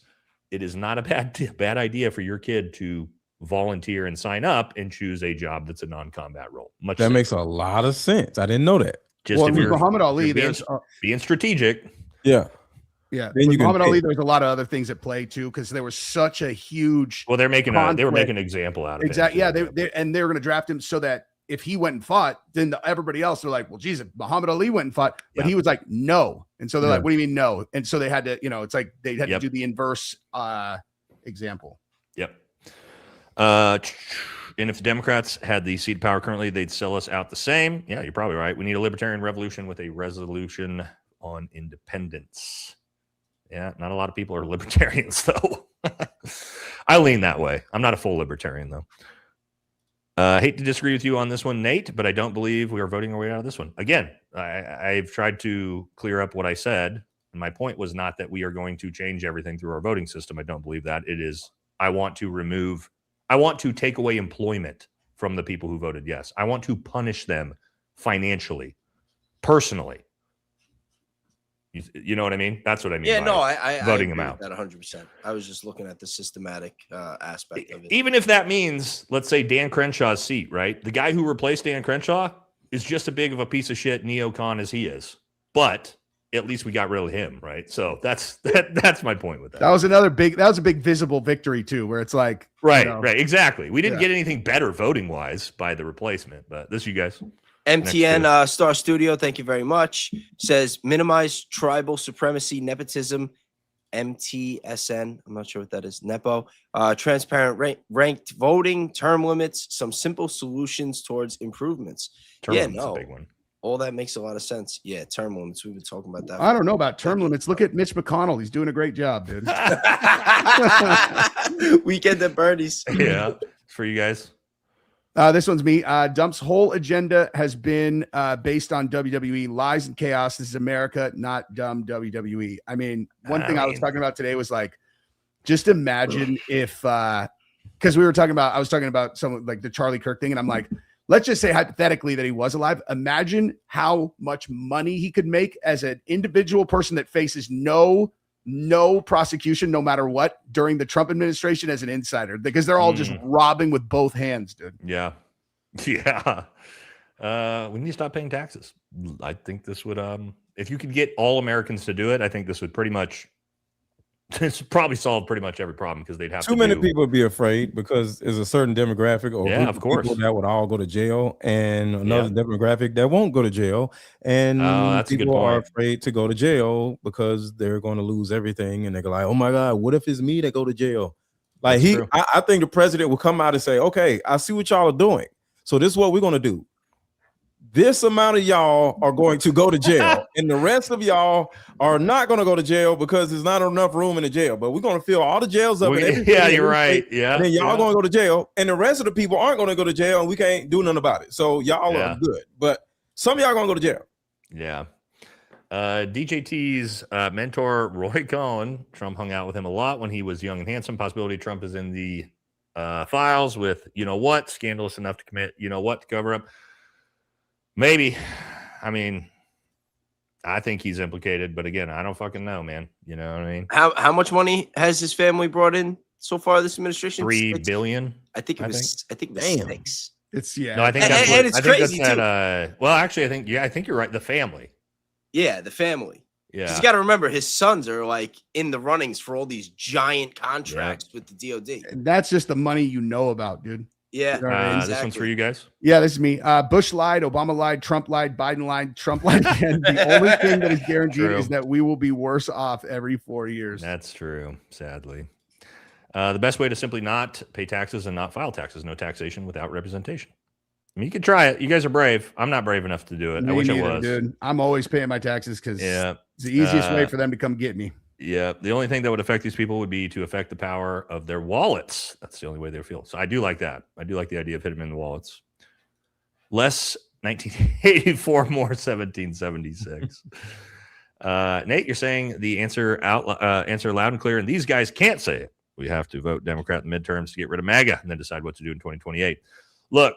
it is not a bad idea for your kid to volunteer and sign up and choose a job that's a non-combat role. That makes a lot of sense. I didn't know that. Just if you're Muhammad Ali, there's being strategic. Yeah. With Muhammad Ali, there's a lot of other things at play too, because there was such a huge. Well, they were making an example out of it. Exactly. Yeah, they were going to draft him so that if he went and fought, then everybody else are like, well, geez, if Muhammad Ali went and fought, but he was like, no, and so they're like, what do you mean no? And so they had to, it's like they had to do the inverse example. Yep. And if the Democrats had the seat of power currently, they'd sell us out the same. Yeah, you're probably right. We need a libertarian revolution with a resolution on independence. Yeah, not a lot of people are libertarians, though. I lean that way. I'm not a full libertarian, though. I hate to disagree with you on this one, Nate, but I don't believe we are voting our way out of this one. Again, I've tried to clear up what I said. And my point was not that we are going to change everything through our voting system. I don't believe that. It is, I want to take away employment from the people who voted yes. I want to punish them financially, personally. You know what I mean? That's what I mean. Yeah, no, I voting them out. That 100%. I was just looking at the systematic aspect of it. Even if that means, let's say, Dan Crenshaw's seat, right? The guy who replaced Dan Crenshaw is just as big of a piece of shit neocon as he is, but at least we got rid of him, right? So that's my point with that. That was a big visible victory too, where it's like, right, exactly. We didn't get anything better voting wise by the replacement, but this you guys. MTN Star Studio, thank you very much. Says minimize tribal supremacy, nepotism, MTSN. I'm not sure what that is. Nepo. Transparent ranked voting, term limits, some simple solutions towards improvements. Term limits is a big one. All that makes a lot of sense. Yeah, term limits. We've been talking about that. I don't know about term limits. Look at Mitch McConnell. He's doing a great job, dude. Weekend at Bernie's. Yeah, for you guys. This one's me. Dump's whole agenda has been based on WWE lies and chaos. This is America, not dumb WWE. I mean, one thing I was talking about today was like, just imagine if, because I was talking about some like the Charlie Kirk thing, and I'm like, let's just say hypothetically that he was alive. Imagine how much money he could make as an individual person that faces no prosecution, no matter what, during the Trump administration as an insider, because they're all just robbing with both hands, dude. Yeah. We need to stop paying taxes. I think this would, if you could get all Americans to do it, I think this would pretty much It's probably solved pretty much every problem because they'd have Too to many do, people would be afraid because there's a certain demographic or Yeah, group of of people course. that would all go to jail, and another Yeah. demographic that won't go to jail. And Oh, that's a good people are point. afraid to go to jail because they're going to lose everything, and they're like, "Oh my God, what if it's me that go to jail?" Like That's true. I think the president will come out and say, "Okay, I see what y'all are doing, so this is what we're going to do. This amount of y'all are going to go to jail, and the rest of y'all are not going to go to jail because there's not enough room in the jail. But we're going to fill all the jails up in every city, Yeah, in you're every right. state, Yeah. and then y'all yeah. going to go to jail, and the rest of the people aren't going to go to jail, and we can't do nothing about it. So y'all Yeah. are good, but some of y'all going to go to jail." Yeah. DJT's mentor, Roy Cohn, Trump hung out with him a lot when he was young and handsome. Possibility Trump is in the files with, scandalous enough to commit, to cover up. Maybe. I mean, I think he's implicated, but again, I don't fucking know, man. You know what I mean? How much money has his family brought in so far this administration? $3 billion. I think it was Damn. 6. It's No, I think And- that's and what, it's I think crazy, that's too. that. Well, actually, I think you're right. The family. Yeah, the family. Yeah. You got to remember, his sons are like in the runnings for all these giant contracts with the DOD. That's just the money you know about, dude. Yeah, You know what I mean? This one's for you guys. Yeah, this is me. Bush lied, Obama lied, Trump lied, Biden lied, Trump lied again. The only thing that is guaranteed True. is that we will be worse off every 4 years. That's true, sadly. The best way to simply not pay taxes and not file taxes, no taxation without representation. I mean, you could try it. You guys are brave. I'm not brave enough to do it. I wish I was. Dude. I'm always paying my taxes because Yeah. it's the easiest way for them to come get me. Yeah. The only thing that would affect these people would be to affect the power of their wallets. That's the only way they feel. So I do like that. I do like the idea of hitting them in the wallets. Less 1984, more 1776. Nate, you're saying the answer answer loud and clear, and these guys can't say it. We have to vote Democrat in the midterms to get rid of MAGA and then decide what to do in 2028. Look,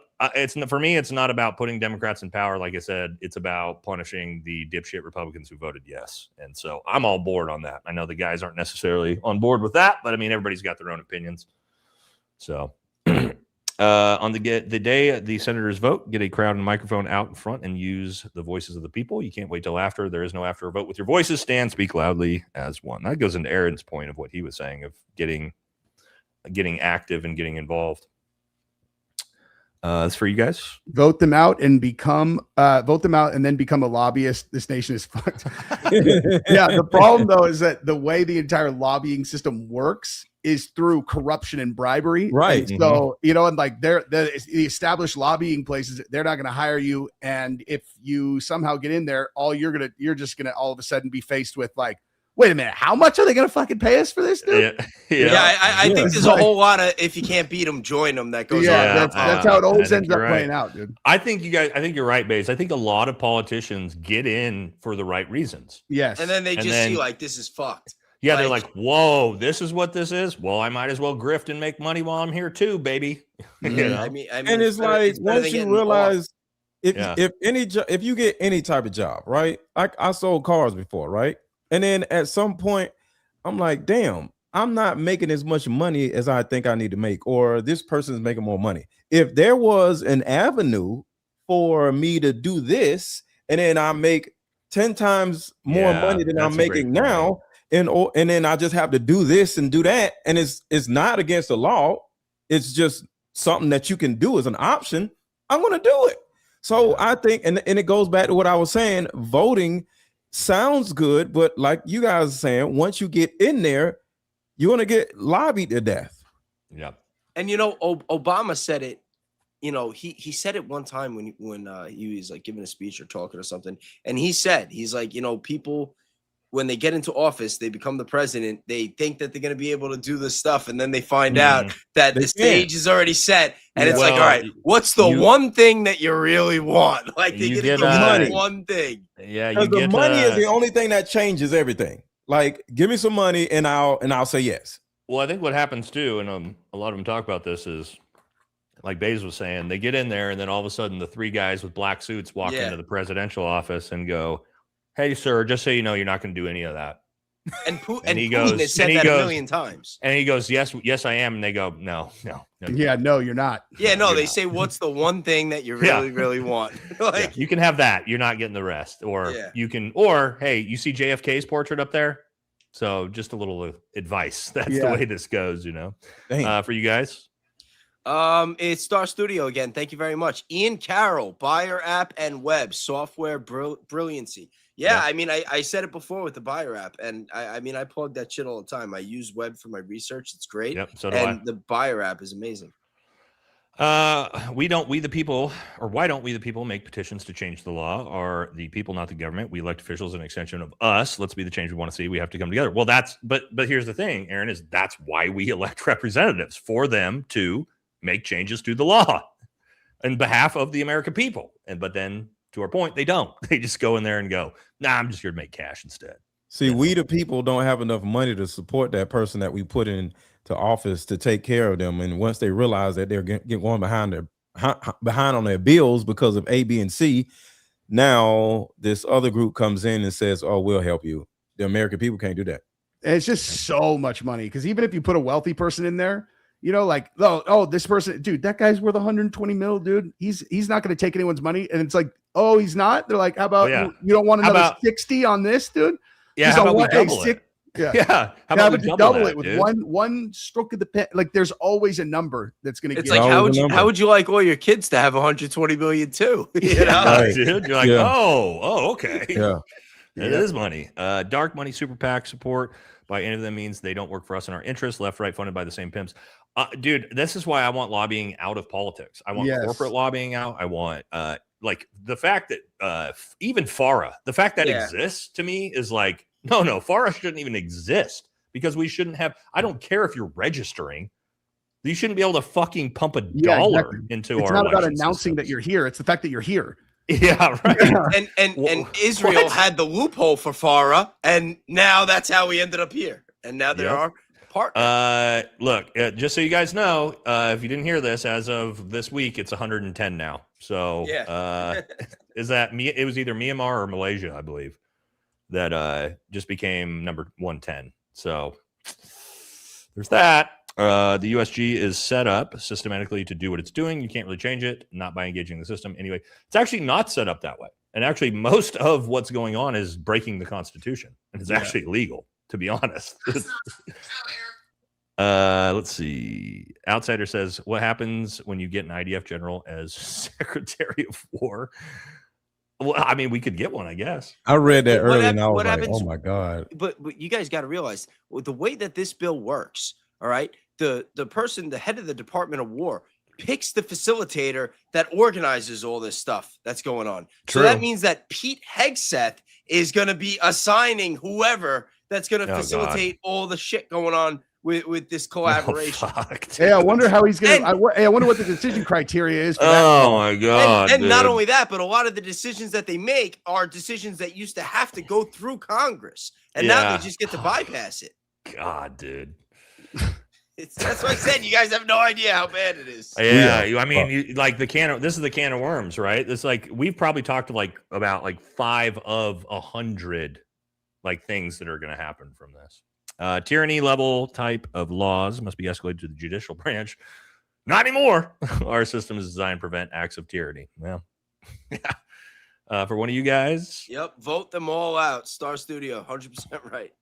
for me, it's not about putting Democrats in power. Like I said, it's about punishing the dipshit Republicans who voted yes. And so I'm all board on that. I know the guys aren't necessarily on board with that, but I mean, everybody's got their own opinions. So on the day the senators vote, get a crowd and microphone out in front and use the voices of the people. You can't wait till after. There is no after a vote. With your voices, stand, speak loudly as one. That goes into Aaron's point of what he was saying of getting active and getting involved. That's for you guys. Vote them out and then become a lobbyist. This nation is fucked. Yeah. The problem though is that the way the entire lobbying system works is through corruption and bribery. Right. And so, and like the established lobbying places, they're not going to hire you. And if you somehow get in there, you're just going to all of a sudden be faced with like, wait a minute, how much are they going to fucking pay us for this, dude? I think there's a whole lot of if you can't beat them, join them. That goes. That's how it always ends up playing out, dude. I think you're right, Baze. I think a lot of politicians get in for the right reasons. Yes, and then they see like this is fucked. Yeah, they're like, whoa, this is what this is. Well, I might as well grift and make money while I'm here too, baby. I mean, and it's like once you realize if you get any type of job, right? I sold cars before, right? And then at some point, I'm like, damn, I'm not making as much money as I think I need to make, or this person is making more money. If there was an avenue for me to do this, and then I make 10 times more money than I'm making now, and then I just have to do this and do that, and it's not against the law, it's just something that you can do as an option, I'm going to do it. So I think, and it goes back to what I was saying, voting sounds good, but like you guys are saying, once you get in there, you're going to get lobbied to death. Yeah. And Obama said it, he said it one time when he was like giving a speech or talking or something. And he's like, people, when they get into office, they become the president. They think that they're going to be able to do this stuff. And then they find out that the stage is already set. And it's like, all right, what's the one thing that you really want? Like they get money. One thing. Yeah. The money is the only thing that changes everything. Like, give me some money and I'll say yes. Well, I think what happens too, and a lot of them talk about this, is like Baze was saying, they get in there and then all of a sudden the three guys with black suits walk into the presidential office and go, "Hey, sir, just so you know, you're not going to do any of that." And Putin has said that a million times. And he goes, yes, I am. And they go, no. Yeah, no, you're not. Yeah, no, they say, what's the one thing that you really, really want? You can have that. You're not getting the rest. Or you can, hey, you see JFK's portrait up there? So just a little advice. That's the way this goes, you know. For you guys. It's Star Studio again. Thank you very much. Ian Carroll, Buyer App and Web, software brilliancy. Yeah, I mean, I said it before with the Buyer App, and I mean, I plug that shit all the time. I use Web for my research. It's great. Yep, so do and the Buyer App is amazing. We the people, or why don't we the people make petitions to change the law? Are the people, not the government? We elect officials, an extension of us. Let's be the change we want to see. We have to come together. Well, but here's the thing, Aaron, is that's why we elect representatives, for them to make changes to the law on behalf of the American people. But then, to our point, they don't. They just go in there and go, nah, I'm just here to make cash instead. See, we the people don't have enough money to support that person that we put in to office to take care of them. And once they realize that they're going behind on their bills because of A, B, and C, now this other group comes in and says, oh, we'll help you. The American people can't do that. And it's just so much money, because even if you put a wealthy person in there, you know, like, oh, this person, dude, that guy's worth 120 mil, dude. He's not going to take anyone's money. And it's like, oh, he's not. They're like, how about you don't want another 60 on this, dude? Yeah, how about we double it? Yeah. How about we double it with one stroke of the pen? Like, there's always a number that's going to. It's like, how would you like all your kids to have 120 million too? You know, right. Dude, you're like, oh, okay, yeah, it is money. Dark money super PAC support by any of them means they don't work for us in our interests. Left, right, funded by the same pimps. Dude, this is why I want lobbying out of politics. I want corporate lobbying out. I want like the fact that even FARA, the fact that exists to me is like, no, FARA shouldn't even exist, because we shouldn't have. I don't care if you're registering. You shouldn't be able to fucking pump a dollar into our. It's not about announcing that you're here. It's the fact that you're here. Yeah, right. And Israel had the loophole for FARA, and now that's how we ended up here. And now there are partners. Look, just so you guys know, if you didn't hear this, as of this week, it's 110 now. So, is that me? It was either Myanmar or Malaysia, I believe, that just became number 110. So there's that. The USG is set up systematically to do what it's doing. You can't really change it, not by engaging the system. Anyway, it's actually not set up that way. And actually, most of what's going on is breaking the Constitution. And it's actually illegal, to be honest. Let's see. Outsider says, what happens when you get an IDF general as Secretary of War? Well, I mean, we could get one, I guess. I read that earlier, and I was like, oh my God. But you guys got to realize, the way that this bill works, all right, the person, the head of the Department of War, picks the facilitator that organizes all this stuff that's going on. True. So that means that Pete Hegseth is going to be assigning whoever that's going to facilitate all the shit going on with this collaboration. Hey, I wonder how he's going to. I wonder what the decision criteria is. For that. My God. And not only that, but a lot of the decisions that they make are decisions that used to have to go through Congress, and now they just get to bypass it. God, dude. That's what I said. You guys have no idea how bad it is. Yeah, I mean, like this is the can of worms, right? It's like we've probably talked about 5 of 100 things that are going to happen from this. Tyranny level type of laws must be escalated to the judicial branch. Not anymore. Our system is designed to prevent acts of tyranny. Well, yeah. For one of you guys. Yep. Vote them all out. Star Studio. 100% right.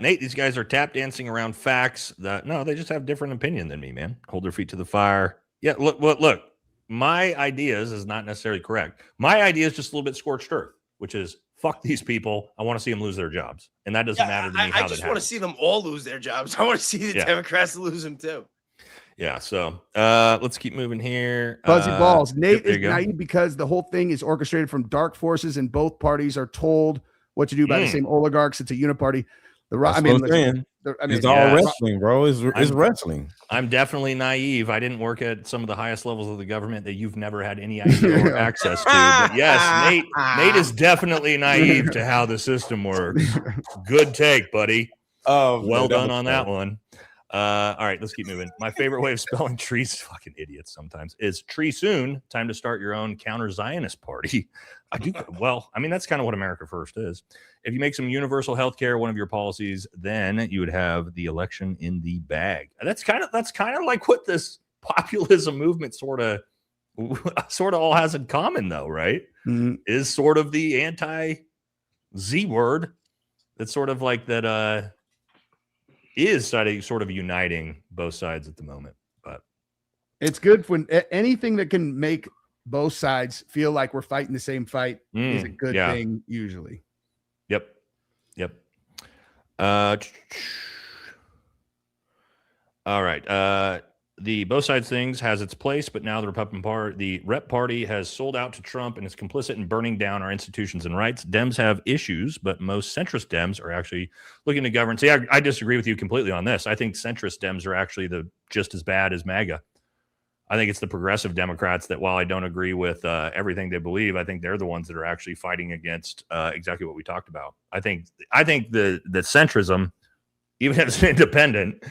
Nate, these guys are tap dancing around facts. No, they just have different opinion than me, man. Hold their feet to the fire. Yeah, look. My ideas is not necessarily correct. My idea is just a little bit scorched earth, which is fuck these people. I want to see them lose their jobs, and that doesn't matter to me. I just want to see them all lose their jobs. I want to see the Democrats lose them too. Yeah. So let's keep moving here. Fuzzy balls. Nate is naive because the whole thing is orchestrated from dark forces, and both parties are told what to do by the same oligarchs. It's a uniparty. It's all wrestling, bro. It's wrestling. I'm definitely naive. I didn't work at some of the highest levels of the government that you've never had any idea or access to. But yes, Nate is definitely naive to how the system works. Good take, buddy. Well done on that one. All right, let's keep moving. My favorite way of spelling trees, fucking idiots sometimes, is tree soon. Time to start your own counter-Zionist party. Well, I mean, that's kind of what America First is. If you make some universal health care one of your policies, then you would have the election in the bag. That's kind of like what this populism movement sort of all has in common, though, right? Mm-hmm. Is sort of the anti-Z word. that's sort of like that is sort of uniting both sides at the moment. But it's good when anything that can make both sides feel like we're fighting the same fight is a good thing usually. Yep. All right. The both sides things has its place, but now the Republican Party, the Rep Party, has sold out to Trump and is complicit in burning down our institutions and rights. Dems have issues, but most centrist Dems are actually looking to govern. See, I disagree with you completely on this. I think centrist Dems are actually just as bad as MAGA. I think it's the progressive Democrats that, while I don't agree with everything they believe, I think they're the ones that are actually fighting against exactly what we talked about. I think the centrism, even as an independent,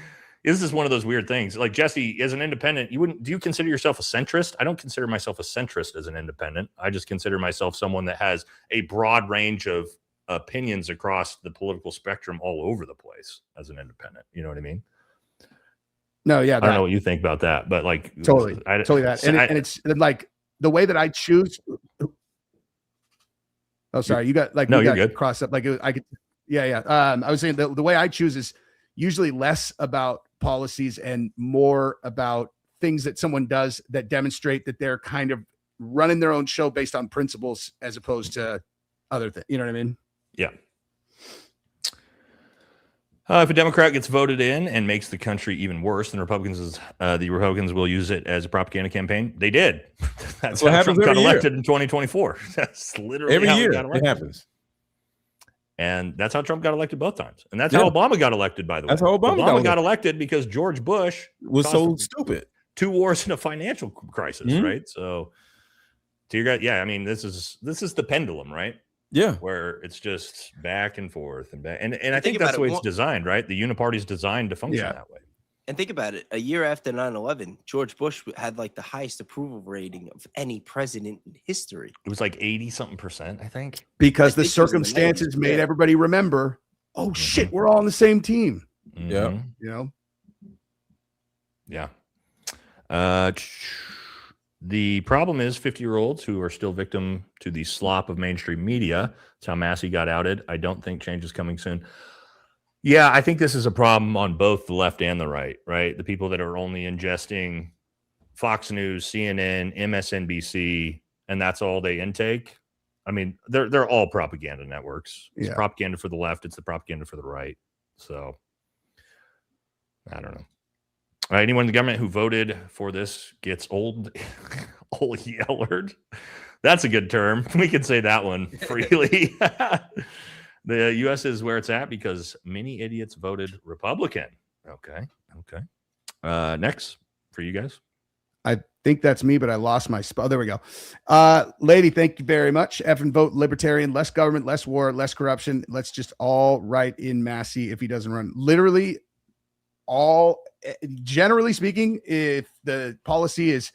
this is one of those weird things. Like, Jesse, as an independent, do you consider yourself a centrist? I don't consider myself a centrist as an independent. I just consider myself someone that has a broad range of opinions across the political spectrum all over the place as an independent. You know what I mean? No, yeah. I don't know what you think about that, but like totally that. And it's like the way that I choose. Oh, sorry. You got like, no, you're good. Crossed up. Like I could. Yeah. I was saying the way I choose is usually less about policies and more about things that someone does that demonstrate that they're kind of running their own show based on principles as opposed to other things. You know what I mean? Yeah. If a Democrat gets voted in and makes the country even worse, then the Republicans will use it as a propaganda campaign. They did. That's how Trump got elected in 2024. That's literally every how year it happens. And that's how Trump got elected both times. And that's how Obama got elected, by the way. That's how Obama got elected because George Bush was so stupid. 2 wars in a financial crisis, right? So, to your guy, I mean, this is the pendulum, right? Yeah, where it's just back and forth and back, and I think that's the way it's designed, right? The uniparty's designed to function that way. And think about it: a year after 9/11, George Bush had like the highest approval rating of any president in history. It was like 80-something%, I think, because the circumstances made everybody remember. Oh shit, we're all on the same team. Yeah, you know. Yeah. The problem is 50-year-olds who are still victim to the slop of mainstream media. That's how Massey got outed. I don't think change is coming soon. Yeah, I think this is a problem on both the left and the right, right? The people that are only ingesting Fox News, CNN, MSNBC, and that's all they intake. I mean, they're all propaganda networks. It's propaganda for the left. It's the propaganda for the right. So, I don't know. Anyone in the government who voted for this gets old yellered. That's a good term. We can say that one freely. The U.S. is where it's at because many idiots voted Republican. Okay. Next for you guys. I think that's me, but I lost my spot. There we go. Lady, thank you very much. Effing vote libertarian, less government, less war, less corruption. Let's just all write in Massey if he doesn't run. Literally generally speaking, if the policy is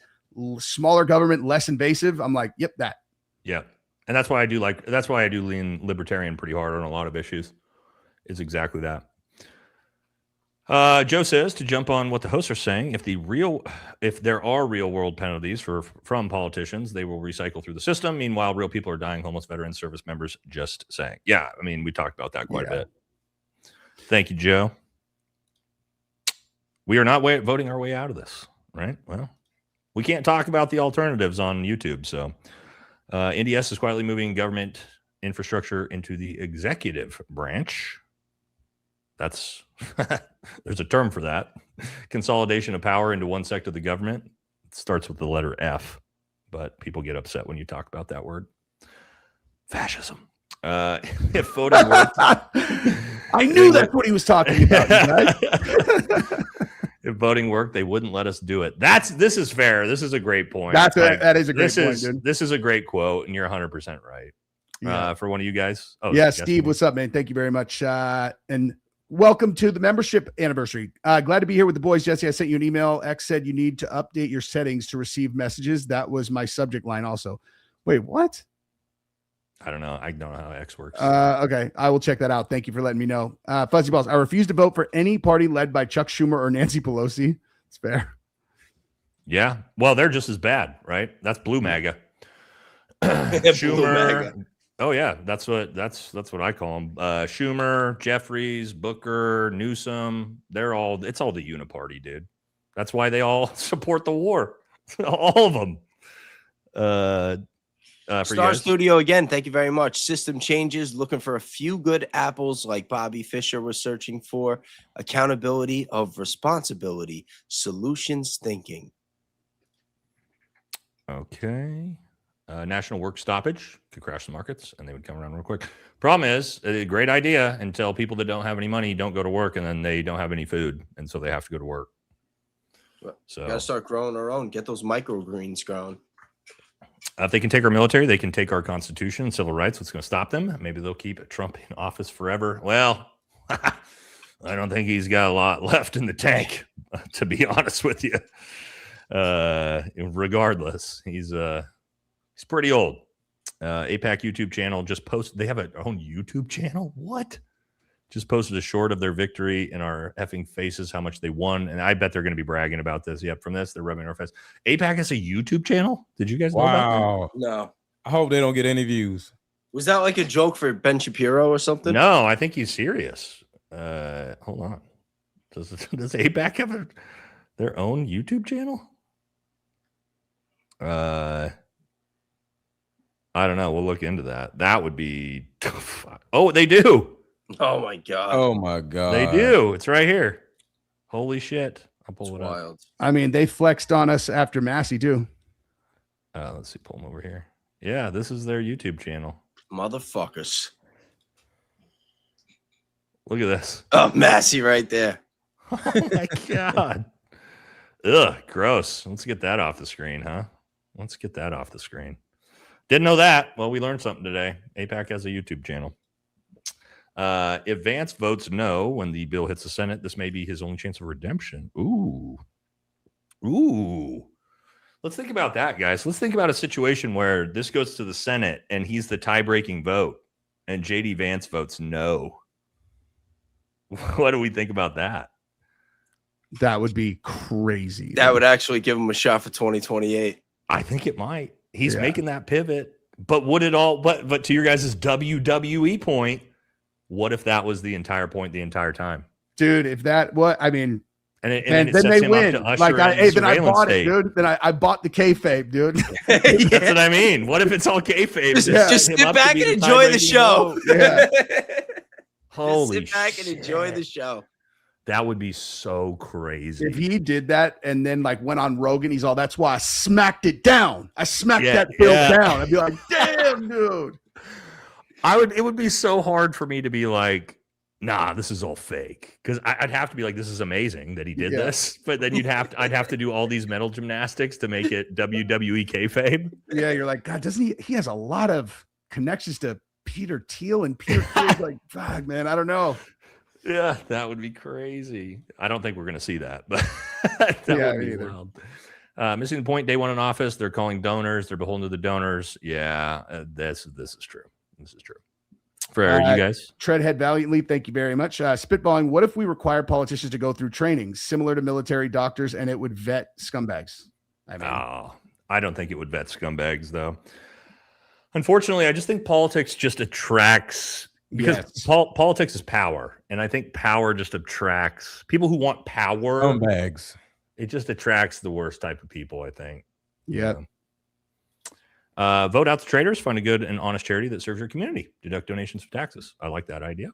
smaller government, less invasive, I'm like, yep, that. Yeah. And that's why I do lean libertarian pretty hard on a lot of issues. It's exactly that. Joe says, to jump on what the hosts are saying, if there are real world penalties from politicians, they will recycle through the system. Meanwhile, real people are dying, homeless veterans, service members, just saying. Yeah. I mean, we talked about that quite a bit. Thank you, Joe. We are not voting our way out of this, right? Well, we can't talk about the alternatives on YouTube. So NDS is quietly moving government infrastructure into the executive branch. That's there's a term for that. Consolidation of power into one sector of the government. It starts with the letter F, but people get upset when you talk about that word. Fascism. If voting worked, I knew that's what he was talking about. If voting worked, they wouldn't let us do it. This is fair. This is a great point. That is a great point, dude. This is a great quote, and you're 100% right. For one of you guys. Oh, yeah, Steve, what's up, man? Thank you very much. And welcome to the membership anniversary. Glad to be here with the boys. Jesse, I sent you an email. X said you need to update your settings to receive messages. That was my subject line also. Wait, what? I don't know. I don't know how X works. Okay. I will check that out. Thank you for letting me know. Fuzzy Balls. I refuse to vote for any party led by Chuck Schumer or Nancy Pelosi. It's fair. Yeah. Well, they're just as bad, right? That's blue MAGA. Blue MAGA. Oh yeah, that's what I call them. Schumer, Jeffries, Booker, Newsom. It's all the uniparty, dude. That's why they all support the war. All of them. For Star Studio again, thank you very much. System changes, looking for a few good apples like Bobby Fischer was searching for. Accountability of responsibility, solutions thinking. Okay. National work stoppage could crash the markets and they would come around real quick. Problem is, a great idea until people that don't have any money don't go to work and then they don't have any food. And so they have to go to work. So gotta start growing our own, get those microgreens grown. If they can take our military, they can take our constitution and civil rights. What's going to stop them? Maybe they'll keep Trump in office forever. Well, I don't think he's got a lot left in the tank, to be honest with you. Regardless, he's pretty old. APAC YouTube channel just posted. They have their own YouTube channel. What? Just posted a short of their victory in our effing faces, how much they won. And I bet they're going to be bragging about this. Yep, from this, they're rubbing in our face. APAC has a YouTube channel? Did you guys know about that? No. I hope they don't get any views. Was that like a joke for Ben Shapiro or something? No, I think he's serious. Hold on. Does APAC have their own YouTube channel? I don't know. We'll look into that. That would be... Oh, they do. Oh my god. Oh my god. They do. It's right here. Holy shit. I'll pull it wild. up. I mean, they flexed on us after Massey too. Let's see. Pull them over here. Yeah, this is their YouTube channel. Motherfuckers. Look at this. Oh, Massey right there. Oh my god. Ugh, gross. Let's get that off the screen, huh? Let's get that off the screen. Didn't know that. Well, we learned something today. APAC has a YouTube channel. If Vance votes no when the bill hits the Senate, this may be his only chance of redemption. Ooh. Let's think about that, guys. Let's think about a situation where this goes to the Senate and he's the tie-breaking vote and JD Vance votes no. What do we think about that? That would be crazy. That would actually give him a shot for 2028. I think it might. He's making that pivot. But would it all, but to your guys' WWE point, what if that was the entire point the entire time? Dude, if that, what, I mean, and then they win. Like, then I bought it, dude. Then I bought the kayfabe, dude. That's what I mean. What if it's all kayfabe? Just sit back and enjoy the show. Yeah. Holy shit. Sit back and enjoy the show. That would be so crazy. If he did that and then like went on Rogan, he's all, that's why I smacked it down. I smacked that bill down. I'd be like, damn, dude. It would be so hard for me to be like, nah, this is all fake. Because I'd have to be like, this is amazing that he did this. But then I'd have to do all these mental gymnastics to make it WWE kayfabe. Yeah, you're like, God, doesn't he has a lot of connections to Peter Thiel, and Peter Thiel's like, fuck, man, I don't know. Yeah, that would be crazy. I don't think we're going to see that, but that would be wild. Missing the point, day one in office, they're calling donors. They're beholden to the donors. Yeah, this is true. This is true. For you guys. Treadhead valiantly, thank you very much. Spitballing, what if we require politicians to go through training similar to military doctors and it would vet scumbags? I don't think it would vet scumbags, though. Unfortunately, I just think politics just attracts... Because politics is power, and I think power just attracts people who want power. Scumbags. It just attracts the worst type of people, I think. Yeah. Vote out the traitors. Find a good and honest charity that serves your community. Deduct donations for taxes. I like that idea.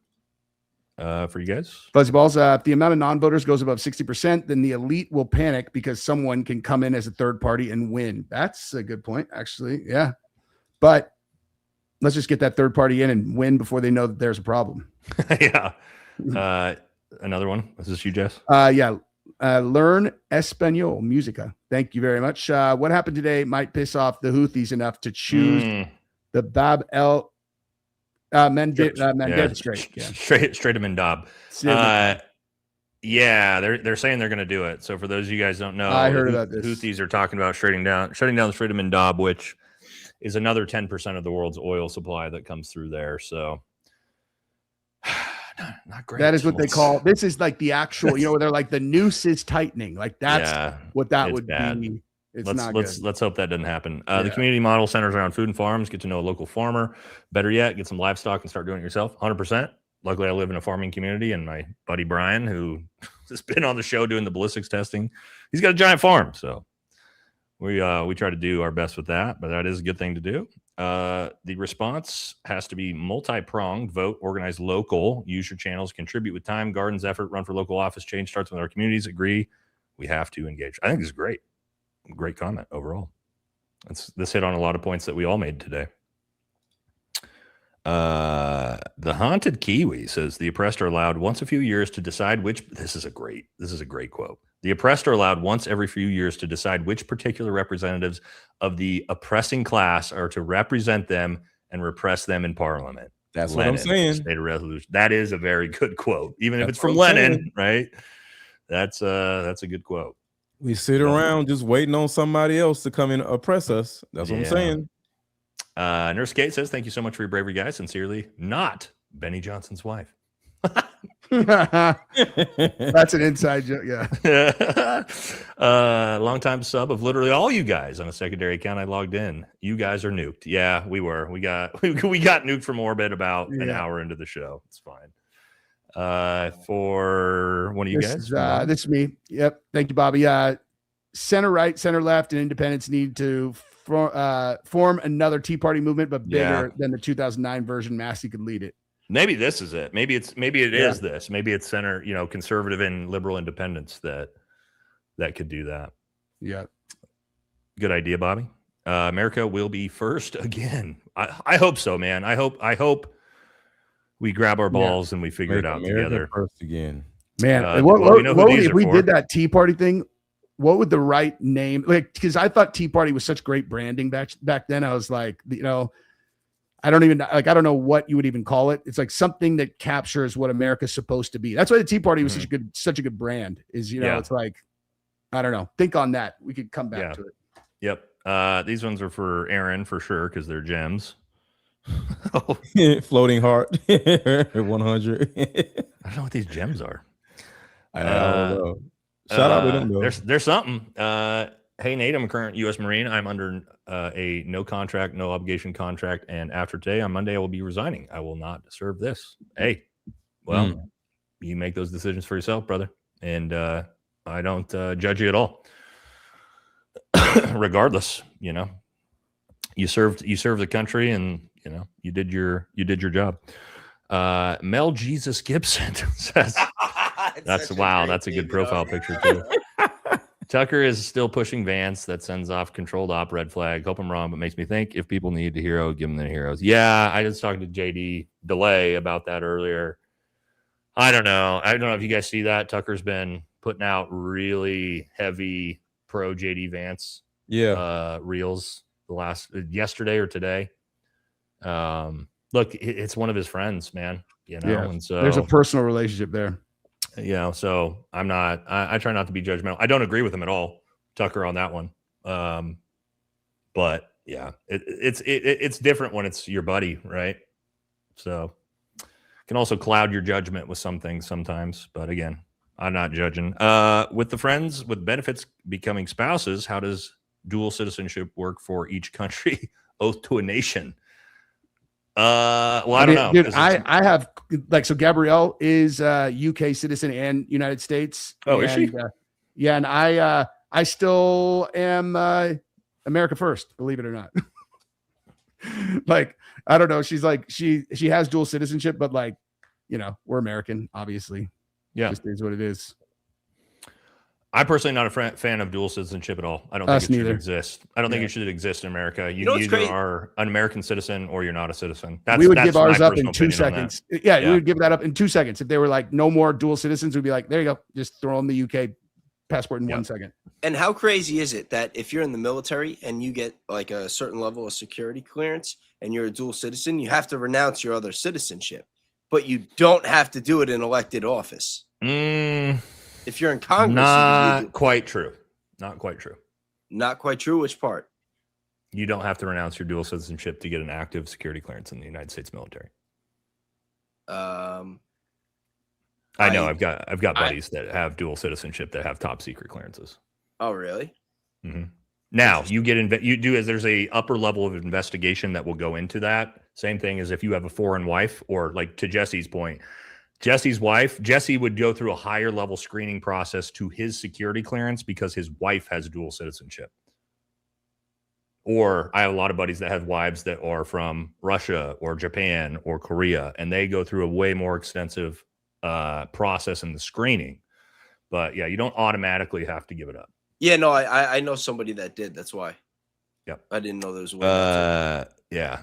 For you guys. Fuzzy Balls, if the amount of non-voters goes above 60%, then the elite will panic because someone can come in as a third party and win. That's a good point, actually. Yeah. But let's just get that third party in and win before they know that there's a problem. Yeah. Another one. Is this you, Jess? Learn Espanol Musica. Thank you very much. What happened today might piss off the Houthis enough to choose the Bab el Mandeb Strait. Strait of Mandab. Yeah, they're saying they're going to do it. So for those of you guys who don't know, I heard about this. Houthis are talking about shutting down the Strait of Mandab, which is another 10% of the world's oil supply that comes through there. So not great. That is what they call, this is like the actual, where they're like the noose is tightening. Like that's what that would be. It's let's not let's good. let's hope that doesn't happen. Yeah. The community model centers around food and farms. Get to know a local farmer. Better yet, get some livestock and start doing it yourself. 100%. Luckily, I live in a farming community, and my buddy Brian, who has been on the show doing the ballistics testing, he's got a giant farm. So we try to do our best with that, but that is a good thing to do. The response has to be multi-pronged: vote, organize local, use your channels, contribute with time, gardens, effort, run for local office. Change starts with our communities. Agree. We have to engage. I think this is great. Great comment overall. This hit on a lot of points that we all made today. The Haunted Kiwi says the oppressed are allowed once a few years to decide which. This is a great quote. The oppressed are allowed once every few years to decide which particular representatives of the oppressing class are to represent them and repress them in Parliament. That's Lenin, what I'm saying. State of Resolution. That is a very good quote, even if That's it's from what I'm Lenin, saying. right? That's a good quote. We sit around just waiting on somebody else to come and oppress us. That's what I'm saying. Nurse Kate says, thank you so much for your bravery, guys. Sincerely, not Benny Johnson's wife. That's an inside joke. Yeah. Longtime sub of literally all you guys on a secondary account. I logged in. You guys are nuked. Yeah, we were. We got nuked from orbit about an hour into the show. It's fine. For one of you guys, this is me. Yep. Thank you, Bobby. Center right, center left, and independents need to form another Tea Party movement, but bigger than the 2009 version. Massey could lead it. Maybe this is it. Maybe it is this. Maybe it's center, conservative and liberal independents that could do that. Yeah. Good idea, Bobby. America will be first again. I hope so, man. I hope we grab our balls and we figure it out America together. First again. Man, what if we did that Tea Party thing? What would the right name, because I thought Tea Party was such great branding back then. I was like, I don't know what you would even call it. It's like something that captures what America's supposed to be. That's why the Tea Party was such a good brand is, it's like, I don't know. Think on that. We could come back to it. Yep. These ones are for Aaron for sure, because they're gems. Floating heart 100. I don't know what these gems are. I don't know. Shout out to them though. There's something. Hey Nate, I'm a current U.S. Marine. I'm under a no contract, no obligation contract, and after today, on Monday, I will be resigning. I will not serve this. Hey, well, you make those decisions for yourself, brother, and I don't judge you at all. Regardless, you served the country, and you did your job. Mel Jesus Gibson says that's a good profile picture too. Tucker is still pushing Vance. That sends off controlled op red flag. Hope I'm wrong, but makes me think if people need a hero, give them the heroes. Yeah, I was talking to JD Delay about that earlier. I don't know if you guys see that. Tucker's been putting out really heavy pro JD Vance reels the last yesterday or today. Look, it's one of his friends, man. And so there's a personal relationship there. So I'm not. I try not to be judgmental. I don't agree with him at all, Tucker, on that one. But yeah, it's different when it's your buddy, right? So can also cloud your judgment with some things sometimes. But again, I'm not judging. With the friends with benefits becoming spouses, how does dual citizenship work for each country? Oath to a nation. I don't know. Dude, I have so Gabrielle is UK citizen and United States. Oh, is she? And I still am America first, believe it or not. I don't know. She's like she has dual citizenship, but we're American, obviously. Yeah, just is what it is. I'm personally not a fan of dual citizenship at all. I don't think it should exist. I don't think it should exist in America. You either are an American citizen or you're not a citizen. We would give ours up in 2 seconds. Yeah, we would give that up in 2 seconds. If they were like, no more dual citizens, we'd be like, there you go. Just throw in the UK passport in 1 second. And how crazy is it that if you're in the military and you get like a certain level of security clearance and you're a dual citizen, you have to renounce your other citizenship, but you don't have to do it in elected office. If you're in Congress, not quite true. Not quite true. Not quite true. Which part? You don't have to renounce your dual citizenship to get an active security clearance in the United States military. I know I've got buddies that have dual citizenship that have top secret clearances. Oh, really? Mm-hmm. Now you get you do as there's a upper level of investigation that will go into that. Same thing as if you have a foreign wife, or like to Jesse's point, Jesse's wife, Jesse would go through a higher level screening process to his security clearance because his wife has dual citizenship. Or I have a lot of buddies that have wives that are from Russia or Japan or Korea, and they go through a way more extensive process in the screening. But yeah, you don't automatically have to give it up. Yeah, no, I know somebody that did. That's why. Yep. I didn't know there was one. Yeah.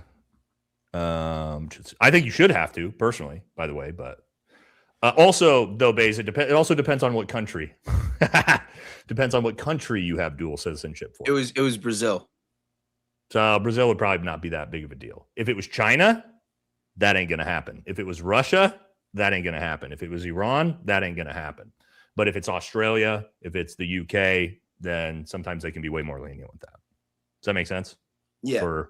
I think you should have to, personally, by the way, but also though, Baze, it also depends on what country. Depends on what country you have dual citizenship for. It was Brazil. So Brazil would probably not be that big of a deal. If it was China, that ain't gonna happen. If it was Russia, that ain't gonna happen. If it was Iran, that ain't gonna happen. But if it's Australia, if it's the UK, then sometimes they can be way more lenient with that. Does that make sense? Yeah.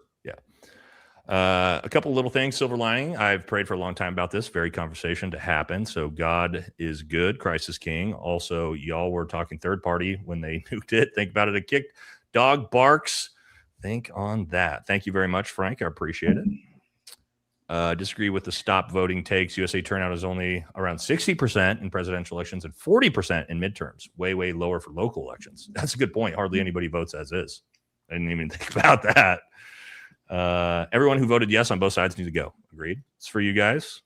A couple little things, silver lining. I've prayed for a long time about this very conversation to happen. So God is good. Christ is king. Also, y'all were talking third party when they nuked it. Think about it. A kick dog barks. Think on that. Thank you very much, Frank. I appreciate it. Disagree with the stop voting takes. USA turnout is only around 60% in presidential elections and 40% in midterms. Way, way lower for local elections. That's a good point. Hardly anybody votes as is. I didn't even think about that. Everyone who voted yes on both sides needs to go. Agreed. It's for you guys.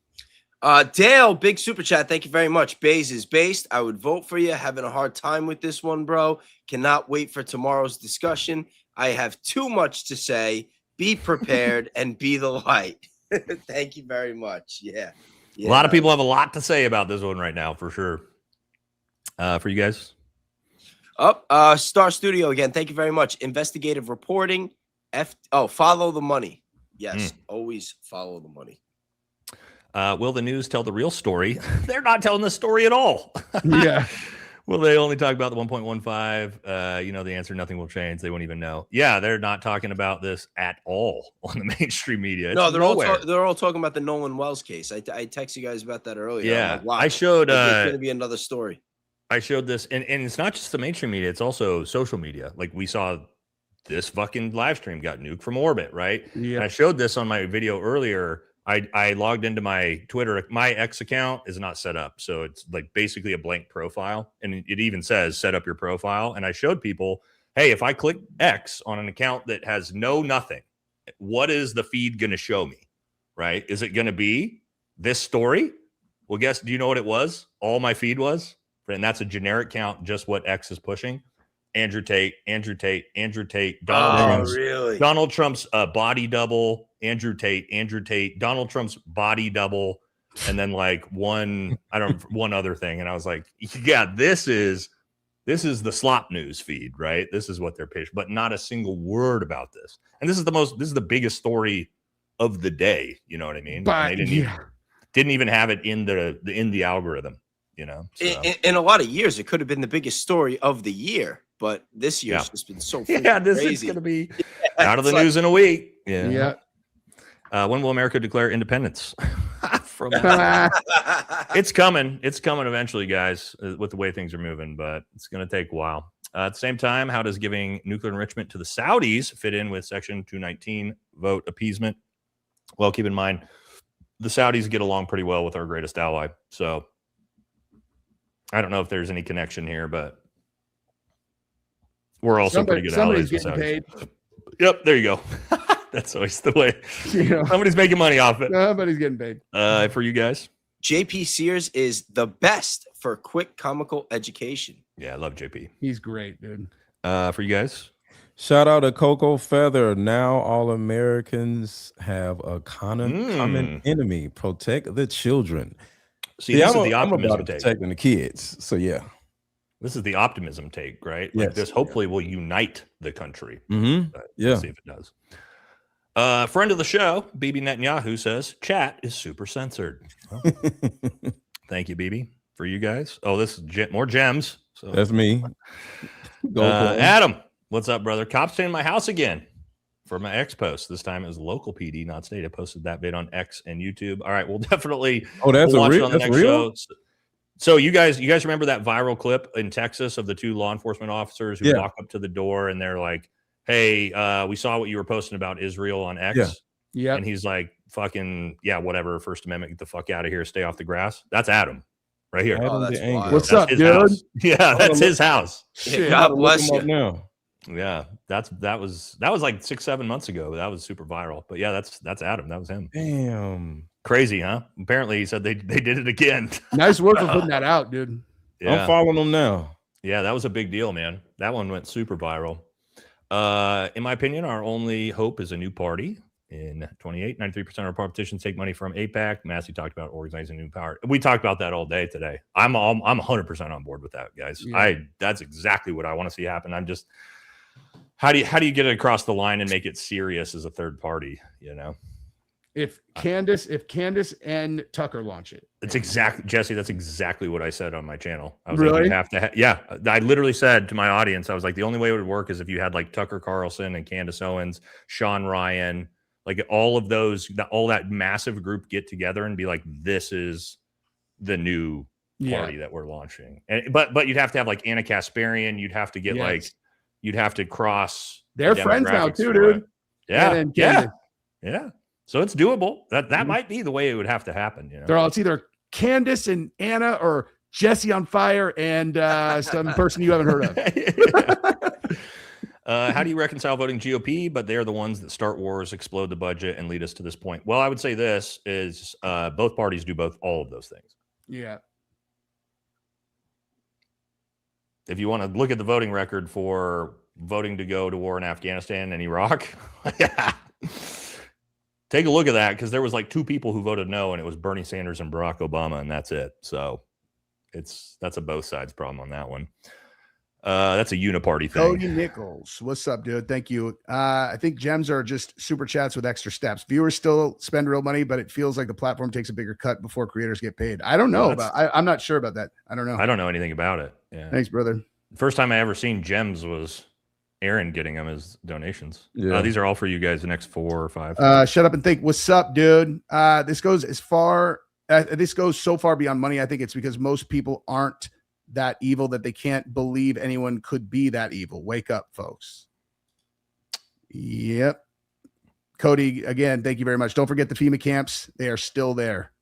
Dale, big super chat. Thank you very much. Baze is based. I would vote for you. Having a hard time with this one, bro. Cannot wait for tomorrow's discussion. I have too much to say. Be prepared and be the light. Thank you very much. Yeah. A lot of people have a lot to say about this one right now, for sure. For you guys. Star Studio again. Thank you very much. Investigative reporting. Follow the money. Yes, always follow the money. Will the news tell the real story? They're not telling the story at all. Yeah. Will they only talk about the 1.15? The answer, nothing will change. They won't even know. Yeah, they're not talking about this at all on the mainstream media. No, they're all talking about the Nolan Wells case. I texted you guys about that earlier. Yeah, like, wow, I showed. It's going to be another story. I showed this, and it's not just the mainstream media; it's also social media. Like we saw this fucking live stream got nuked from orbit, right? Yeah. And I showed this on my video earlier. I logged into my Twitter. My X account is not set up. So it's like basically a blank profile. And it even says set up your profile. And I showed people, hey, if I click X on an account that has nothing, what is the feed going to show me? Right? Is it going to be this story? Well, guess, do you know what it was? All my feed was? And that's a generic count, just what X is pushing. Andrew Tate, Donald Trump's body double, Andrew Tate, Donald Trump's body double, and then like one other thing. And I was like, yeah, this is the slop news feed, right? This is what they're pitched, but not a single word about this. And this is the biggest story of the day. You know what I mean? But they didn't even have it in the algorithm. So. In a lot of years, it could have been the biggest story of the year. But this year's just been so this crazy. Is going to be out of the news in a week. Yeah. When will America declare independence? It's coming. It's coming eventually, guys, with the way things are moving, but it's going to take a while. At the same time, how does giving nuclear enrichment to the Saudis fit in with Section 219 vote appeasement? Well, keep in mind, the Saudis get along pretty well with our greatest ally. So I don't know if there's any connection here, but we're also pretty good allies. Somebody's getting paid. Yep, there you go. That's always the way. Somebody's making money off it. Somebody's getting paid. For you guys, JP Sears is the best for quick comical education. Yeah, I love JP. He's great, dude. For you guys, shout out to Coco Feather. Now all Americans have a common enemy. Protect the children. See, this is the optimism take. Protecting the kids. So yeah. This is the optimism take, right? Yes. Like this hopefully will unite the country. Yeah. Let's see if it does. Friend of the show, Bibi Netanyahu says, chat is super censored. Oh. Thank you, Bibi, for you guys. Oh, this is more gems. So that's me. Adam, what's up, brother? Cops staying in my house again for my X post. This time it was local PD, not state. I posted that vid on X and YouTube. All right, we'll definitely that's watch real? it on the That's next real? show. So you guys remember that viral clip in Texas of the two law enforcement officers who walk up to the door and they're like, hey, we saw what you were posting about Israel on X. Yeah. Yeah. And he's like, fucking, yeah, whatever. First Amendment, get the fuck out of here. Stay off the grass. That's Adam right here. Oh, Adam that's the Angry. wild. What's That's up, his dude? house. Yeah, that's his house. Yeah, God bless you. Now. Yeah, that was like 6-7 months ago. That was super viral. But yeah, that's Adam. That was him. Damn. Crazy, huh? Apparently, he said they did it again. Nice work for putting that out, dude. Yeah. I'm following them now. Yeah, that was a big deal, man. That one went super viral. In my opinion, our only hope is a new party. In 93% of our politicians take money from AIPAC. Massey talked about organizing new power. We talked about that all day today. I'm 100% on board with that, guys. Yeah. That's exactly what I want to see happen. I'm just, how do you get it across the line and make it serious as a third party? You know, If Candace and Tucker launch it, it's exactly, Jesse. That's exactly what I said on my channel. I was Really? like, you have to, yeah. I literally said to my audience, I was like, the only way it would work is if you had like Tucker Carlson and Candace Owens, Sean Ryan, like all of those, all that massive group get together and be like, this is the new party that we're launching. And but you'd have to have like Anna Kasparian. You'd have to get like, you'd have to cross. They're the friends now demographics too, for it. dude. Yeah, And yeah, yeah. So it's doable. That might be the way it would have to happen. You know, They're all, it's either Candace and Anna or Jesse on fire and some person you haven't heard of. How do you reconcile voting GOP, but they're the ones that start wars, explode the budget, and lead us to this point? Well, I would say this is both parties do all of those things. Yeah. If you want to look at the voting record for voting to go to war in Afghanistan and Iraq, yeah, take a look at that, because there was like 2 people who voted no, and it was Bernie Sanders and Barack Obama, and that's it. So that's a both sides problem on that one. That's a uniparty thing. Cody Nichols, what's up, dude? Thank you. I think gems are just super chats with extra steps. Viewers still spend real money, but it feels like the platform takes a bigger cut before creators get paid. I don't know I'm not sure about that. I don't know. I don't know anything about it. Yeah. Thanks, brother. First time I ever seen gems was Aaron getting them as donations. Yeah. These are all for you guys, the next 4 or 5. Shut up and think. What's up, dude? This goes so far beyond money. I think it's because most people aren't that evil that they can't believe anyone could be that evil. Wake up, folks. Yep. Cody, again, thank you very much. Don't forget the FEMA camps. They are still there.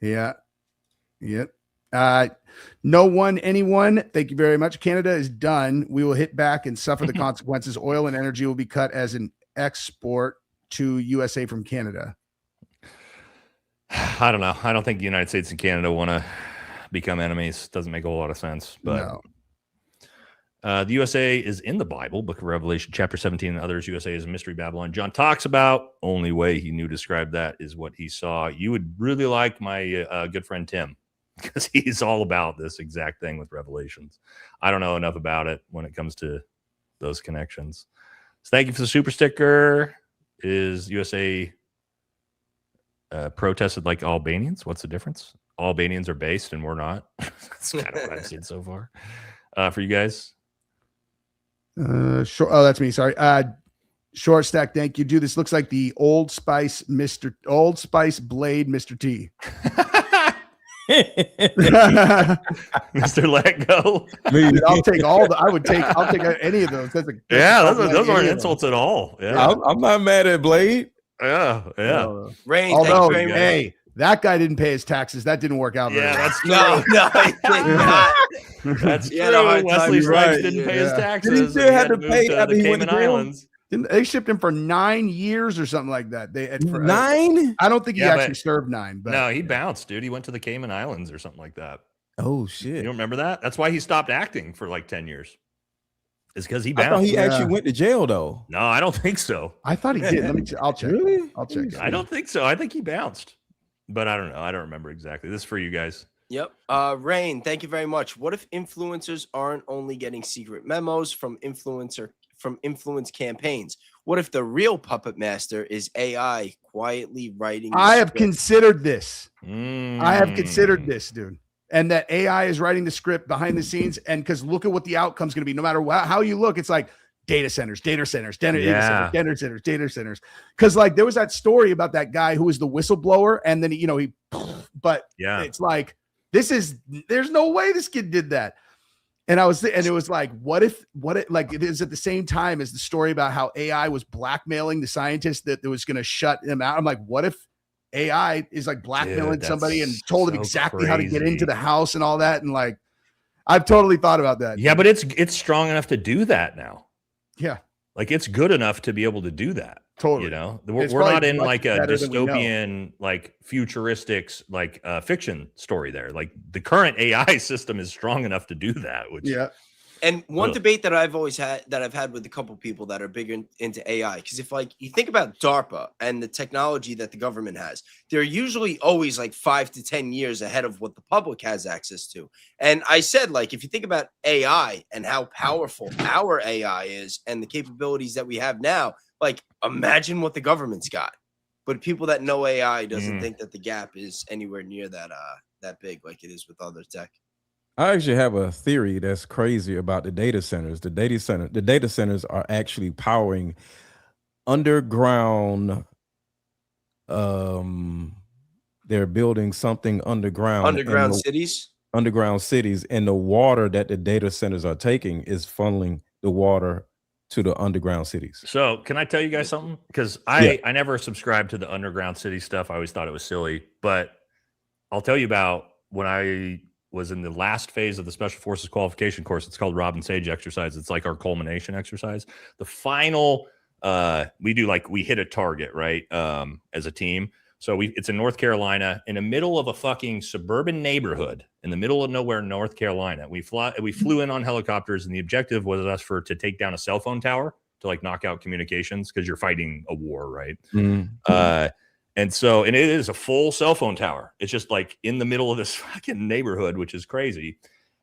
Yeah. Yep. No one, anyone. Thank you very much. Canada is done. We will hit back and suffer the consequences. Oil and energy will be cut as an export to USA from Canada. I don't know. I don't think the United States and Canada want to become enemies. Doesn't make a whole lot of sense. But the USA is in the Bible, Book of Revelation, chapter 17, and others. USA is a mystery Babylon. John talks about. Only way he knew to describe that is what he saw. You would really like my good friend Tim, because he's all about this exact thing with Revelations. I don't know enough about it when it comes to those connections. So thank you for the super sticker. Is USA protested like Albanians? What's the difference? Albanians are based and we're not. That's kind of what I've seen so far. For you guys. Sure. Oh, that's me. Sorry. Short stack. Thank you, dude. This looks like the Old Spice Blade, Mr. T. Mr. LetGo. Dude, I'll take any of those. Those aren't insults at all. Yeah. I'm not mad at Blade. Yeah. Rain, Although, thanks very much. hey, that guy didn't pay his taxes. That didn't work out. Yeah, very that's No, he did not. That's He had a true. hard time. Wesley You're Snipes right. didn't pay his Yeah. taxes. Did he still and have to move pay to after the he went Cayman to jail? Islands. They shipped him for 9 years or something like that. For 9? I don't think he Yeah, actually but- served 9. But No, he bounced, dude. He went to the Cayman Islands or something like that. Oh You shit! don't remember that? That's why he stopped acting for like 10 years. It's because he I thought bounced. he actually went to jail though. No, I don't think so. I thought he did. I'll check. Really? I'll check. I don't think so. I think he bounced, but I don't know. I don't remember exactly. This is for you guys. Yep. Rain, thank you very much. What if influencers aren't only getting secret memos from influence campaigns? What if the real puppet master is AI quietly writing? I have considered this. Mm. I have considered this, dude. And that AI is writing the script behind the scenes. And because look at what the outcome's going to be. No matter how you look, it's like data centers. Because like there was that story about that guy who was the whistleblower. And then, but Yeah. it's like, there's no way this kid did that. And it was like, what if like it is at the same time as the story about how AI was blackmailing the scientists that was going to shut them out. I'm like, what if AI is like blackmailing somebody and told them exactly how to get into the house and all that? And like, I've totally thought about that. Yeah, but it's strong enough to do that now. Yeah. Like it's good enough to be able to do that. Totally. You know, we're not in like a dystopian, like futuristics, like fiction story there. Like the current AI system is strong enough to do that. Which, yeah. And one debate that I've always had, that I've had with a couple people that are big into AI, because if like you think about DARPA and the technology that the government has, they're usually always like 5 to 10 years ahead of what the public has access to. And I said, like, if you think about AI and how powerful our AI is and the capabilities that we have now, like imagine what the government's got. But people that know AI doesn't think that the gap is anywhere near that big like it is with other tech. I actually have a theory that's crazy about the data centers. The data centers are actually powering underground. They're building something underground cities. Underground cities, and the water that the data centers are taking is funneling the water to the underground cities. So can I tell you guys something? Because I never subscribed to the underground city stuff. I always thought it was silly, but I'll tell you about when I was in the last phase of the Special Forces qualification course. It's called Robin Sage exercise. It's like our culmination exercise. The final, we hit a target, right? As a team. So it's in North Carolina, in the middle of a fucking suburban neighborhood, in the middle of nowhere, North Carolina. We flew in on helicopters, and the objective was to take down a cell phone tower to like knock out communications because you're fighting a war, right? Mm-hmm. And it is a full cell phone tower. It's just like in the middle of this fucking neighborhood, which is crazy.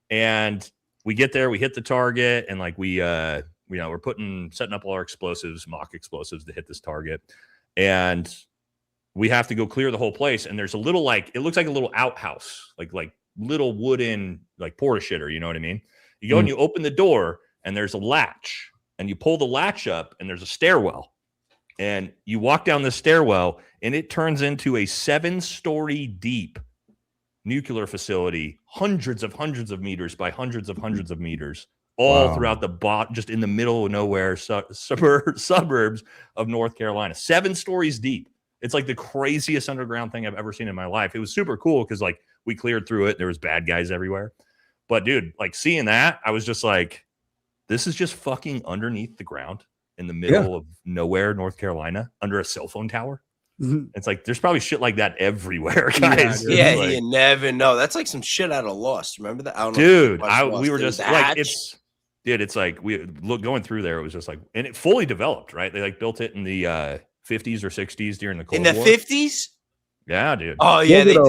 And we get there, we hit the target, and like we're setting up all our explosives, mock explosives to hit this target. And we have to go clear the whole place. And there's a little, like, it looks like a little outhouse, like little wooden, like porta shitter. You know what I mean? You go and you open the door, and there's a latch, and you pull the latch up, and there's a stairwell. And you walk down the stairwell, and it turns into a 7-story deep nuclear facility, hundreds of meters by hundreds of meters, all throughout just in the middle of nowhere, suburbs of North Carolina. 7 stories deep. It's like the craziest underground thing I've ever seen in my life. It was super cool because like we cleared through it. There was bad guys everywhere. But dude, like seeing that, I was just like, this is just fucking underneath the ground in the middle of nowhere, North Carolina, under a cell phone tower. Mm-hmm. It's like there's probably shit like that everyver, guys. Yeah, like, you never know. That's like some shit out of Lost. Remember that? We were just like, it's like going through there. It was just like, and it fully developed, right? They like built it in the 50s or 60s during the Cold War. In the 50s? Yeah, dude. Oh yeah, they're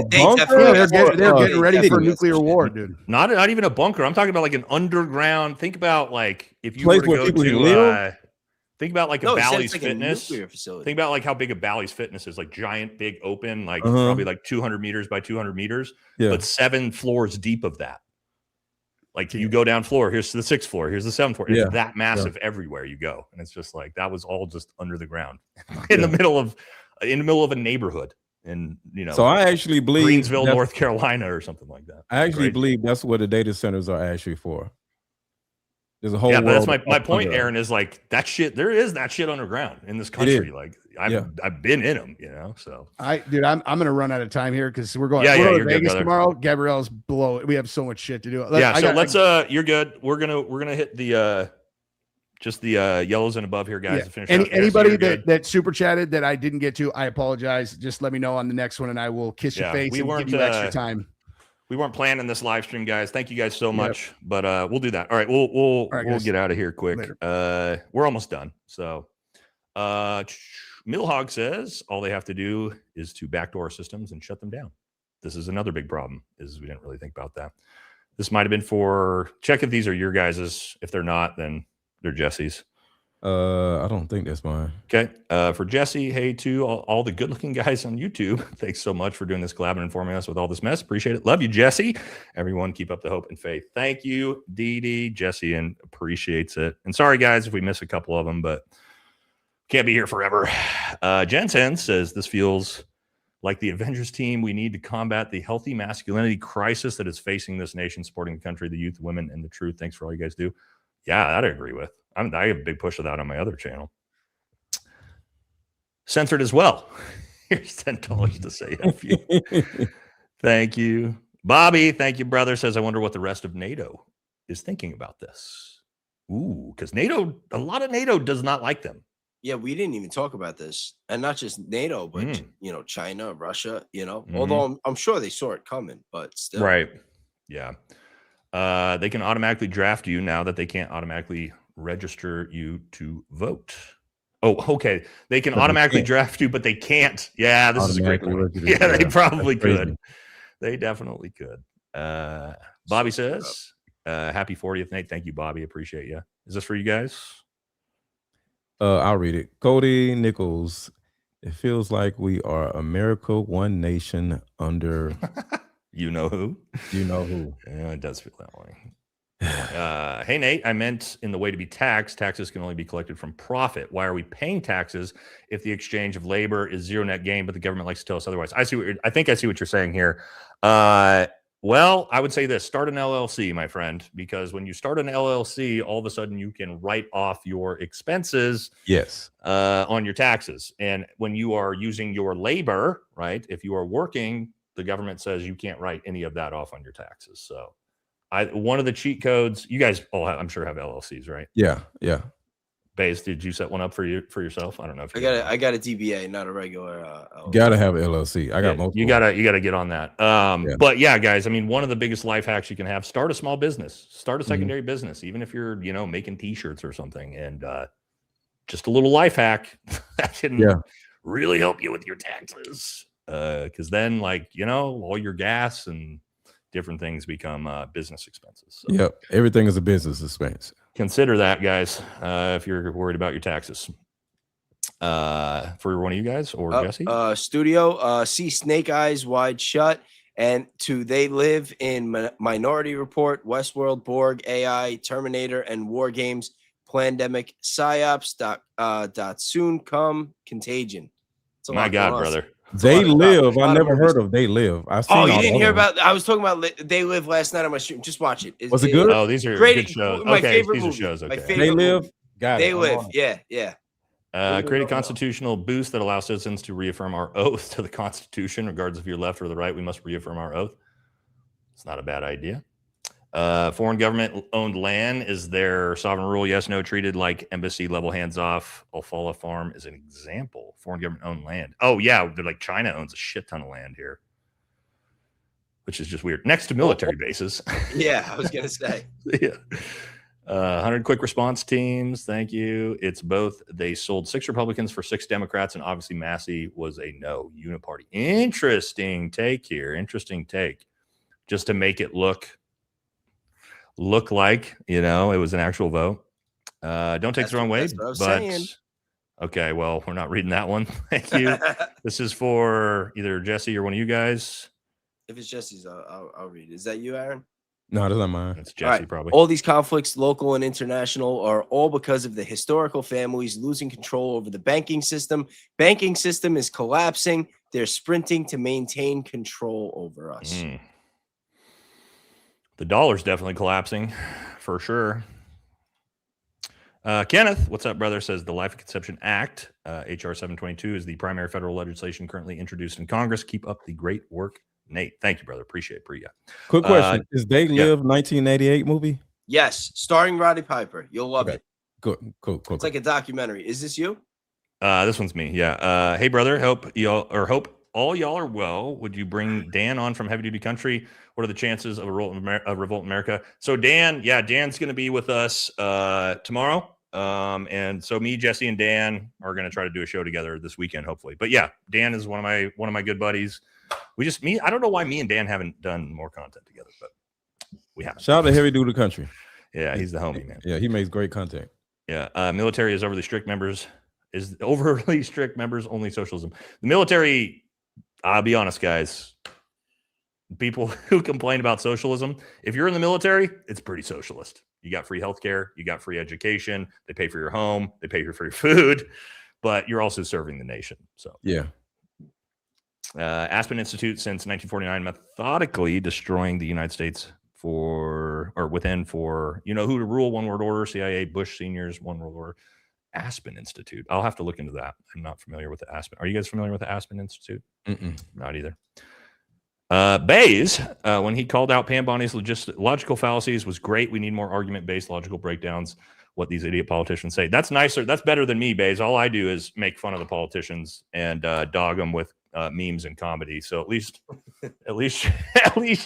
getting ready for nuclear war, dude. Not even a bunker. I'm talking about like an underground. Think about like if you were to go to think about like a Bally's Fitness. Think about like how big a Bally's Fitness is, like giant, big, open, like probably like 200 meters by 200 meters, but 7 floors deep of that. Like you go down floor, here's the 6th floor, here's the 7th floor. It's that massive everywhere you go. And it's just like, that was all just under the ground in the middle of a neighborhood. And, you know, so I actually believe Greensville, North Carolina or something like that. I actually believe that's what the data centers are actually for. There's a whole but that's my point, Aaron, is like that shit. There is that shit underground in this country. Like I've been in them, you know. So I'm gonna run out of time here because we're going to Vegas tomorrow. Gabrielle's below. We have so much shit to do. You're good. We're gonna hit the just the yellows and above here, guys. To finish anybody that super chatted that I didn't get to, I apologize. Just let me know on the next one, and I will kiss your face and give you extra time. We weren't planning this live stream, guys. Thank you guys so much, but we'll do that. All right, we'll get out of here quick. We're almost done. So, Millhog says all they have to do is to backdoor systems and shut them down. This is another big problem. Is we didn't really think about that. This might have been for check if these are your guys's. If they're not, then they're Jesse's. I don't think that's mine. Okay. For Jesse, hey to all the good-looking guys on YouTube. Thanks so much for doing this collab and informing us with all this mess. Appreciate it. Love you, Jesse. Everyone, keep up the hope and faith. Thank you, Dee Jesse, and appreciates it. And sorry, guys, if we miss a couple of them, but can't be here forever. Jensen says this feels Like the Avengers team, we need to combat the healthy masculinity crisis that is facing this nation, supporting the country, the youth, women, and the truth. Thanks for all you guys do. Yeah, that I agree with. I have a big push of that on my other channel. Censored as well. Here's $10 to say F you. Thank you. Bobby, thank you, brother. Says, I wonder what the rest of NATO is thinking about this. Ooh, because NATO, a lot of NATO does not like them. Yeah, we didn't even talk about this, and not just NATO, but China, Russia. Although I'm sure they saw it coming, but still, right? Yeah, they can automatically draft you now that they can't automatically register you to vote. Oh, okay. They can automatically draft you, but they can't. Yeah, this is a great point. Yeah, they probably could. They definitely could. Bobby says, happy 40th, Nate. Thank you, Bobby. Appreciate you. Is this for you guys? I'll read it. Cody Nichols. It feels like we are America, one nation under. You know who? You know who? Yeah, it does feel that way. Hey, Nate, I meant in the way to be taxed. Taxes can only be collected from profit. Why are we paying taxes if the exchange of labor is zero net gain, but the government likes to tell us otherwise? I think I see what you're saying here. Well, I would say this: start an LLC, my friend, because when you start an LLC, all of a sudden you can write off your expenses, on your taxes. And when you are using your labor, right? If you are working, the government says you can't write any of that off on your taxes. So, one of the cheat codes, you guys all have, I'm sure, have LLCs, right? Yeah. Baze, did you set one up for yourself? I don't know if I got a DBA, not a regular. Gotta have an LLC. I got multiple. You gotta get on that. But yeah, guys, I mean, one of the biggest life hacks you can have: start a small business, start a secondary business, even if you're making T-shirts or something. And just a little life hack that can really help you with your taxes. Because then, all your gas and different things become business expenses. So. Yep, everything is a business expense. Consider that, guys, if you're worried about your taxes. For one of you guys or Jesse? Studio, see Snake Eyes Wide Shut, and They Live in Minority Report, Westworld, Borg, AI, Terminator, and War Games, Plandemic, Psyops, dot soon come, Contagion. My God, brother. They Live. I never heard of They Live. You didn't hear about? I was talking about They Live last night on my stream. Just watch it. Was it good? Oh, these are good shows. My favorite these movie. Are shows. Okay. My favorite They Live. Movie. Got They it. Live. Yeah. Create a constitutional boost that allows citizens to reaffirm our oath to the Constitution, regardless if you're left or the right. We must reaffirm our oath. It's not a bad idea. Foreign government-owned land is their sovereign rule. Yes, no, treated like embassy level, hands off. Alfalfa Farm is an example. Foreign government-owned land. Oh, yeah, they're like China owns a shit ton of land here, which is just weird. Next to military bases. Yeah, I was going to say. Yeah. 100 quick response teams. Thank you. It's both. They sold 6 Republicans for 6 Democrats, and obviously Massey was a no uniparty. Interesting take here. Interesting take. Just to make it look like it was an actual vote. Don't take the wrong way, but okay, well, we're not reading that one. Thank you. This is for either Jesse or one of you guys. If it's Jesse's, I'll read it. Is that you, Aaron? No, that's not mine. It's Jesse, probably. All these conflicts, local and international, are all because of the historical families losing control over the banking system. Banking system is collapsing. They're sprinting to maintain control over us. The dollar's definitely collapsing, for sure. Kenneth, what's up, brother? Says the Life of Conception Act, HR 722, is the primary federal legislation currently introduced in Congress. Keep up the great work, Nate. Thank you, brother. Appreciate it. Priya. Quick question. Is They Live 1988 movie? Yes. Starring Roddy Piper. You'll love it. Good. Cool. It's like a documentary. Is this you? This one's me. Yeah. Hey, brother. Hope all y'all are well. Would you bring Dan on from Heavy Duty Country? What are the chances of a Revolt in America? So Dan's going to be with us tomorrow. And so me, Jesse, and Dan are going to try to do a show together this weekend, hopefully. But yeah, Dan is one of my good buddies. I don't know why me and Dan haven't done more content together, but we have. Shout out to Heavy Duty Country. Yeah, he's the homie, man. Yeah, he makes great content. Yeah, military is overly strict members. Only socialism. The military, I'll be honest, guys. People who complain about socialism, if you're in the military, it's pretty socialist. You got free healthcare, you got free education, they pay for your home, they pay for your food, but you're also serving the nation. So yeah. Aspen Institute since 1949, methodically destroying the United States for you know who to rule, one world order, CIA, Bush seniors, one world order. Aspen Institute. I'll have to look into that. I'm not familiar with the Aspen. Are you guys familiar with the Aspen Institute? Not either. Bayes, when he called out Pam Bondi logical fallacies, was great. We need more argument-based logical breakdowns. What these idiot politicians say. That's nicer. That's better than me, Bayes. All I do is make fun of the politicians and dog them with memes and comedy. So at least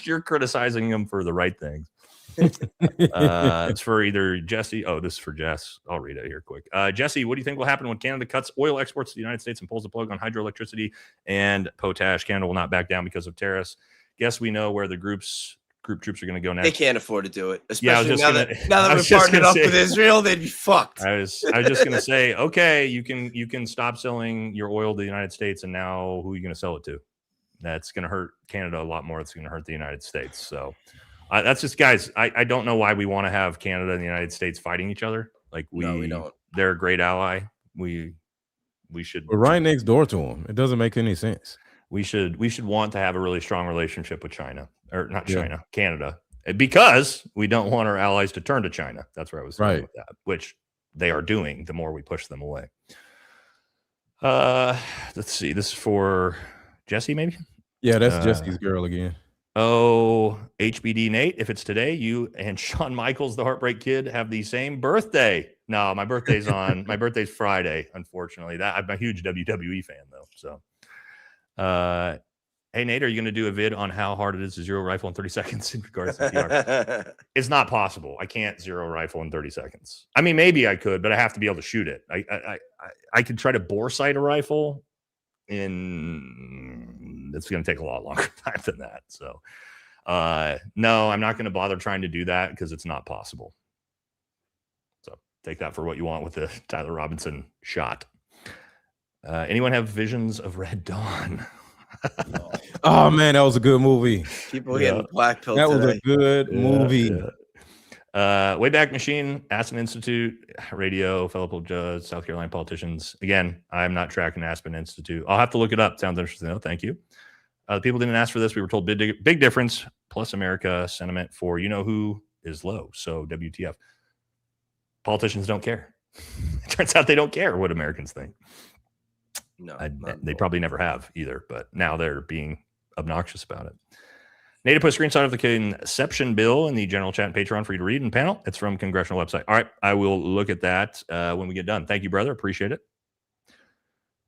you're criticizing them for the right things. It's for either Jesse. Oh, this is for Jess. I'll read it here quick. Jesse, what do you think will happen when Canada cuts oil exports to the United States and pulls the plug on hydroelectricity and potash? Canada will not back down because of tariffs. Guess we know where the group troops are going to go next. They can't afford to do it, especially now that we're partnered up with Israel. They'd be fucked. I was just going to say, okay, you can stop selling your oil to the United States, and now who are you going to sell it to? That's going to hurt Canada a lot more. It's going to hurt the United States. So that's just, guys. I don't know why we want to have Canada and the United States fighting each other. Like we don't. They're a great ally. We should. We're right next door to them. It doesn't make any sense. We should want to have a really strong relationship with China, or not China, Canada, because we don't want our allies to turn to China. That's where I was saying with that, which they are doing the more we push them away. Let's see. This is for Jesse, maybe? Yeah, that's Jesse's girl again. Oh, HBD Nate, if it's today, you and Shawn Michaels, the Heartbreak Kid, have the same birthday. No, my birthday's Friday, unfortunately. I'm a huge WWE fan, though, so. Hey Nate, are you going to do a vid on how hard it is to zero rifle in 30 seconds in regards to PR? It's not possible. I can't zero rifle in 30 seconds. I mean, maybe I could, but I have to be able to shoot it. I could try to bore sight a rifle it's going to take a lot longer time than that. So, no, I'm not going to bother trying to do that because it's not possible. So take that for what you want with the Tyler Robinson shot. Anyone have visions of Red Dawn? Oh man, that was a good movie. People getting black pill. That was a good movie. Wayback Machine, Aspen Institute, radio, fellow judge, South Carolina politicians. Again, I'm not tracking Aspen Institute. I'll have to look it up. Sounds interesting though. Thank you. The people didn't ask for this. We were told big difference. Plus America sentiment for you know who is low. So WTF. Politicians don't care. It turns out they don't care what Americans think. No, they probably never have either, but now they're being obnoxious about it. Native put a screenshot of the conception bill in the general chat and Patreon for you to read in panel. It's from congressional website. All right, I will look at that when we get done. Thank you, brother. Appreciate it.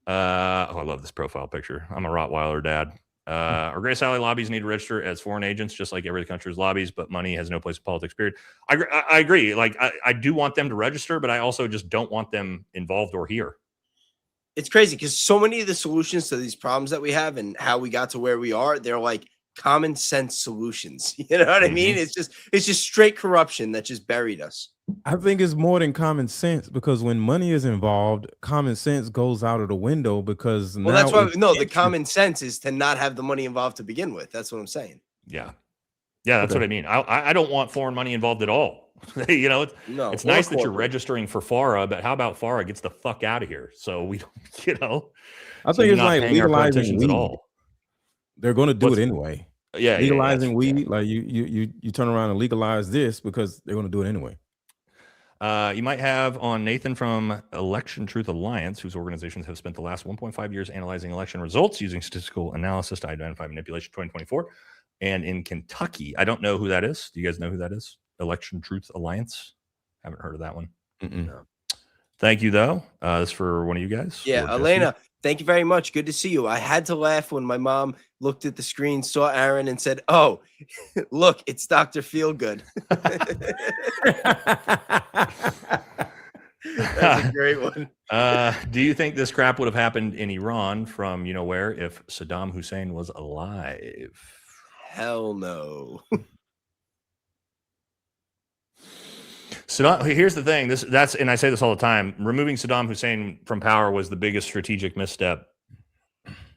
I love this profile picture. I'm a Rottweiler dad. Our Grace Alley lobbies need to register as foreign agents, just like every country's lobbies, but money has no place in politics, period. I agree. Like, I do want them to register, but I also just don't want them involved or here. It's crazy because so many of the solutions to these problems that we have and how we got to where we are, they're like common sense solutions. You know what I mean? It's just straight corruption that just buried us. I think it's more than common sense because when money is involved, common sense goes out of the window because that's why the common sense is to not have the money involved to begin with. That's what I'm saying. Yeah, that's what I mean. I don't want foreign money involved at all. You know, it's nice that you're registering for FARA, but how about FARA gets the fuck out of here? So we don't, I think it's like legalizing weed. At all. They're going to do it anyway. Yeah, legalizing weed, like you turn around and legalize this because they're going to do it anyway. You might have on Nathan from Election Truth Alliance, whose organizations have spent the last 1.5 years analyzing election results using statistical analysis to identify manipulation 2024. And in Kentucky, I don't know who that is. Do you guys know who that is? Election Truth Alliance. Haven't heard of that one. No. Thank you, though. This is for one of you guys. Yeah, Elena, thank you very much. Good to see you. I had to laugh when my mom looked at the screen, saw Aaron, and said, "Oh, look, it's Dr. Feelgood." That's a great one. Do you think this crap would have happened in Iran from where if Saddam Hussein was alive? Hell no. Saddam, here's the thing. And I say this all the time. Removing Saddam Hussein from power was the biggest strategic misstep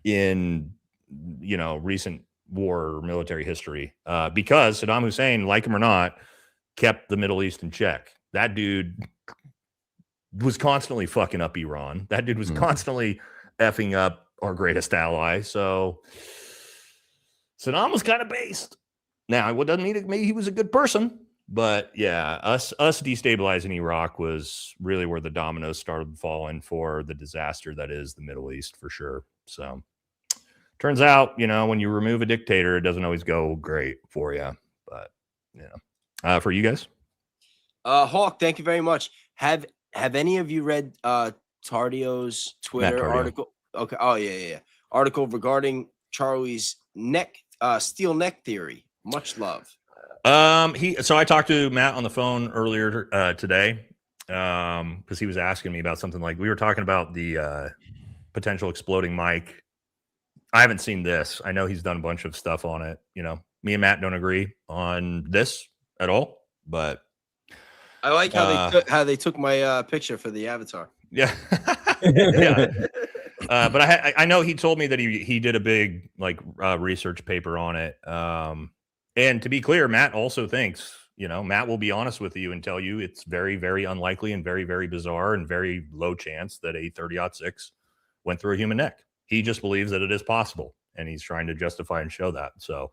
in recent war or military history. Because Saddam Hussein, like him or not, kept the Middle East in check. That dude was constantly fucking up Iran. That dude was constantly effing up our greatest ally. So Saddam was kind of based. Now, it doesn't mean it, maybe he was a good person, but yeah, us destabilizing Iraq was really where the dominoes started falling for the disaster that is the Middle East for sure. So turns out, when you remove a dictator, it doesn't always go great for you. But for you guys, Hawk, thank you very much. Have any of you read Tardio's Twitter article? Okay. Oh yeah. Article regarding Charlie's steel neck theory. Much love. So I talked to Matt on the phone earlier today because he was asking me about something like we were talking about the potential exploding mic. I haven't seen this. I know he's done a bunch of stuff on it. Me and Matt don't agree on this at all, but I like how they took my picture for the avatar. Yeah. Yeah. But I know he told me that he did a big research paper on it. And to be clear, Matt also thinks, Matt will be honest with you and tell you it's very, very unlikely and very, very bizarre and very low chance that a 30-06 went through a human neck. He just believes that it is possible, and he's trying to justify and show that. So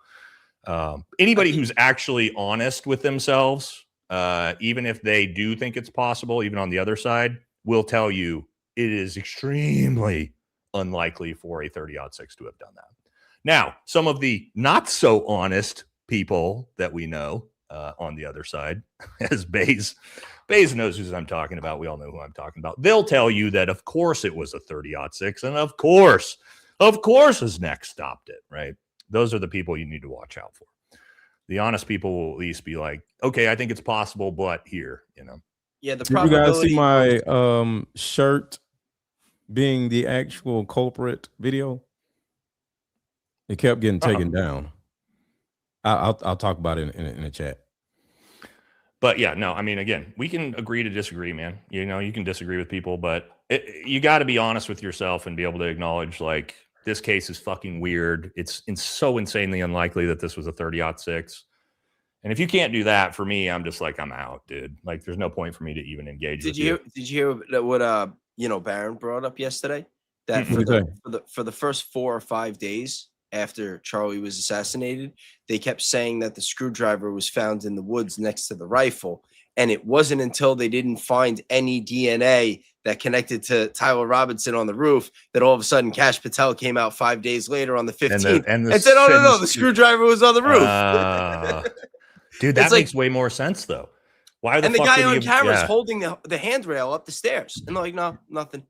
anybody who's actually honest with themselves, even if they do think it's possible, even on the other side, will tell you it is extremely unlikely for a 30-06 to have done that. Now, some of the not so honest people that we know on the other side, as Baze knows who I'm talking about. We all know who I'm talking about. They'll tell you that, of course, it was a 30-06, and of course, his neck stopped it, right? Those are the people you need to watch out for. The honest people will at least be like, okay, I think it's possible, but here, Yeah, the Did you guys see my shirt being the actual culprit video? It kept getting taken down. I'll talk about it in the chat. But yeah, no, I mean, again, we can agree to disagree, man. You can disagree with people, but you got to be honest with yourself and be able to acknowledge, this case is fucking weird. It's so insanely unlikely that this was a 30-06. And if you can't do that, for me, I'm just I'm out, dude. There's no point for me to even engage with you. Did you hear what Barron brought up yesterday? That for the first 4 or 5 days after Charlie was assassinated, they kept saying that the screwdriver was found in the woods next to the rifle. And it wasn't until they didn't find any DNA that connected to Tyler Robinson on the roof that all of a sudden Kash Patel came out 5 days later on the 15th and said, oh, no, the screwdriver was on the roof. Dude, that makes way more sense, though. Why the fuck? And the guy on camera is holding the handrail up the stairs. And they're like, no, nothing.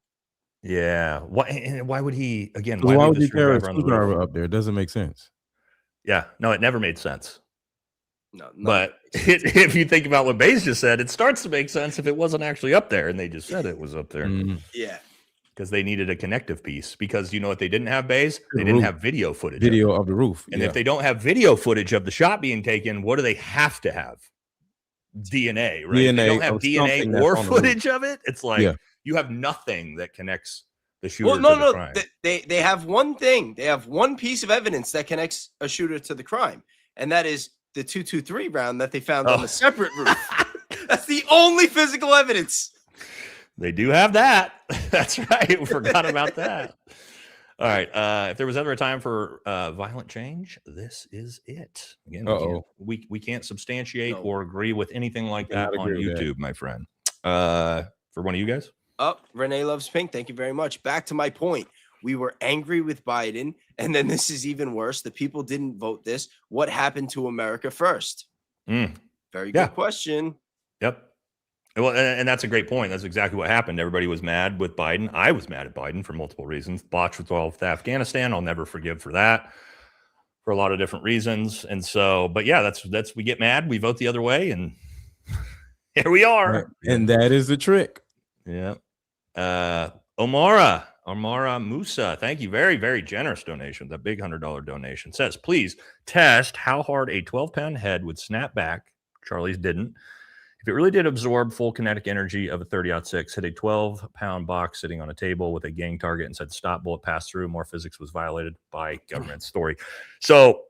Yeah. Why would he, again, why would he carry a screwdriver up there? It doesn't make sense. Yeah. No, it never made sense. No. But if you think about what Baze just said, it starts to make sense if it wasn't actually up there and they just said it was up there. Mm-hmm. Yeah. Because they needed a connective piece. Because you know what they didn't have, Baze? They didn't have video footage. Of the roof. And if they don't have video footage of the shot being taken, what do they have to have? DNA, right? If they don't have DNA or footage of it. It's you have nothing that connects the shooter to the crime. They have one thing. They have one piece of evidence that connects a shooter to the crime. And that is the .223 round that they found on the separate roof. That's the only physical evidence. They do have that. That's right. We forgot about that. All right. If there was ever a time for violent change, this is it. Again, we can't substantiate or agree with anything like that on YouTube, my friend. For one of you guys? Renee Loves Pink. Thank you very much. Back to my point. We were angry with Biden, and then this is even worse. The people didn't vote this. What happened to America first? Very good question. Yep. Well, and that's a great point. That's exactly what happened. Everybody was mad with Biden. I was mad at Biden for multiple reasons. Botched with Afghanistan. I'll never forgive for that for a lot of different reasons. And so, but yeah, that's we get mad. We vote the other way, and here we are. Right. And that is the trick. Yeah. Omara Musa, thank you. Very, very generous donation. That big $100 donation says, please test how hard a 12-pound head would snap back. Charlie's didn't. If it really did absorb full kinetic energy of a 30-06, hit a 12-pound box sitting on a table with a gang target and said, stop, bullet passed through, more physics was violated by government story. So,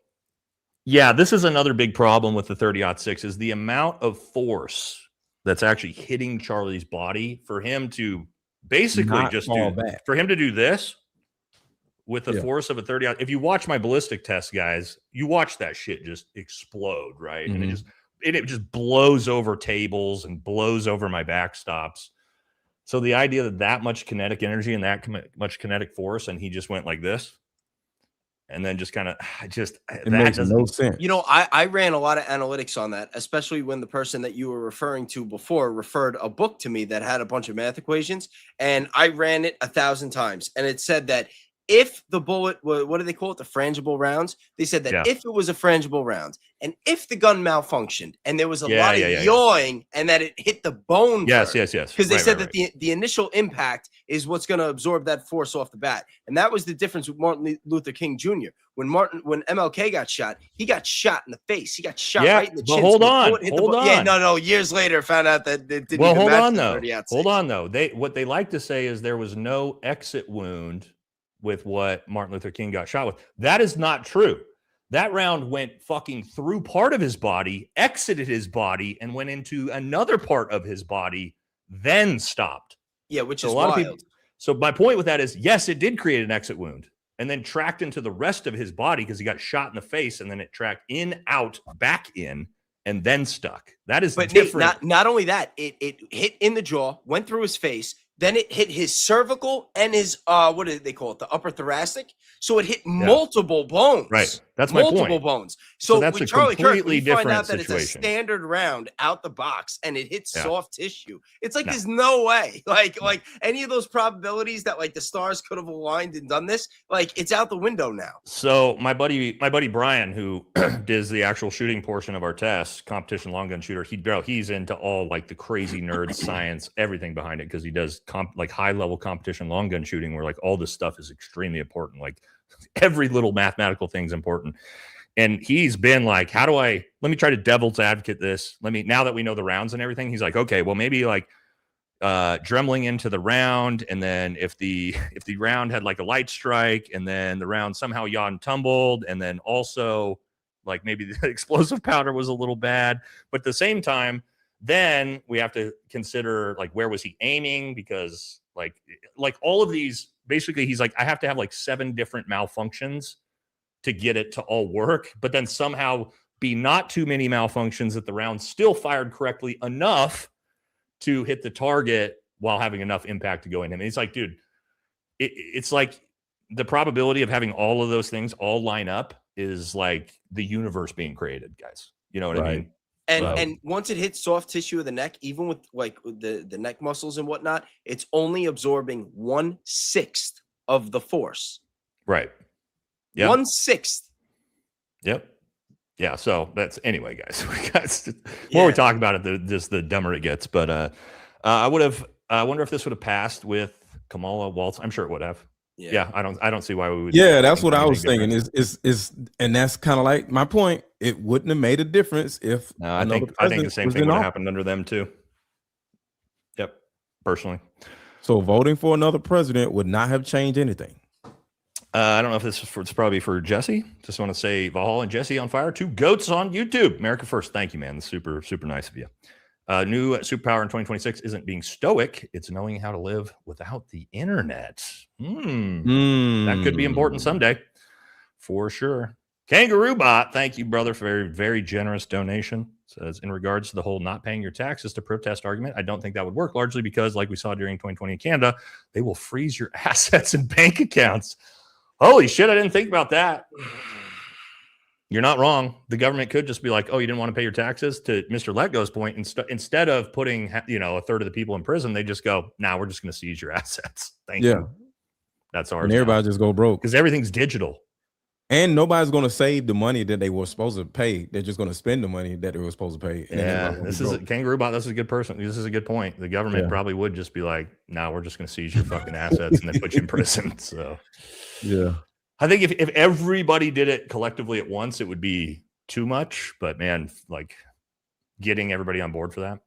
yeah, this is another big problem with the 30-06 is the amount of force that's actually hitting Charlie's body for him to basically not just fall back. For him to do this with the force of a 30, if you watch my ballistic test, guys, you watch that shit just explode, right? And it just blows over tables and blows over my backstops. So the idea that that much kinetic energy and that much kinetic force, and he just went like this, and then just kind of it makes no sense. You know, I ran a lot of analytics on that, especially when the person that you were referring to before referred a book to me that had a bunch of math equations, and I ran it 1,000 times, and it said that if the bullet, what do they call it? The frangible rounds. They said that if it was a frangible round and if the gun malfunctioned and there was a lot of yawing and that it hit the bone. Yes. Because they said that the initial impact is what's going to absorb that force off the bat. And that was the difference with Martin Luther King Jr. When MLK got shot, he got shot in the face. He got shot right in the chin. But hold on. Yeah, no. Years later, found out that it didn't. Well, hold on though. What they like to say is there was no exit wound with what Martin Luther King got shot with. That is not true. That round went fucking through part of his body, exited his body, and went into another part of his body, then stopped. Yeah, which is a lot of people. So my point with that is, yes, it did create an exit wound and then tracked into the rest of his body because he got shot in the face, and then it tracked in, out, back in, and then stuck. That is different. Not only that, it hit in the jaw, went through his face, then it hit his cervical and his what do they call it? The upper thoracic. So it hit multiple bones. Right. That's my point. Multiple bones. So that's with a Charlie Kirk, completely we find out that situation. it's a standard round out the box and it hits soft tissue. It's like there's no way. Like any of those probabilities that like the stars could have aligned and done this, like it's out the window now. So my buddy Brian, who does the actual shooting portion of our test, competition long gun shooter, he's into all like the crazy nerd science, everything behind it, because he does like high level competition long gun shooting where like all this stuff is extremely important. Like every little mathematical thing's important. And he's been like, let me try to devil's advocate this. Now that we know the rounds and everything, he's like, okay, well, maybe like Dremling into the round. And then if the round had like a light strike and then the round somehow yaw and tumbled. And then also like maybe the explosive powder was a little bad, but at the same time, then we have to consider like, where was he aiming? Because like all of these, basically he's like, I have to have like 7 different malfunctions to get it to all work, but then somehow be not too many malfunctions that the round still fired correctly enough to hit the target while having enough impact to go in him. And he's like, dude, it's like the probability of having all of those things all line up is like the universe being created, guys. You know what I mean? And once it hits soft tissue of the neck, even with like the neck muscles and whatnot, it's only absorbing 1/6 of the force. Right. Yeah. 1/6. Yep. Yeah. So that's anyway, guys. The more we talk about it, the dumber it gets. But I wonder if this would have passed with Kamala Waltz. I'm sure it would have. Yeah. I don't see why we would. Yeah, that's what I was thinking. Is and that's kind of like my point. It wouldn't have made a difference if I think the same thing would have happened under them too. Yep. Personally. So voting for another president would not have changed anything. I don't know if it's probably for Jesse. Just want to say Valhalla and Jesse on fire. 2 goats on YouTube. America first. Thank you, man. That's super, super nice of you. New superpower in 2026 isn't being stoic. It's knowing how to live without the internet. That could be important someday, for sure. Kangaroo Bot, thank you, brother, for a very, very generous donation. Says, in regards to the whole not paying your taxes to protest argument, I don't think that would work, largely because, like we saw during 2020 in Canada, they will freeze your assets and bank accounts. Holy shit, I didn't think about that. You're not wrong. The government could just be like, oh, you didn't want to pay your taxes? To Mr. LetGo's point, instead of putting, a third of the people in prison, they just go, we're just going to seize your assets. Thank you. That's ours. And everybody just go broke. Because everything's digital. And nobody's going to save the money that they were supposed to pay. They're just going to spend the money that they were supposed to pay. This is Kangaroo Bot. This is a good person. This is a good point. The government probably would just be like, we're just going to seize your fucking assets and then put you in prison. So, yeah. I think if everybody did it collectively at once, it would be too much. But man, like getting everybody on board for that.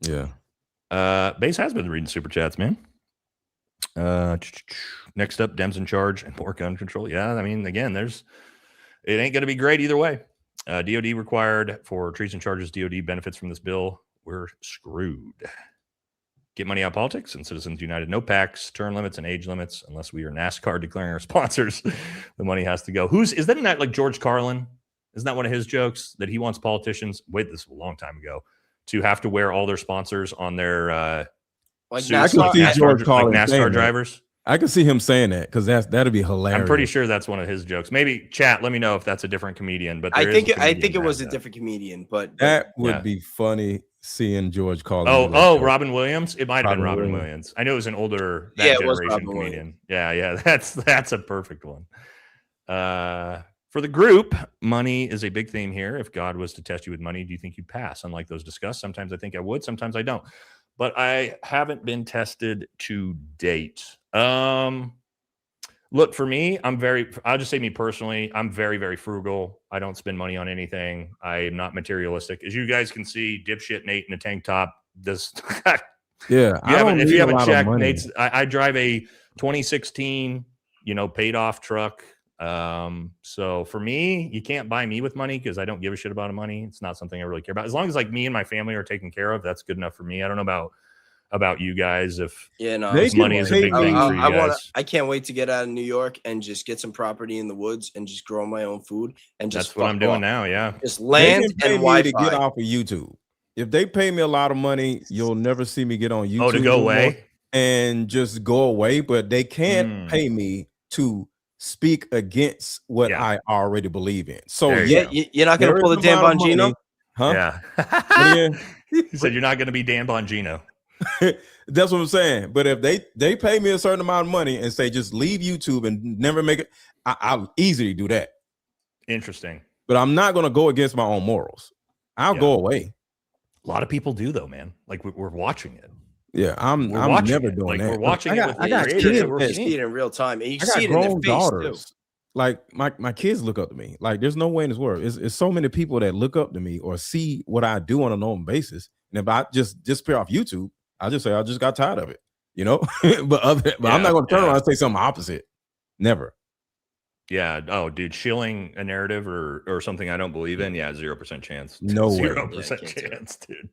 Yeah. Base has been reading super chats, man. Next up, Dems in charge and more gun control. Yeah, I mean, again, it ain't going to be great either way. DOD required for treason charges. DOD benefits from this bill. We're screwed. Get money out of politics and Citizens United. No PACs, term limits, and age limits unless we are NASCAR declaring our sponsors. The money has to go. Is that not like George Carlin? Isn't that one of his jokes that he wants politicians? Wait, this was a long time ago, to have to wear all their sponsors on their Like suits, NASCAR, NASCAR drivers. I can see him saying that because that'd be hilarious. I'm pretty sure that's one of his jokes. Maybe chat. Let me know if that's a different comedian. But I think it was a different comedian. But that would be funny seeing George Carlin. Oh, Robin Williams. It might have been Robin Williams. I know it was an older generation comedian. Yeah, that's a perfect one. For the group, money is a big theme here. If God was to test you with money, do you think you'd pass? Unlike those discussed, sometimes I think I would, sometimes I don't. But I haven't been tested to date. Look, for me, I'll just say me personally, I'm very, very frugal. I don't spend money on anything. I'm not materialistic. As you guys can see, dipshit Nate in a tank top. If you haven't checked, Nate's, I drive a 2016, paid off truck. So for me, you can't buy me with money because I don't give a shit about money. It's not something I really care about. As long as like me and my family are taken care of, that's good enough for me. I don't know about you guys. If money is a big thing for you guys. I can't wait to get out of New York and just get some property in the woods and just grow my own food and just. That's what I'm doing now. Yeah, just land and Wi-Fi. To get off of YouTube. If they pay me a lot of money, you'll never see me get on YouTube. Oh, to go away and just go away. But they can't pay me to speak against what I already believe in. So you're not going to pull the Dan Bongino, huh? Yeah. You said you're not going to be Dan Bongino. That's what I'm saying. But if they pay me a certain amount of money and say just leave YouTube and never make it, I'll easily do that. Interesting. But I'm not going to go against my own morals. I'll go away. A lot of people do though, man. Like we're watching it. Yeah, I'm never doing that. We're watching it. I got kids that see it in real time, and you can see it in their face daughters. Too. Like my kids look up to me. Like there's no way in this world. It's so many people that look up to me or see what I do on a normal basis. And if I just disappear off YouTube, I'll just say I just got tired of it, but I'm not going to turn around and say something opposite. Never. Yeah. Oh, dude, shilling a narrative or something I don't believe in. Yeah, 0% chance. No way. 0% chance, dude.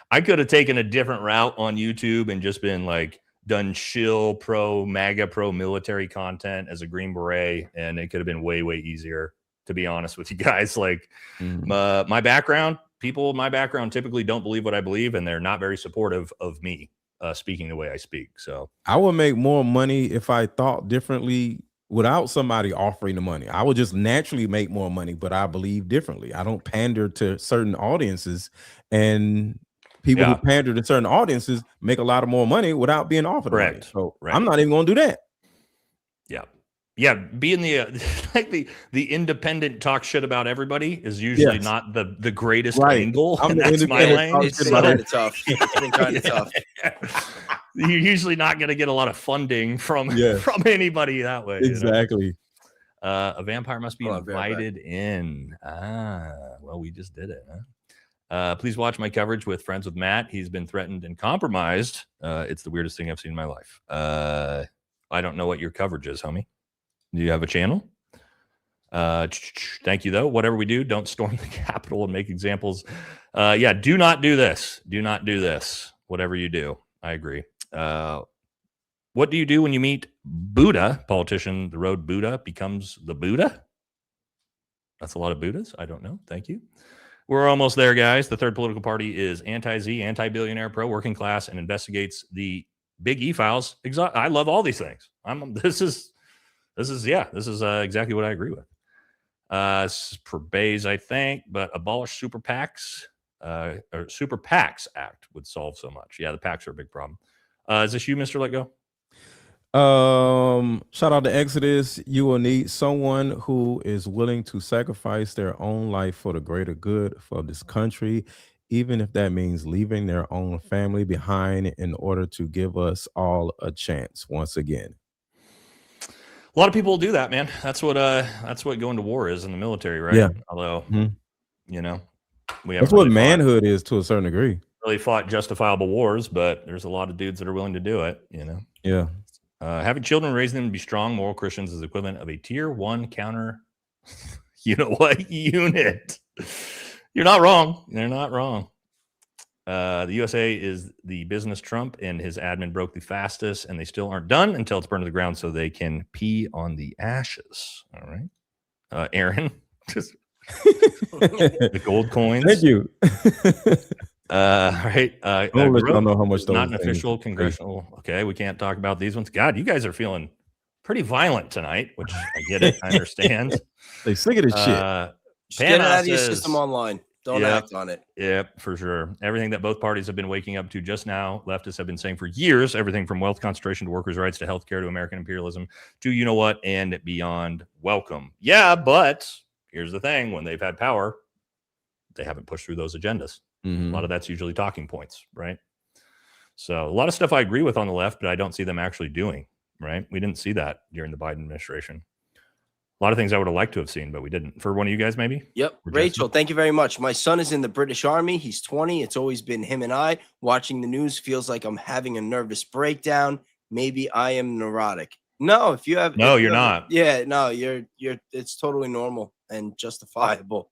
I could have taken a different route on YouTube and just been like done shill pro MAGA pro military content as a Green Beret, and it could have been way, way easier, to be honest with you guys. Like my background, people in my background typically don't believe what I believe, and they're not very supportive of me speaking the way I speak. So I would make more money if I thought differently without somebody offering the money. I would just naturally make more money, but I believe differently. I don't pander to certain audiences, and people who pander to certain audiences make a lot of more money without being offered money. So I'm not even going to do that. Yeah, being the independent talk shit about everybody is usually not the greatest angle. That's my lane. It's kind of tough. It's been kind of tough. You're usually not going to get a lot of funding from anybody that way. Exactly. A vampire must be invited in. Well, we just did it. Huh? Please watch my coverage with Friends with Matt. He's been threatened and compromised. It's the weirdest thing I've seen in my life. I don't know what your coverage is, homie. Do you have a channel? Thank you, though. Whatever we do, don't storm the Capitol and make examples. Do not do this. Do not do this. Whatever you do. I agree. What do you do when you meet Buddha? Politician, the road Buddha becomes the Buddha? That's a lot of Buddhas. I don't know. Thank you. We're almost there, guys. The third political party is anti-Z, anti-billionaire, pro-working class, and investigates the big E files. I love all these things. This is exactly what I agree with. For Bays, I think, but abolish super PACs or Super PACs Act would solve so much. Yeah, the PACs are a big problem. Is this you, Mr. LetGo? Shout out to Exodus. You will need someone who is willing to sacrifice their own life for the greater good for this country, even if that means leaving their own family behind in order to give us all a chance once again. A lot of people do that, man. That's what going to war is in the military, right? Yeah. Although, that's what manhood is to a certain degree. Really fought justifiable wars, but there's a lot of dudes that are willing to do it, Yeah. Having children, raising them to be strong, moral Christians is the equivalent of a tier 1 counter. You know what? Unit. You're not wrong. They're not wrong. The USA is the business Trump and his admin broke the fastest, and they still aren't done until it's burned to the ground so they can pee on the ashes. All right. Aaron, just the gold coins. Thank you. Right. I'll let y'all know how much those not an official congressional. Okay, we can't talk about these ones. God, you guys are feeling pretty violent tonight, which I get it. I understand. They sick of this shit. Just get it out of your system online. Don't act on it. Yep, for sure. Everything that both parties have been waking up to just now, leftists have been saying for years, everything from wealth concentration to workers' rights to healthcare to American imperialism to you know what and beyond. Welcome. Yeah, but here's the thing. When they've had power, they haven't pushed through those agendas. Mm-hmm. A lot of that's usually talking points, right? So a lot of stuff I agree with on the left, but I don't see them actually doing, right? We didn't see that during the Biden administration. A lot of things I would have liked to have seen, but we didn't. For one of you guys, maybe? Yep. Rachel, thank you very much. My son is in the British Army. He's 20. It's always been him and I. Watching the news feels like I'm having a nervous breakdown. Maybe I am neurotic. No, if you have... No, you're not. Yeah, no, you're... It's totally normal and justifiable.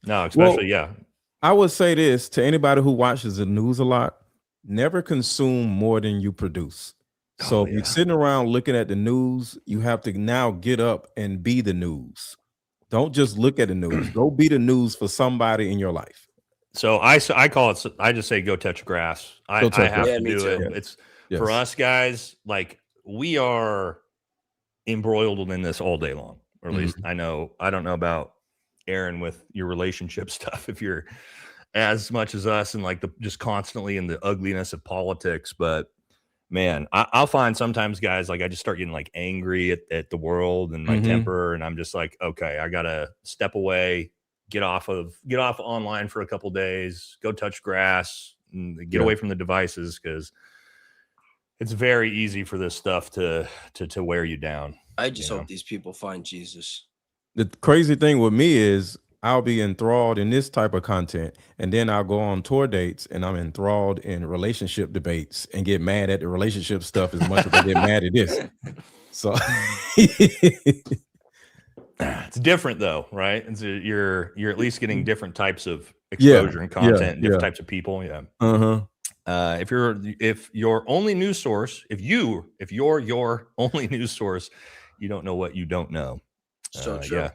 No, especially, yeah. I would say this to anybody who watches the news a lot: never consume more than you produce. So if you're sitting around looking at the news, you have to now get up and be the news. Don't just look at the news. Go be the news for somebody in your life. So I call it, I just say go touch grass. I have to do it. Yeah. It's for us guys, like we are embroiled in this all day long, or at least I don't know about Aaron with your relationship stuff, if you're as much as us and like just constantly in the ugliness of politics, but man, I'll find sometimes, guys, like I just start getting like angry at the world and my temper, and I'm just like, okay, I gotta step away, get off online for a couple days, go touch grass, and get away from the devices, because it's very easy for this stuff to wear you down. I just hope these people find Jesus. The crazy thing with me is I'll be enthralled in this type of content, and then I'll go on tour dates and I'm enthralled in relationship debates and get mad at the relationship stuff as much as I get mad at this. So it's different though, right? And so you're at least getting different types of exposure and content, and different types of people. Yeah. If your only news source, if you're your only news source, you don't know what you don't know. So true. Yeah.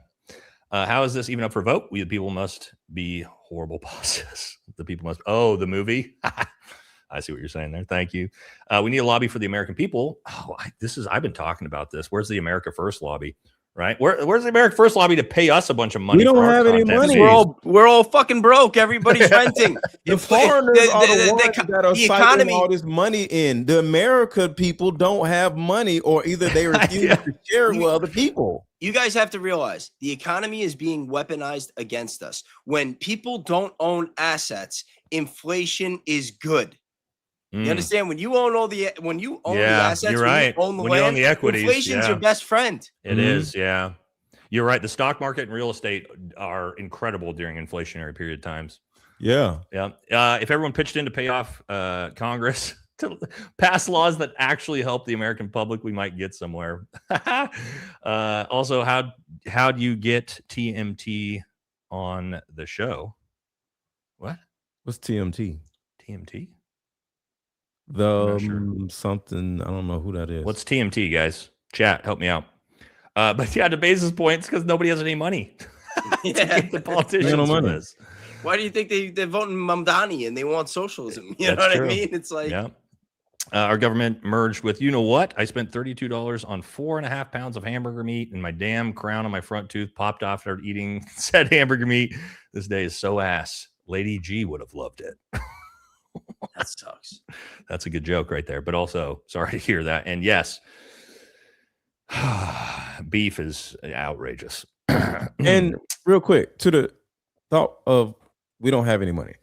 How is this even up for vote? We, the people, must be horrible bosses. The people must. Oh, the movie. I see what you're saying there. Thank you. We need a lobby for the American people. Oh, I've been talking about this. Where's the America First lobby? Right? Where's the America First lobby to pay us a bunch of money? We don't have any money. We're all fucking broke. Everybody's renting. The foreigners are the ones that are cycling all this money in. The American people don't have money, or either they refuse to share it with other people. You guys have to realize the economy is being weaponized against us. When people don't own assets, inflation is good. You understand? When you own the assets, you're right. When you own the when land, you own the equities, inflation's your best friend. It is, yeah. You're right. The stock market and real estate are incredible during inflationary period times. Yeah. Yeah. If everyone pitched in to pay off Congress to pass laws that actually help the American public, we might get somewhere. Also, how do you get TMT on the show? What? What's TMT? TMT? Something, I don't know who that is. What's TMT, guys? Chat, help me out. But yeah, the basis points, because nobody has any money. The politicians for this. Why do you think they're voting Mamdani and they want socialism? You know what I mean? It's like, our government merged with, you know what? I spent $32 on 4.5 pounds of hamburger meat, and my damn crown on my front tooth popped off after eating said hamburger meat. This day is so ass. Lady G would have loved it. That sucks. That's a good joke right there. But also, sorry to hear that. And yes, beef is outrageous. And real quick, to the thought of we don't have any money.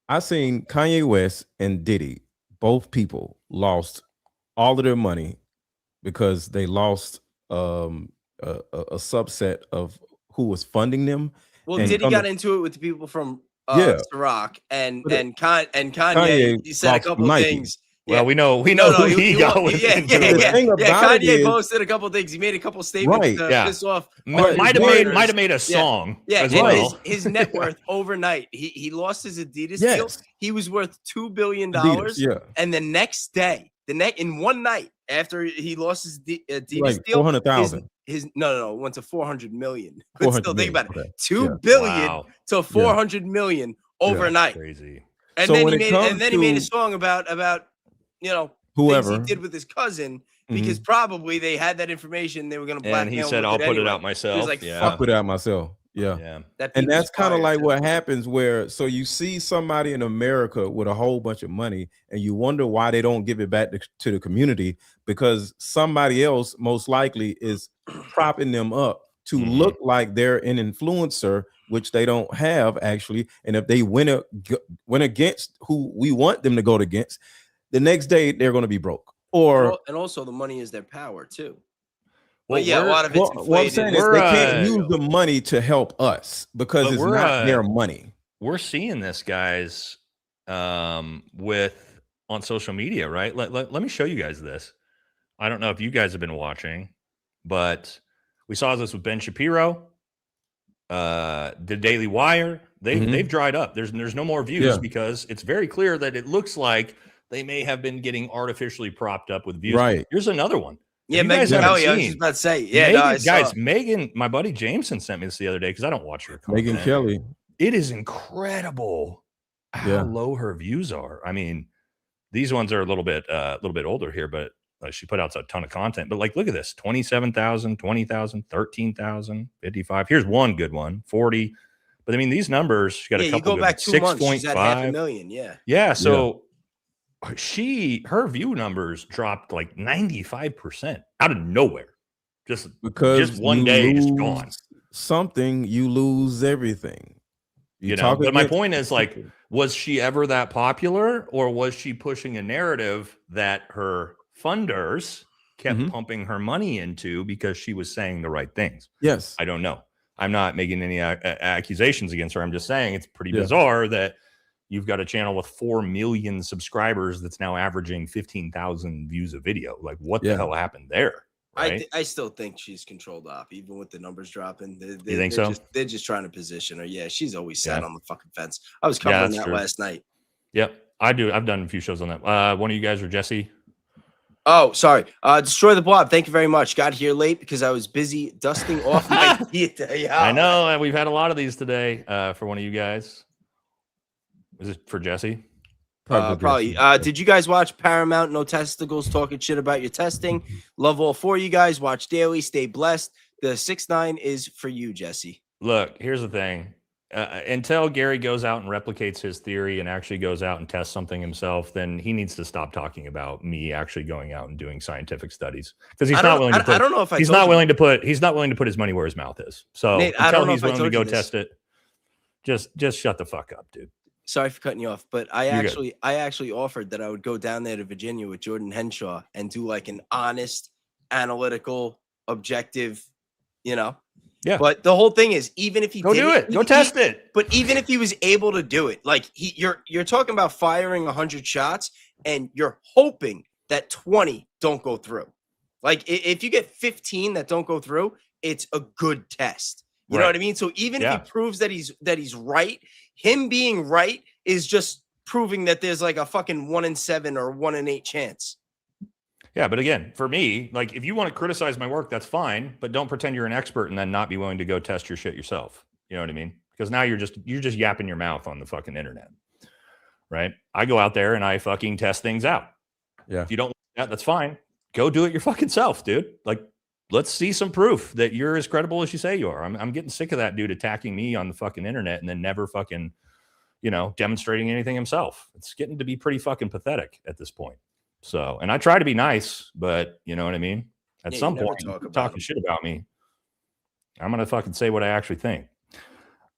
I seen Kanye West and Diddy, both people lost all of their money because they lost a subset of who was funding them. Well, Diddy got into it with the people from Ciroc and Kanye. He said a couple things. Well, we know No, who he got with. Yeah. The thing about it Kanye is- posted a couple things. He made a couple statements Right. to Yeah. piss off. Might have made a song. Yeah, as and well. his net worth overnight. He lost his Adidas deal. Yes. He was worth $2 billion. Adidas, yeah. And the next day, in one night after he lost his Adidas Like deal, 400,000. No, it went to 400 million. But still, think about it. Okay. $2 billion Wow. to 400 million overnight. Crazy. And So then when he made a to- song about Whoever things he did with his cousin, because probably they had that information. They were going to blackmail And he him said, with "I'll it put it anyway." out myself." He was like, Yeah. I'll "Fuck put it out myself. Yeah. Yeah. that." And that's kind of fired, like too. what happens where, so you see somebody in America with a whole bunch of money and you wonder why they don't give it back to the community, because somebody else most likely is propping them up to look like they're an influencer, which they don't have actually. And if they went against who we want them to go against, the next day they're going to be broke. Or And also the money is their power too. Well, But yeah, a lot of it's what I'm inflated. saying is they can't use the money to help us because But it's we're, not their money. We're seeing this, guys, with on social media, right? Let me show you guys this. I don't know if you guys have been watching, but we saw this with Ben Shapiro, the Daily Wire. They've dried up. There's no more views because it's very clear that it looks like they may have been getting artificially propped up with views. Right. Here's another one. Yeah, You guys Megan haven't Kelly. I was seen- just about to say. Yeah, Megan, no, I saw. guys, Megan, my buddy Jameson sent me this the other day because I don't watch her content. Megan Kelly. It is incredible how Yeah. low her views are. I mean, these ones are a little bit older here, but she put out a ton of content. But like, look at this: 27,000, 20,000, 13,000, 55. Here's one good one, 40. But I mean, these numbers. She got a couple. You go back 2 months, she's at 6.5. 500,000. Yeah. Yeah. So her view numbers dropped like 95% out of nowhere. Just Because one you day, just lose gone. Something, you lose everything. You know, but my point is, like, was she ever that popular, or was she pushing a narrative that her funders kept pumping her money into because she was saying the right things? Yes. I don't know. I'm not making any accusations against her. I'm just saying it's pretty bizarre that you've got a channel with 4 million subscribers that's now averaging 15,000 views a video. Like, what the hell happened there? Right? I still think she's controlled off, even with the numbers dropping. You think so? They're just trying to position her. Yeah, she's always sat on the fucking fence. I was covering that last night. Yep, I do. I've done a few shows on that. One of you guys or Jesse? Oh, sorry. Destroy the Blob. Thank you very much. Got here late because I was busy dusting off my theater. Yeah. I know, and we've had a lot of these today for one of you guys. Is it for Jesse? Probably. Did you guys watch Paramount? No Testicles talking shit about your testing. Love all 4 of you guys. Watch daily. Stay blessed. The 6ix9ine is for you, Jesse. Look, here's the thing. Until Gary goes out and replicates his theory and actually goes out and tests something himself, then he needs to stop talking about me actually going out and doing scientific studies, because he's not willing to put. I don't know if he's not willing to put. He's not willing to put his money where his mouth is. So Nate, until he's willing to go test it, just shut the fuck up, dude. Sorry for cutting you off, but I actually offered that I would go down there to Virginia with Jordan Henshaw and do like an honest, analytical, objective, Yeah. But the whole thing is, even if he go test it. But even if he was able to do it, like you're talking about firing 100 shots and you're hoping that 20 don't go through. Like if you get 15 that don't go through, it's a good test. You know what I mean? So even if he proves that he's right, him being right is just proving that there's like a fucking 1 in 7 or 1 in 8 chance. Yeah, but again, for me, like, if you want to criticize my work, that's fine, but don't pretend you're an expert and then not be willing to go test your shit yourself. You know what I mean? Because now you're just yapping your mouth on the fucking internet, right? I go out there and I fucking test things out. Yeah. If you don't like that, that's fine. Go do it your fucking self, dude. Like, let's see some proof that you're as credible as you say you are. I'm getting sick of that dude attacking me on the fucking internet and then never fucking, demonstrating anything himself. It's getting to be pretty fucking pathetic at this point. So, and I try to be nice, but you know what I mean? At some point, talking shit about me, I'm going to fucking say what I actually think.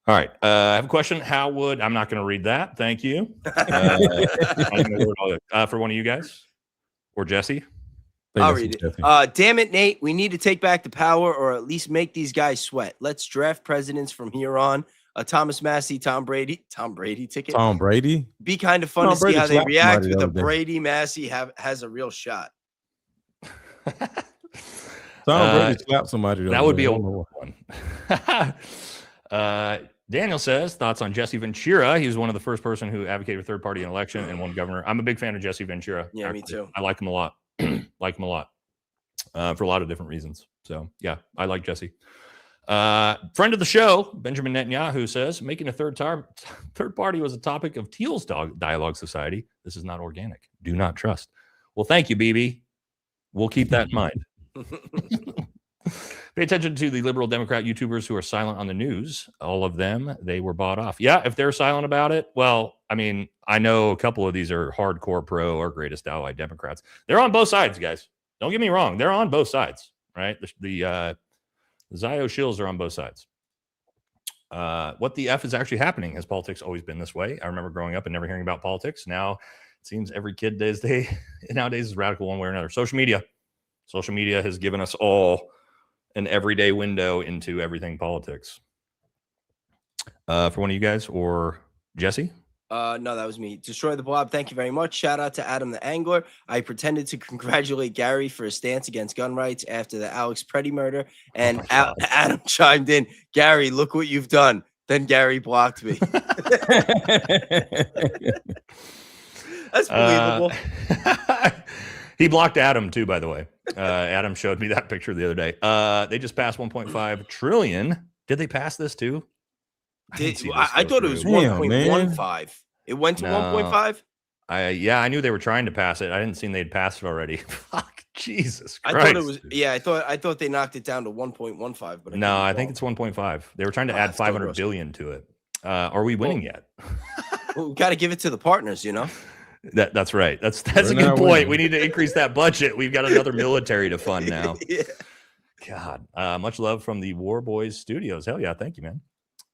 All right. I have a question. I'm not going to read that. Thank you. For one of you guys or Jesse. I'll read it. Damn it, Nate. We need to take back the power or at least make these guys sweat. Let's draft presidents from here on. a Thomas Massey, Tom Brady ticket. Tom Brady. Be kind of fun Tom to see Brady how they slapped react somebody with the a other day. Brady Massey has a real shot. Tom Brady slapped somebody. That would be a one. Daniel says thoughts on Jesse Ventura. He was one of the first person who advocated for third party in election and won governor. I'm a big fan of Jesse Ventura. Yeah, actually. me too. I like him a lot. For a lot of different reasons. So yeah, I like Jesse. Friend of the show, Benjamin Netanyahu says making a third party was a topic of Teal's Dialogue Society. This is not organic. Do not trust. Well, thank you, BB. We'll keep that in mind. Pay attention to the liberal Democrat YouTubers who are silent on the news. All of them, they were bought off. Yeah, if they're silent about it, well, I mean, I know a couple of these are hardcore pro or greatest ally Democrats. They're on both sides, guys. Don't get me wrong. They're on both sides, right? The Zio shills are on both sides. What the F is actually happening? Has politics always been this way? I remember growing up and never hearing about politics. Now it seems every kid nowadays is radical one way or another. Social media has given us all an everyday window into everything politics. For one of you guys or Jesse? No, that was me. Destroy the Blob. Thank you very much. Shout out to Adam the Angler. I pretended to congratulate Gary for his stance against gun rights after the Alex Preddy murder. And Adam chimed in, Gary, look what you've done. Then Gary blocked me. That's believable. He blocked Adam too, by the way. Adam showed me that picture the other day. They just passed 1.5 trillion. Did they pass this too? I thought it was 1.15. It went to 1.5. I knew they were trying to pass it. I didn't see they'd passed it already. Fuck, Jesus Christ. I thought it was. Yeah, I thought they knocked it down to 1.15. But no, I think it's 1.5. They were trying to add 500 billion to it. Are we winning yet? Well, we got to give it to the partners, you know. That's right. That's a good point. We need to increase that budget. We've got another military to fund now. Yeah. God, much love from the War Boys Studios. Hell yeah, thank you, man.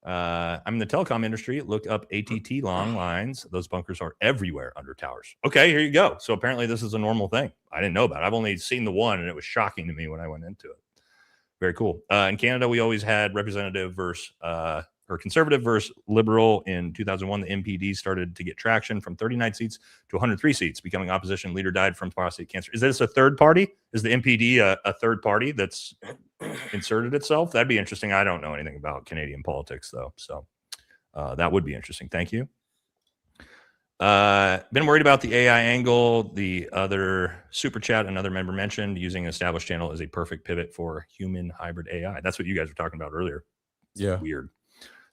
I'm in the telecom industry. Look up ATT long lines. Those bunkers are everywhere under towers. Okay, here you go. So apparently this is a normal thing. I didn't know about it. I've only seen the one, and it was shocking to me when I went into it. Very cool. In Canada, we always had representative versus or conservative versus liberal. In 2001, the MPD started to get traction from 39 seats to 103 seats, becoming opposition. Leader died from prostate cancer. Is this a third party? Is the MPD a third party that's inserted itself? That'd be interesting. I don't know anything about Canadian politics, though. So that would be interesting. Thank you. Been worried about the AI angle. The other super chat, another member mentioned using an established channel is a perfect pivot for human hybrid AI. That's what you guys were talking about earlier. Yeah. Weird.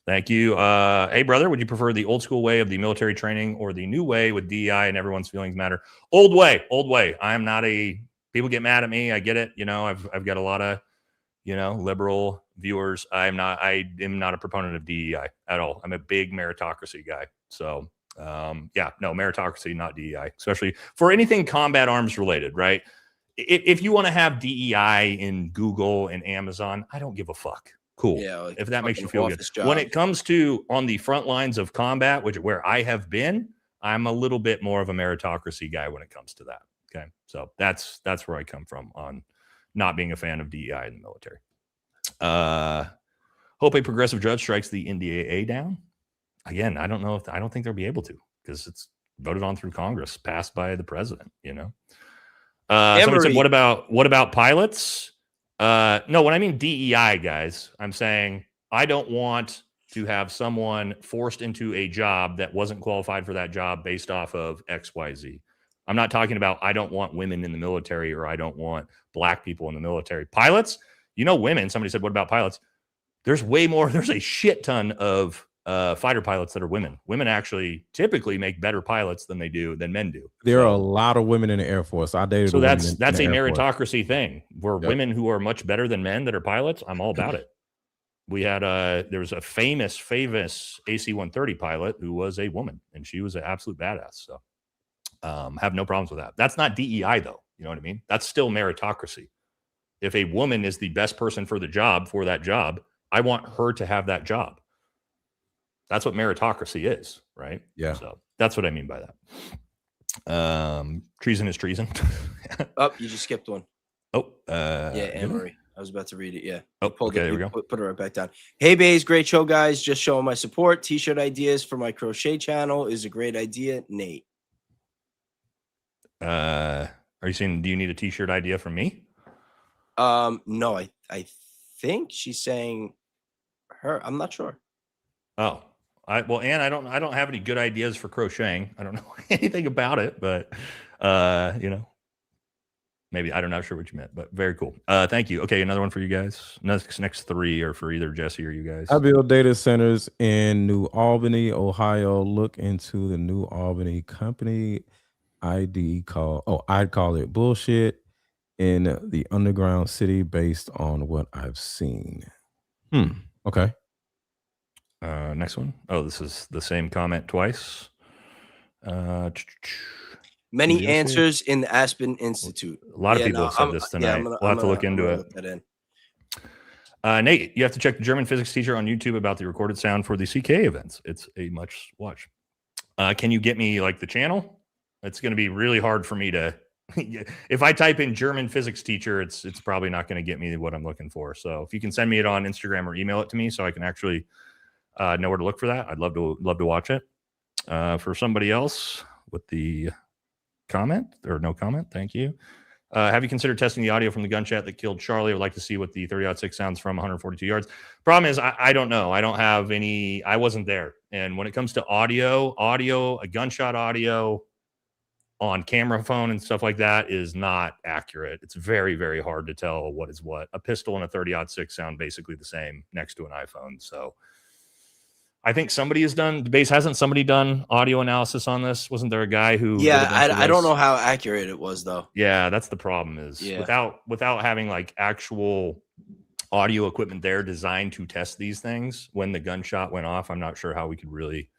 Thank you. Hey, brother, would you prefer the old school way of the military training or the new way with DEI and everyone's feelings matter? Old way. I am not people get mad at me. I get it. You know, I've got a lot of, liberal viewers. I am not a proponent of DEI at all. I'm a big meritocracy guy. So, meritocracy, not DEI, especially for anything combat arms related, right? If you want to have DEI in Google and Amazon, I don't give a fuck. Cool. Yeah, like if that makes you feel good. When it comes to on the front lines of combat, where I have been, I'm a little bit more of a meritocracy guy when it comes to that. Okay. So that's where I come from on not being a fan of DEI in the military. Hope a progressive judge strikes the NDAA down. Again, I don't think they'll be able to because it's voted on through Congress, passed by the president, Somebody said, what about pilots? No, when I mean DEI, guys, I'm saying I don't want to have someone forced into a job that wasn't qualified for that job based off of XYZ. I'm not talking about I don't want women in the military or I don't want black people in the military. Pilots, women. Somebody said, what about pilots? There's way more. There's a shit ton of fighter pilots that are women. Women actually typically make better pilots than men do. There are a lot of women in the Air Force. I dated. So that's a meritocracy thing where women who are much better than men that are pilots. I'm all about it. We had there was a famous AC-130 pilot who was a woman, and she was an absolute badass. So have no problems with that. That's not DEI though. You know what I mean? That's still meritocracy. If a woman is the best person for that job, I want her to have that job. That's what meritocracy is, right? Yeah. So that's what I mean by that. Treason is treason. Oh, you just skipped one. Oh, yeah, Anne Marie. was about to read it. Yeah. Oh, Pulled okay, it. there we go. Put it right back down. Hey, Bays, great show, guys. Just showing my support. T-shirt ideas for my crochet channel is a great idea, Nate. Are you saying, do you need a T-shirt idea from me? No, I think she's saying her. I'm not sure. Oh, Ann, I don't have any good ideas for crocheting. I don't know anything about it, but maybe I'm not sure what you meant, but very cool. Thank you. Okay, another one for you guys. Next three are for either Jesse or you guys. I build data centers in New Albany, Ohio. Look into the New Albany company I'd call it bullshit in the underground city based on what I've seen. Okay. Next one. Oh, this is the same comment twice. Many answers in the Aspen Institute. A lot of people have said this tonight. We'll have to look into it. Nate, you have to check the German physics teacher on YouTube about the recorded sound for the CK events. It's a much watch. Can you get me like the channel? It's going to be really hard for me to. If I type in German physics teacher, it's probably not going to get me what I'm looking for. So if you can send me it on Instagram or email it to me, so I can actually know where to look for that, I'd love to watch it. For somebody else with the comment or no comment, thank you. Have you considered testing the audio from the gunshot that killed Charlie? I would like to see what the 30-06 sounds from 142 yards. Problem is, I don't know. I don't have any. I wasn't there. And when it comes to audio, a gunshot audio on camera phone and stuff like that is not accurate. It's very, very hard to tell what is what. A pistol and a 30-06 sound basically the same next to an iPhone. So I think somebody has done, the base, hasn't somebody done audio analysis on this? Wasn't there a guy who? Yeah, I don't know how accurate it was though. Yeah, that's the problem is without having like actual audio equipment there designed to test these things. When the gunshot went off, I'm not sure how we could really.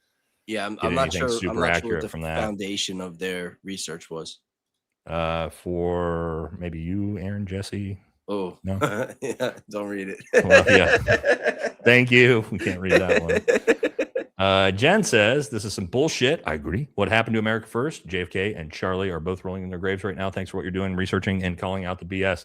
Yeah, I'm not sure. Super accurate what the from that. Foundation of their research was. For maybe you, Aaron, Jesse. Oh no, yeah, don't read it. Well, yeah. Thank you. We can't read that one. Jen says this is some bullshit. I agree. What happened to America first? JFK and Charlie are both rolling in their graves right now. Thanks for what you're doing, researching and calling out the BS.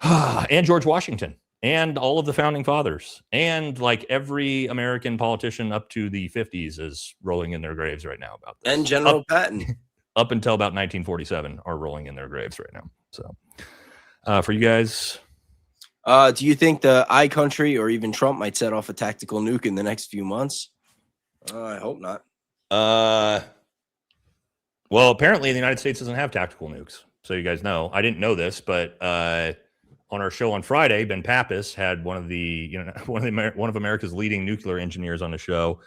And George Washington and all of the founding fathers and like every American politician up to the 50s is rolling in their graves right now about this. And General Patton up until about 1947 are rolling in their graves right now. So for you guys, do you think the I country or even Trump might set off a tactical nuke in the next few months? I hope not. Well, apparently the United States doesn't have tactical nukes. So you guys know, I didn't know this, but on our show on Friday, Ben Pappas had one of America's leading nuclear engineers on the show.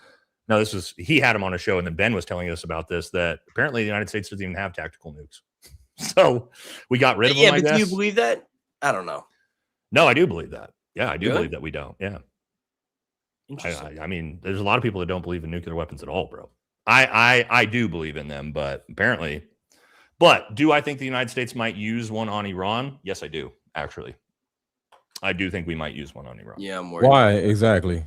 Now he had him on a show, and then Ben was telling us about this, that apparently the United States doesn't even have tactical nukes. So we got rid of them. Yeah, but do you believe that? I don't know. No, I do believe that. Yeah, I do believe that we don't. Yeah. I mean, there's a lot of people that don't believe in nuclear weapons at all, bro. I do believe in them, but apparently. But do I think the United States might use one on Iran? Yes, I do. Actually, I do think we might use one on Iran. Yeah, I'm worried. Why exactly?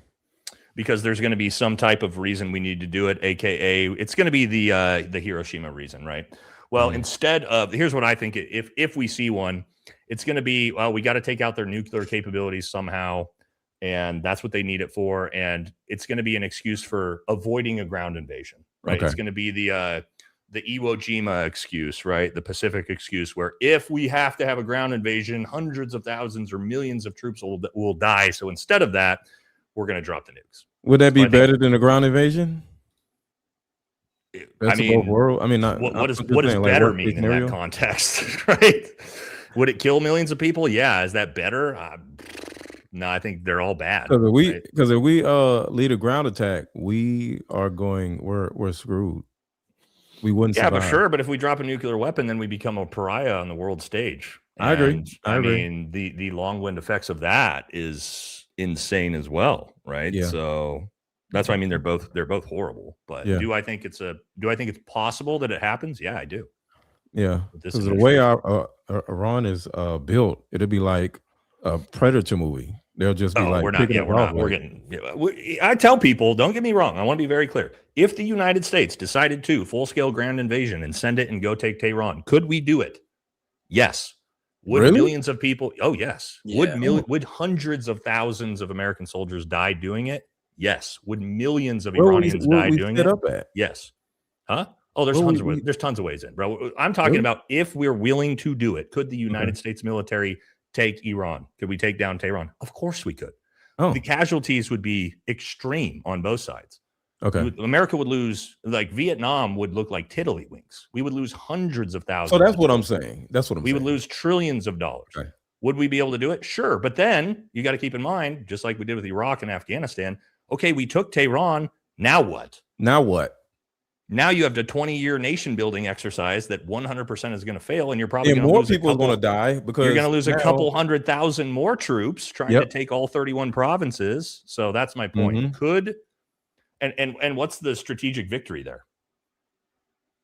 Because there's going to be some type of reason we need to do it, aka it's going to be the Hiroshima reason, right? Well, instead of, here's what I think: if we see one, it's going to be, well, we got to take out their nuclear capabilities somehow, and that's what they need it for, and it's going to be an excuse for avoiding a ground invasion, right? Okay. It's going to be the Iwo Jima excuse, right? The Pacific excuse, where if we have to have a ground invasion, hundreds of thousands or millions of troops will die. So instead of that, we're going to drop the nukes. Would that be better than a ground invasion? I mean, what does better mean in that context, right? Would it kill millions of people? Yeah. Is that better? No, I think they're all bad. Because if we lead a ground attack, we're screwed. We wouldn't survive. But sure. But if we drop a nuclear weapon, then we become a pariah on the world stage. And I agree. I mean, the long wind effects of that is insane as well, right? Yeah. So that's why I mean they're both horrible. But do I think it's possible that it happens? Yeah, I do. Yeah, because the way Iran is built, it'll be like a Predator movie. They'll just be I tell people, don't get me wrong. I want to be very clear. If the United States decided to full-scale ground invasion and send it and go take Tehran, could we do it? Yes. Would Really? millions of people? Oh, yes. Yeah. Would hundreds of thousands of American soldiers die doing it? Yes. Would millions of Where Iranians die we doing set it? up at? Yes. Huh? Oh, there's Where tons of we ways. There's tons of ways in, bro. I'm talking Really? about if we're willing to do it. Could the Okay. United States military take Iran? Could we take down Tehran? Of course we could. Oh, The casualties would be extreme on both sides. okay. America would lose, like Vietnam would look like tiddlywinks. We would lose hundreds of thousands. So that's of what I'm people. saying. That's what I'm We saying. would lose trillions of dollars. Okay. Would we be able to do it? Sure. But then you got to keep in mind, just like we did with Iraq and Afghanistan, okay, we took Tehran. Now what? Now what? Now you have the 20-year nation building exercise that 100% is going to fail. And you're probably And going to more lose people are going to die because you're going to lose a now- couple 100,000 more troops trying to take all 31 provinces. So that's my point. Mhm. Could, and what's the strategic victory there?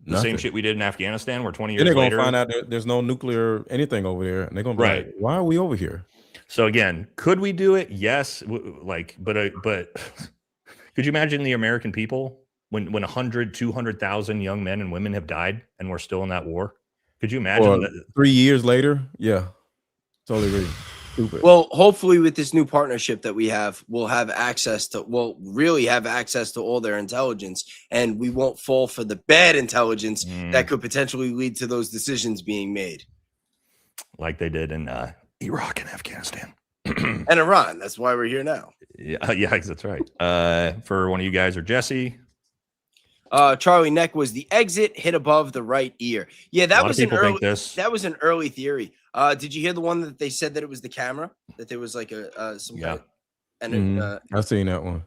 The Nothing. same shit we did in Afghanistan, where 20 Then years they're later, gonna find out there's no nuclear anything over there, and they're gonna be Right. like, "Why are we over here?" So again, could we do it? Yes. But could you imagine the American people when 100, 200,000 young men and women have died and we're still in that war? Could you imagine Or that? 3 years later, yeah, totally agree. Stupid. Well, hopefully with this new partnership that we have, we'll really have access to all their intelligence, and we won't fall for the bad intelligence that could potentially lead to those decisions being made. Like they did in Iraq and Afghanistan. And Iran. That's why we're here now. Yeah, that's right. For one of you guys or Jesse. Charlie Neck was the exit hit above the right ear. Yeah, that was an early. That was an early theory. Did you hear the one that they said that it was the camera? That there was like some kind of, and I've seen that one.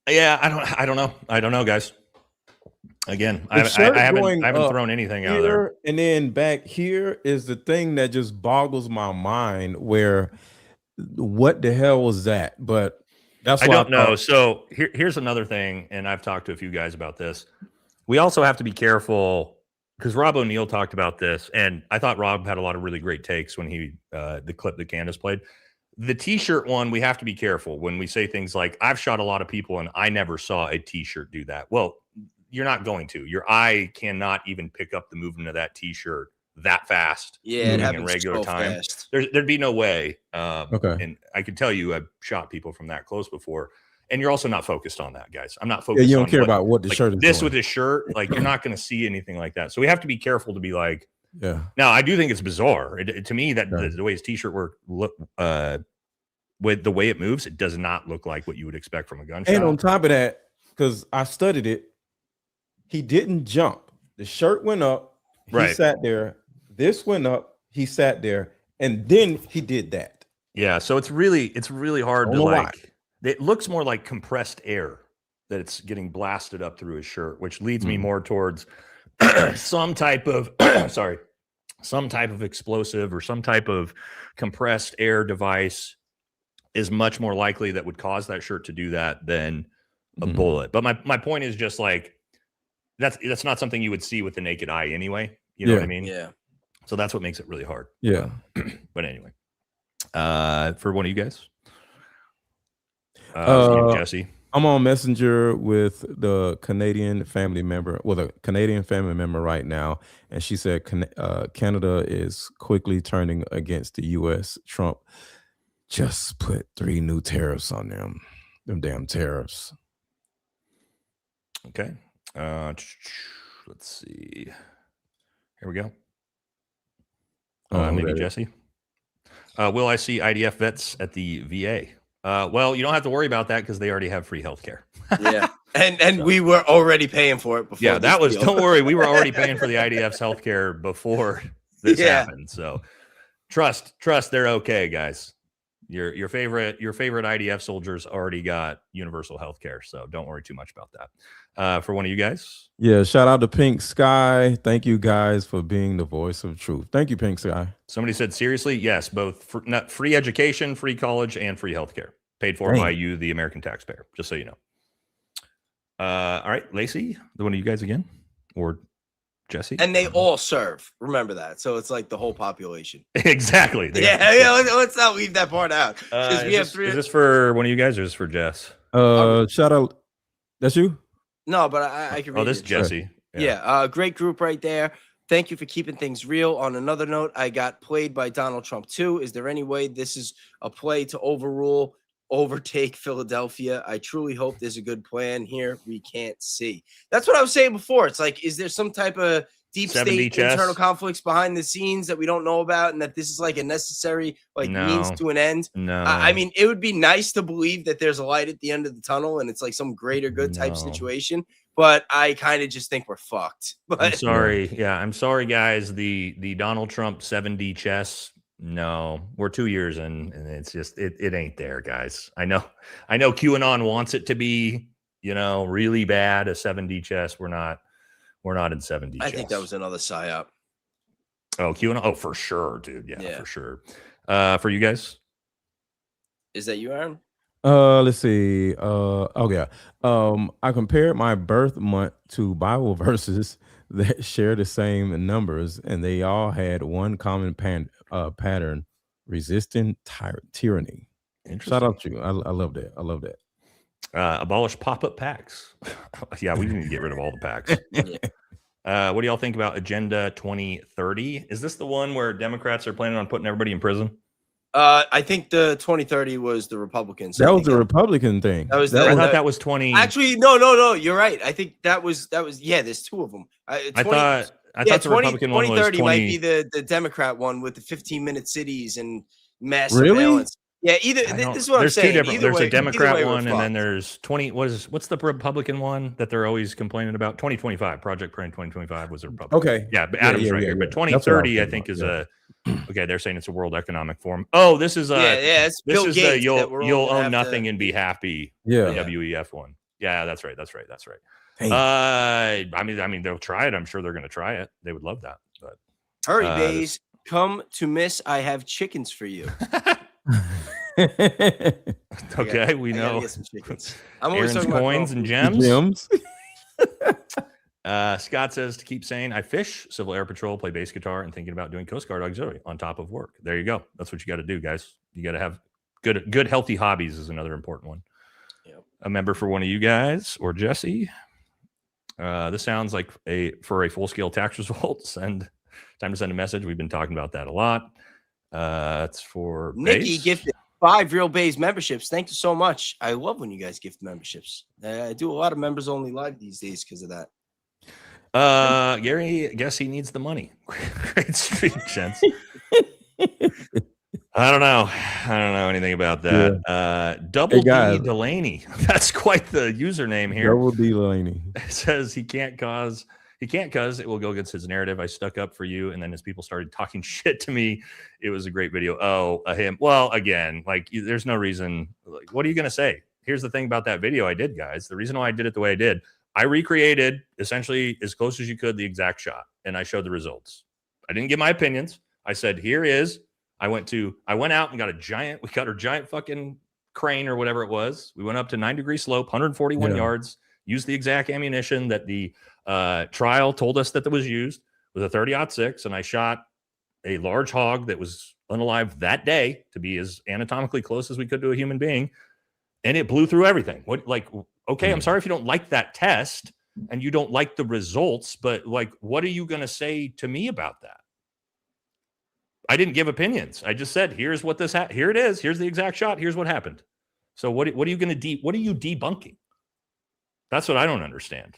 Yeah, I don't know, guys. Again, I haven't thrown anything out there. And then back here is the thing that just boggles my mind. Where, what the hell was that? But that's I why don't know. So here's another thing, and I've talked to a few guys about this. We also have to be careful because Rob O'Neill talked about this, and I thought Rob had a lot of really great takes when he the clip that Candace played. The T-shirt one, we have to be careful when we say things like, "I've shot a lot of people, and I never saw a T-shirt do that." Well, you're not going to. Your eye cannot even pick up the movement of that T-shirt that fast. Yeah, it happens in regular so time. fast. There'd be no way. Okay. And I can tell you, I've shot people from that close before. And you're also not focused on that, guys. I'm not focused. Yeah, you don't on care about what the shirt is this doing. with this shirt. Like, you're not going to see anything like that. So we have to be careful to be like, yeah. Now, I do think it's bizarre. To me, that the way his T-shirt work look with the way it moves, it does not look like what you would expect from a gunshot. And on top of that, because I studied it, he didn't jump. The shirt went up. He sat there. This went up. He sat there, and then he did that. Yeah. So it's really hard to like. Why. It looks more like compressed air that it's getting blasted up through his shirt, which leads me more towards some type of explosive or some type of compressed air device is much more likely that would cause that shirt to do that than a bullet. But my point is just like that's not something you would see with the naked eye anyway. You know what I mean? Yeah. So that's what makes it really hard. Yeah. But anyway, for one of you guys, Jesse. I'm on Messenger with the Canadian family member, right now, and she said Canada is quickly turning against the U.S. Trump just put 3 new tariffs on them damn tariffs. Okay. Let's see. Here we go. Maybe Jesse. Will I see IDF vets at the VA? Well, you don't have to worry about that because they already have free health care. Yeah. And we were already paying for it before. Yeah, don't worry. We were already paying for the IDF's health care before this happened. So trust they're okay, guys. Your favorite IDF soldiers already got universal health care, so don't worry too much about that. For one of you guys, yeah, shout out to Pink Sky. Thank you guys for being the voice of truth. Thank you, Pink Sky. Somebody said seriously, yes, both free education, free college, and free health care paid for by you, the American taxpayer. Just so you know. All right, Lacey, the one of you guys again, or Jesse, and they all serve. Remember that. So it's like the whole population. Exactly. Let's not leave that part out. We have three. Is this for one of you guys or is this for Jess? Shout out. That's you? No, but I can read this is Jesse. Yeah. Great group right there. Thank you for keeping things real. On another note, I got played by Donald Trump too. Is there any way this is a play to overtake Philadelphia? I truly hope there's a good plan here. We can't see. That's what I was saying before. It's like, is there some type of deep 7D state chess? internal conflicts behind the scenes that we don't know about, and that this is like a necessary means to an end? No. I mean, it would be nice to believe that there's a light at the end of the tunnel and it's like some greater good type situation. But I kind of just think we're fucked. But I'm sorry. Yeah, I'm sorry, guys. The Donald Trump 7D chess. No, we're 2 years in, and it's just it ain't there, guys. I know QAnon wants it to be, really bad, a 7D chess. We're not in 7D chess. I think that was another psyop. Oh, QAnon. Oh, for sure, dude. Yeah, for sure. For you guys, is that you, Aaron? Let's see. I compared my birth month to Bible verses that share the same numbers, and they all had one common pattern: resisting tyranny. Shout out to you. I love that. I love that. Abolish pop-up packs. Yeah, we need to get rid of all the packs. What do y'all think about Agenda 2030? Is this the one where Democrats are planning on putting everybody in prison? I think the 2030 was the Republicans. That was the Republican thing. I thought that was 20. Actually, no. You're right. I think that was. Yeah, there's two of them. 20, I thought the Republican one was 20. Might be the Democrat one with the 15-minute cities and mass surveillance. Yeah, this is what I'm saying. Two different. There's a Democrat one, and then there's 20. What's the Republican one that they're always complaining about? 2025, Project Plan 2025 was a Republican. Okay. Yeah, but Adam's right here. But 2030, I think, is a. Okay, they're saying it's a World Economic Forum. Oh, this is it's this Bill is Gates the you'll own nothing and be happy. Yeah, the WEF one. Yeah, that's right. Hey. I mean, they'll try it. I'm sure they're going to try it. They would love that. But hurry, Bays, come to Miss. I have chickens for you. Okay, we know. Get some chickens. I'm always Aaron's talking coins and gems. Scott says to keep saying, I fish, Civil Air Patrol, play bass guitar, and thinking about doing Coast Guard auxiliary on top of work. There you go. That's what you got to do, guys. You got to have good, healthy hobbies is another important one. Yep. A member for one of you guys or Jesse. This sounds like for a full-scale tax result. Time to send a message. We've been talking about that a lot. It's for Nikki base. Gifted 5 Real Bays memberships. Thank you so much. I love when you guys gift memberships. I do a lot of members only live these days because of that. Gary, guess he needs the money. Great stream, gents. I don't know anything about that. Yeah. Double D Delaney. That's quite the username here. Double D Delaney. It says he can't cause it will go against his narrative. I stuck up for you, and then as people started talking shit to me, it was a great video. Oh, him. Well, again, there's no reason. What are you gonna say? Here's the thing about that video I did, guys. The reason why I did it the way I did, I recreated essentially as close as you could the exact shot, and I showed the results. I didn't give my opinions. I said, here is. I went out and got we got our giant fucking crane or whatever it was. We went up to 9-degree slope, 141 yards, used the exact ammunition that the trial told us that was used with a 30-06, and I shot a large hog that was unalive that day to be as anatomically close as we could to a human being, and it blew through everything. Okay, I'm sorry if you don't like that test and you don't like the results, but what are you going to say to me about that? I didn't give opinions. I just said, here's what here it is. Here's the exact shot. Here's what happened. So what are you going to what are you debunking? That's what I don't understand.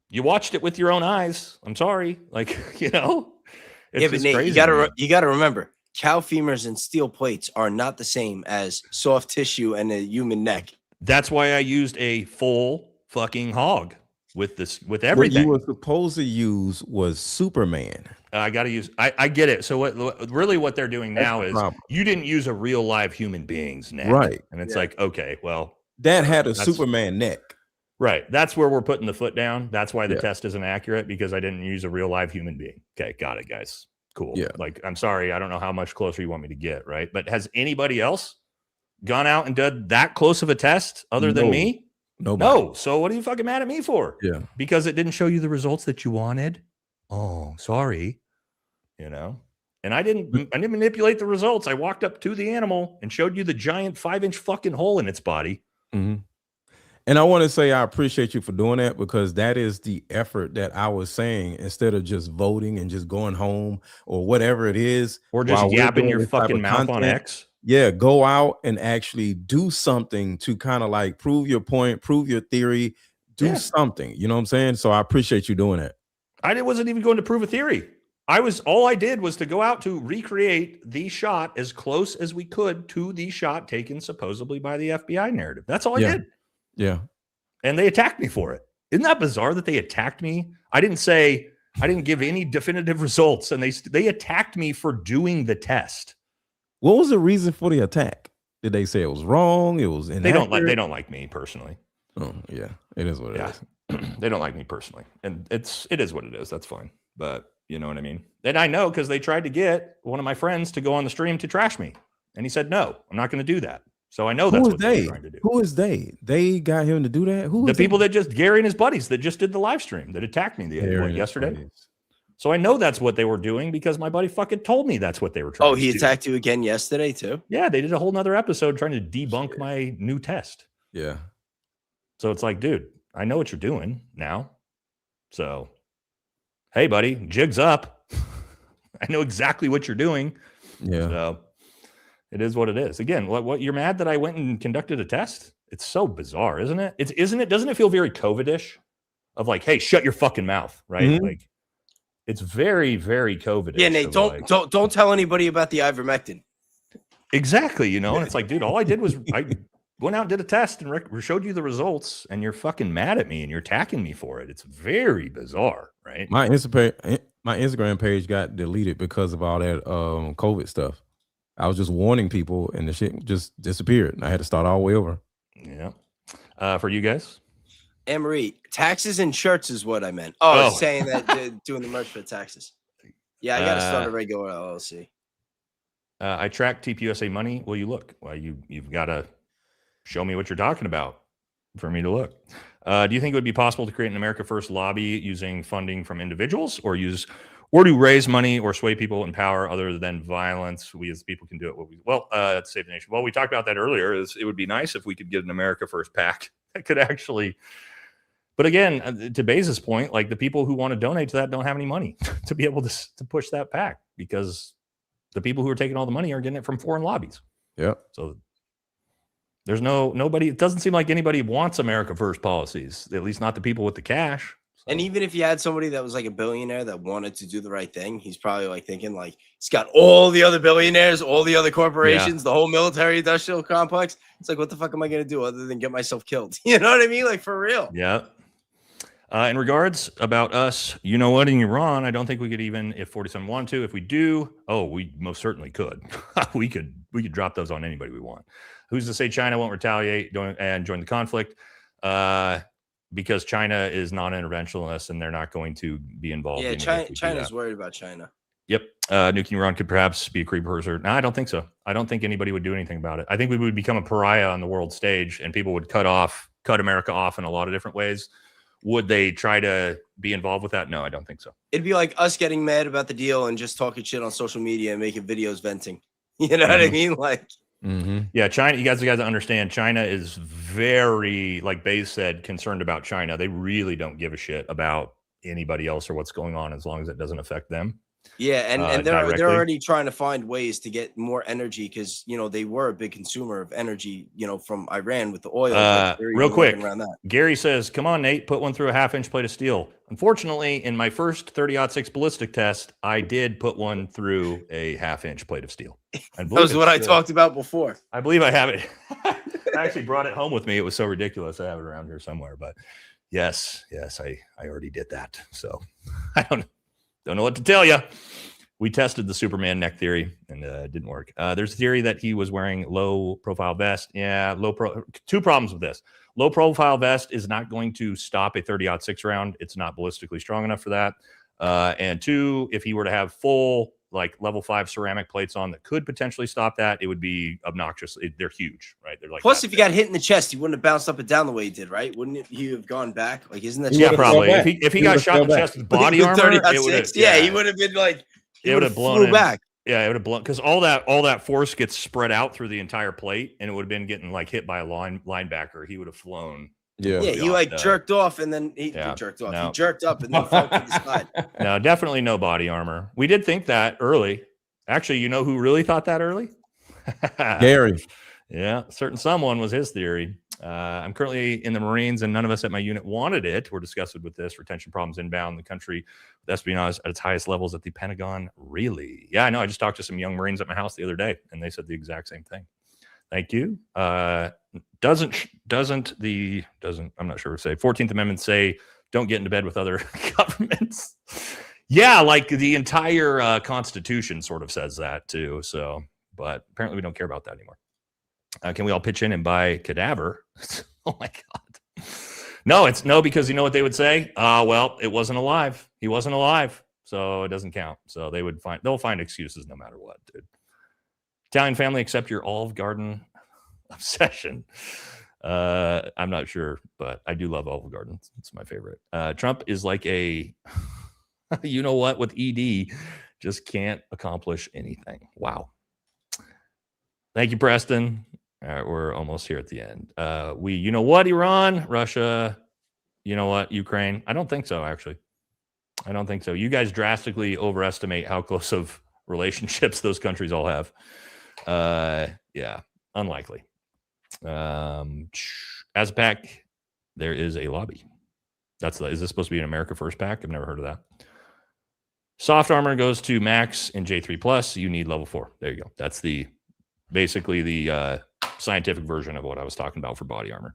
You watched it with your own eyes. I'm sorry. It's but Nate, crazy. You gotta remember, cow femurs and steel plates are not the same as soft tissue and a human neck. That's why I used a full fucking hog with everything. What you were supposed to use was Superman. I got to use. I get it. So what they're doing now is you didn't use a real live human being's neck, right? And it's okay, well, that had a Superman neck, right? That's where we're putting the foot down. That's why the test isn't accurate, because I didn't use a real live human being. Okay, got it, guys. Cool. Yeah. I'm sorry, I don't know how much closer you want me to get, right? But has anybody else gone out and done that close of a test other than me? No. So what are you fucking mad at me for? Yeah. Because it didn't show you the results that you wanted. Oh, sorry. And I didn't manipulate the results. I walked up to the animal and showed you the giant 5-inch fucking hole in its body. Mm-hmm. And I want to say I appreciate you for doing that, because that is the effort that I was saying, instead of just voting and just going home or whatever it is, or just while we're yapping doing your this type fucking of mouth on content. X. Yeah, go out and actually do something to kind of like prove your point, prove your theory, do something. You know what I'm saying? So I appreciate you doing that. I wasn't even going to prove a theory. All I did was to go out to recreate the shot as close as we could to the shot taken supposedly by the FBI narrative. That's all I did. Yeah. And they attacked me for it. Isn't that bizarre that they attacked me? I didn't give any definitive results, and they attacked me for doing the test. What was the reason for the attack? Did they say it was wrong? It was inaccurate? They don't like me personally. Oh, yeah. It is what it is. They don't like me personally. And it is what it is. That's fine. But you know what I mean? And I know, because they tried to get one of my friends to go on the stream to trash me. And he said, no, I'm not going to do that. So I know that's what they're trying to do. Who is they? They got him to do that? Who is the people that just, Gary and his buddies that just did the live stream that attacked me yesterday. So I know that's what they were doing, because my buddy fucking told me that's what they were trying to do. Oh, he attacked you again yesterday too? Yeah, they did a whole nother episode trying to debunk my new test. Yeah. So it's like, dude, I know what you're doing now. So, hey, buddy, jig's up. I know exactly what you're doing. Yeah. So it is what it is. Again, what you're mad that I went and conducted a test? It's so bizarre, isn't it? Doesn't it feel very COVID-ish? Of like, hey, shut your fucking mouth, right? Mm-hmm. Like, it's very, very COVID-ish. Yeah, Nate, don't tell anybody about the ivermectin. Exactly, and it's like, dude, all I did was I went out and did a test and showed you the results, and you're fucking mad at me and you're attacking me for it. It's very bizarre, right? My Instagram page got deleted because of all that COVID stuff. I was just warning people, and the shit just disappeared, and I had to start all the way over. Yeah. For you guys? Anne-Marie, taxes and shirts is what I meant. Oh, I was saying that doing the merch for taxes. Yeah, I got to start a regular LLC. I track TPUSA money. Will you look? Well, you've got to show me what you're talking about for me to look. Do you think it would be possible to create an America First lobby using funding from individuals, or to raise money or sway people in power other than violence? We as people can do it. Save the nation. Well, we talked about that earlier. It would be nice if we could get an America First PAC that could actually. But again, to Bezos' point, like, the people who want to donate to that don't have any money to be able to push that PAC, because the people who are taking all the money are getting it from foreign lobbies. Yeah. So there's nobody. It doesn't seem like anybody wants America First policies, at least not the people with the cash. So. And even if you had somebody that was like a billionaire that wanted to do the right thing, he's probably like thinking, like, he's got all the other billionaires, all the other corporations, the whole military industrial complex. It's like, what the fuck am I going to do other than get myself killed? You know what I mean? Like, for real. Yeah. In regards about us, you know what, in Iran, I don't think we could, even if 47 wanted to. If we do, we most certainly could. we could drop those on anybody we want. Who's to say China won't retaliate and join the conflict? Because China is non-interventionist and they're not going to be involved. Yeah, China's worried about China. Yep. Nuking Iran could perhaps be a precursor. No, I don't think so. I don't think anybody would do anything about it. I think we would become a pariah on the world stage, and people would cut America off in a lot of different ways. Would they try to be involved with that? No, I don't think so. It'd be like us getting mad about the deal and just talking shit on social media and making videos venting. You know what I mean? Like, yeah, China. You guys understand. China is very, like Baze said, concerned about China. They really don't give a shit about anybody else or what's going on, as long as it doesn't affect them. Yeah, and they're already trying to find ways to get more energy, because they were a big consumer of energy, from Iran with the oil. Real quick, Gary says, "Come on, Nate, put one through a half-inch plate of steel." Unfortunately, in my first 30-06 ballistic test, I did put one through a half-inch plate of steel. That was what I talked about before. I believe I have it. I actually brought it home with me. It was so ridiculous. I have it around here somewhere, but yes, I already did that. So I don't know what to tell you. We tested the Superman neck theory, and it didn't work. There's a theory that he was wearing low-profile vest. Yeah, two problems with this. Low-profile vest is not going to stop a 30-06 round. It's not ballistically strong enough for that. And two, if he were to have full, like, level 5 ceramic plates on that could potentially stop that, it would be obnoxious. They're huge, right? They're like. Plus, if you got hit in the chest, he wouldn't have bounced up and down the way he did, right? Wouldn't he have gone back? Like, isn't that? Yeah, probably. If he got shot in the chest with body armor, it would have. Yeah, he would have been like. It would have blown back. Yeah, it would have blown, because all that force gets spread out through the entire plate, and it would have been getting, like, hit by a linebacker. He would have flown Yeah, completely he off like the- jerked off and then he jerked off. No. He jerked up and then fell to the side. No, definitely no body armor. We did think that early. Actually, you know who really thought that early? Gary. Yeah, certain someone was his theory. I'm currently in the Marines, and none of us at my unit wanted it. We're disgusted with this. Retention problems inbound the country with espionage at its highest levels at the Pentagon. Really? Yeah, I know. I just talked to some young Marines at my house the other day, and they said the exact same thing. Thank you. Doesn't I'm not sure what to say. 14th Amendment say don't get into bed with other governments. Yeah, like the entire Constitution sort of says that too. So, but apparently we don't care about that anymore. Can we all pitch in and buy Cadaver? Oh my God. No, it's no, because you know what they would say? Well, it wasn't alive. He wasn't alive. So it doesn't count. So they'll find excuses no matter what, dude. Italian family accept your Olive Garden obsession. I'm not sure, but I do love Olive Garden. It's my favorite. Trump is like a, you know what, with ED, just can't accomplish anything. Wow. Thank you, Preston. All right, we're almost here at the end. You know what, Iran, Russia, you know what, Ukraine? I don't think so, actually. I don't think so. You guys drastically overestimate how close of relationships those countries all have. Yeah, unlikely. As a pack, there is a lobby. Is this supposed to be an America First pack? I've never heard of that. Soft armor goes to max in J3 plus. You need level 4. There you go. That's basically the scientific version of what I was talking about for body armor.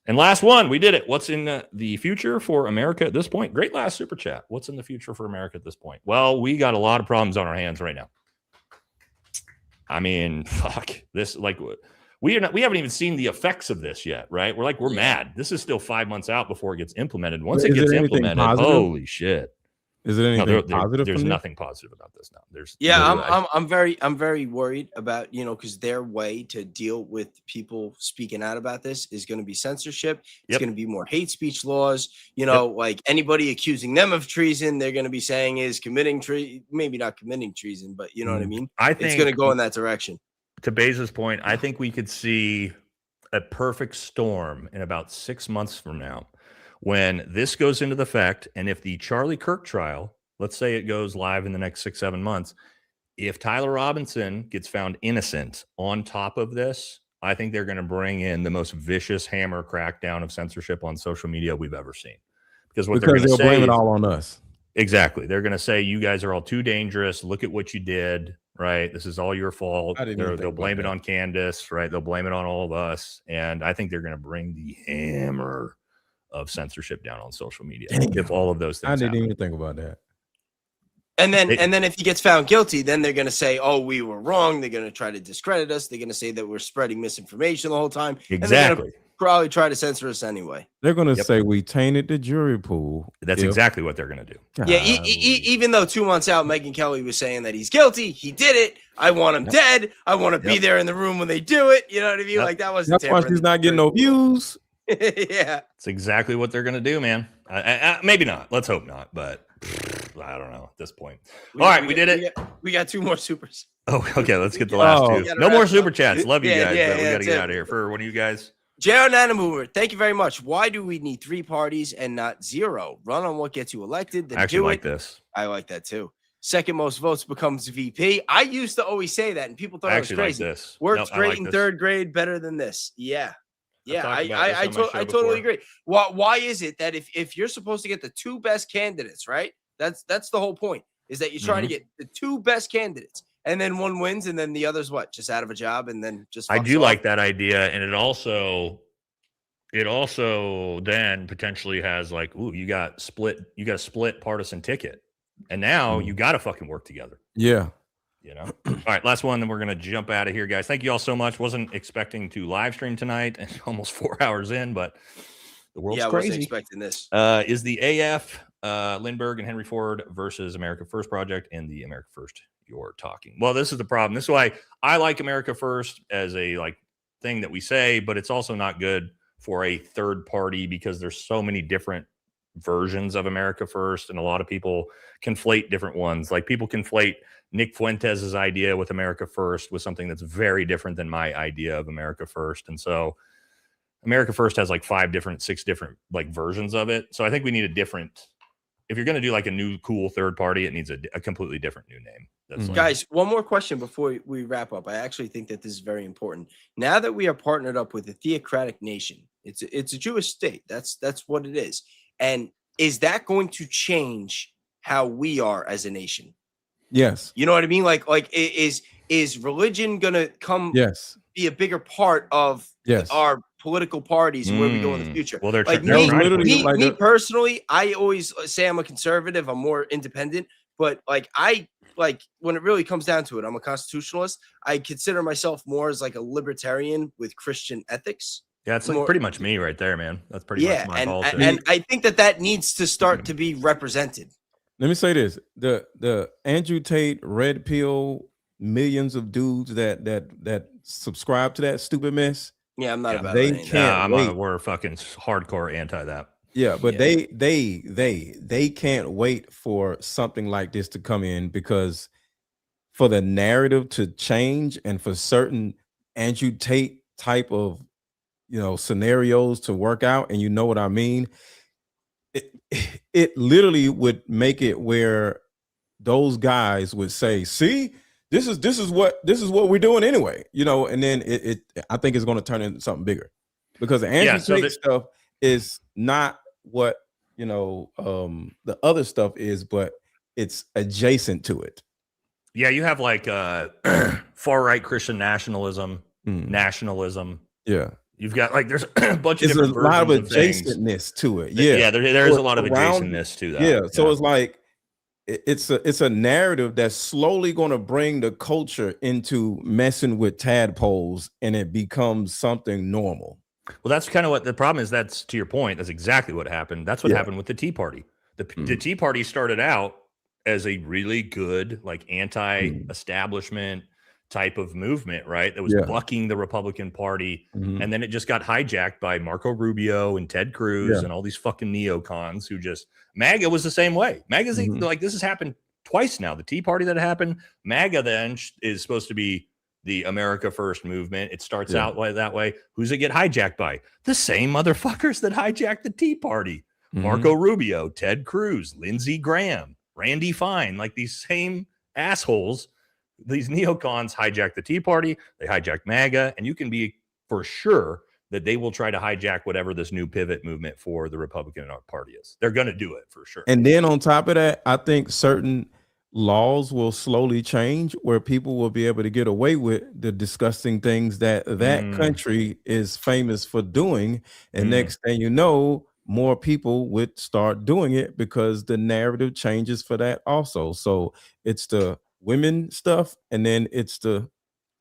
And last one, we did it. What's in the future for America at this point? Great last super chat. What's in the future for America at this point? Well, we got a lot of problems on our hands right now. I mean, fuck this. Like, we haven't even seen the effects of this yet, right? We're mad. This is still 5 months out before it gets implemented. Once it gets implemented, holy shit. Is it anything positive? There's nothing positive about this now. I'm very worried about, because their way to deal with people speaking out about this is going to be censorship. It's going to be more hate speech laws. Like anybody accusing them of treason, they're going to be saying is committing maybe not committing treason, but you know what I mean? I think it's going to go in that direction. To Bezos' point, I think we could see a perfect storm in about 6 months from now when this goes into effect. And if the Charlie Kirk trial, let's say it goes live in the next 6-7 months, if Tyler Robinson gets found innocent on top of this, I think they're going to bring in the most vicious hammer crackdown of censorship on social media we've ever seen. Because they'll blame it all on us. Exactly. They're going to say, you guys are all too dangerous. Look at what you did. Right. This is all your fault. They'll blame it on Candace. Right. They'll blame it on all of us. And I think they're going to bring the hammer of censorship down on social media. If all of those things I didn't even think about that. And then if he gets found guilty, then they're going to say, oh, we were wrong. They're going to try to discredit us. They're going to say that we're spreading misinformation the whole time. Exactly. Probably try to censor us anyway. They're going to say we tainted the jury pool. That's exactly what they're going to do. Yeah, even though 2 months out, Megyn Kelly was saying that he's guilty. He did it. I want him dead. I want to be there in the room when they do it. You know what I mean? Like that wasn't. That's why she's not getting no views. Yeah, it's exactly what they're going to do, man. Maybe not. Let's hope not. But I don't know at this point. We did it. We got 2 more supers. Oh, okay. Let's get the last 2. No more super chats. Love you guys. But we got to get out of here. For one of you guys. JR Nanamover, thank you very much. Why do we need 3 parties and not 0? Run on what gets you elected. Then I actually like this. I like that too. Second most votes becomes VP. I used to always say that, and people thought it was crazy. Like this. Works great in 3rd grade, better than this. Yeah. I totally agree. Why is it that if you're supposed to get the 2 best candidates, right? That's the whole point, is that you're trying to get the 2 best candidates. And then one wins, and then the other's just out of a job, and then just. I do like that idea, and it also then potentially has like, you got a split partisan ticket, and now you got to fucking work together. Yeah, All right, last one, then we're gonna jump out of here, guys. Thank you all so much. Wasn't expecting to live stream tonight, and almost 4 hours in, but the world's crazy. I wasn't expecting this. Is the AF Lindbergh and Henry Ford versus America First Project and the America First? You're talking. Well, this is the problem. This is why I like America First as a thing that we say, but it's also not good for a third party because there's so many different versions of America First, and a lot of people conflate different ones. Like people conflate Nick Fuentes' idea with America First with something that's very different than my idea of America First. And so America First has like 6 different like versions of it. So I think we need a different. If you're going to do like a new cool third party, it needs a completely different new name. That's like, Guys, one more question before we wrap up. I actually think that this is very important. Now that we are partnered up with a theocratic nation, it's a Jewish state. That's what it is. And is that going to change how we are as a nation? Yes. You know what I mean? Like is religion gonna come be a bigger part of our political parties and where we go in the future? Well, they're like me personally, I always say I'm a conservative, I'm more independent, but like when it really comes down to it, I'm a constitutionalist. I consider myself more as like a libertarian with Christian ethics. Yeah, it's like pretty much me right there, man. That's pretty much my politics. And I think that needs to start to be represented. Let me say this: the Andrew Tate red pill, millions of dudes that subscribe to that stupid mess. Yeah, I'm not about they it. Can't wait. We're fucking hardcore anti that. Yeah, but they can't wait for something like this to come in, because for the narrative to change and for certain Andrew Tate type of scenarios to work out, and you know what I mean. It literally would make it where those guys would say, "See, this is what we're doing anyway," and then I think it's going to turn into something bigger, because the Andrew Tate stuff is not what the other stuff is, but it's adjacent to it. Yeah, you have like far right Christian nationalism. Yeah. You've got like there's a bunch of different versions of things. There's a lot of adjacentness to it. Yeah, there is a lot of adjacentness to that. Yeah, so it's like it's a narrative that's slowly going to bring the culture into messing with tadpoles, and it becomes something normal. Well, that's kind of what the problem is. That's, to your point, that's exactly what happened. That's what happened with the Tea Party. The Tea Party started out as a really good, like, anti-establishment type of movement, right? That was bucking the Republican Party. And then it just got hijacked by Marco Rubio and Ted Cruz and all these fucking neocons who just, MAGA was the same way. MAGA's like, this has happened twice now. The Tea Party that happened, MAGA then is supposed to be the America First movement. It starts out that way. Who's it get hijacked by? The same motherfuckers that hijacked the Tea Party. Marco Rubio, Ted Cruz, Lindsey Graham, Randy Fine, like these same assholes. These neocons hijack the Tea Party, they hijack MAGA, and you can be for sure that they will try to hijack whatever this new pivot movement for the Republican Party is. They're going to do it for sure. And then on top of that, I think certain laws will slowly change where people will be able to get away with the disgusting things that country is famous for doing. And next thing you know, more people would start doing it because the narrative changes for that also. So it's the women stuff, and then it's the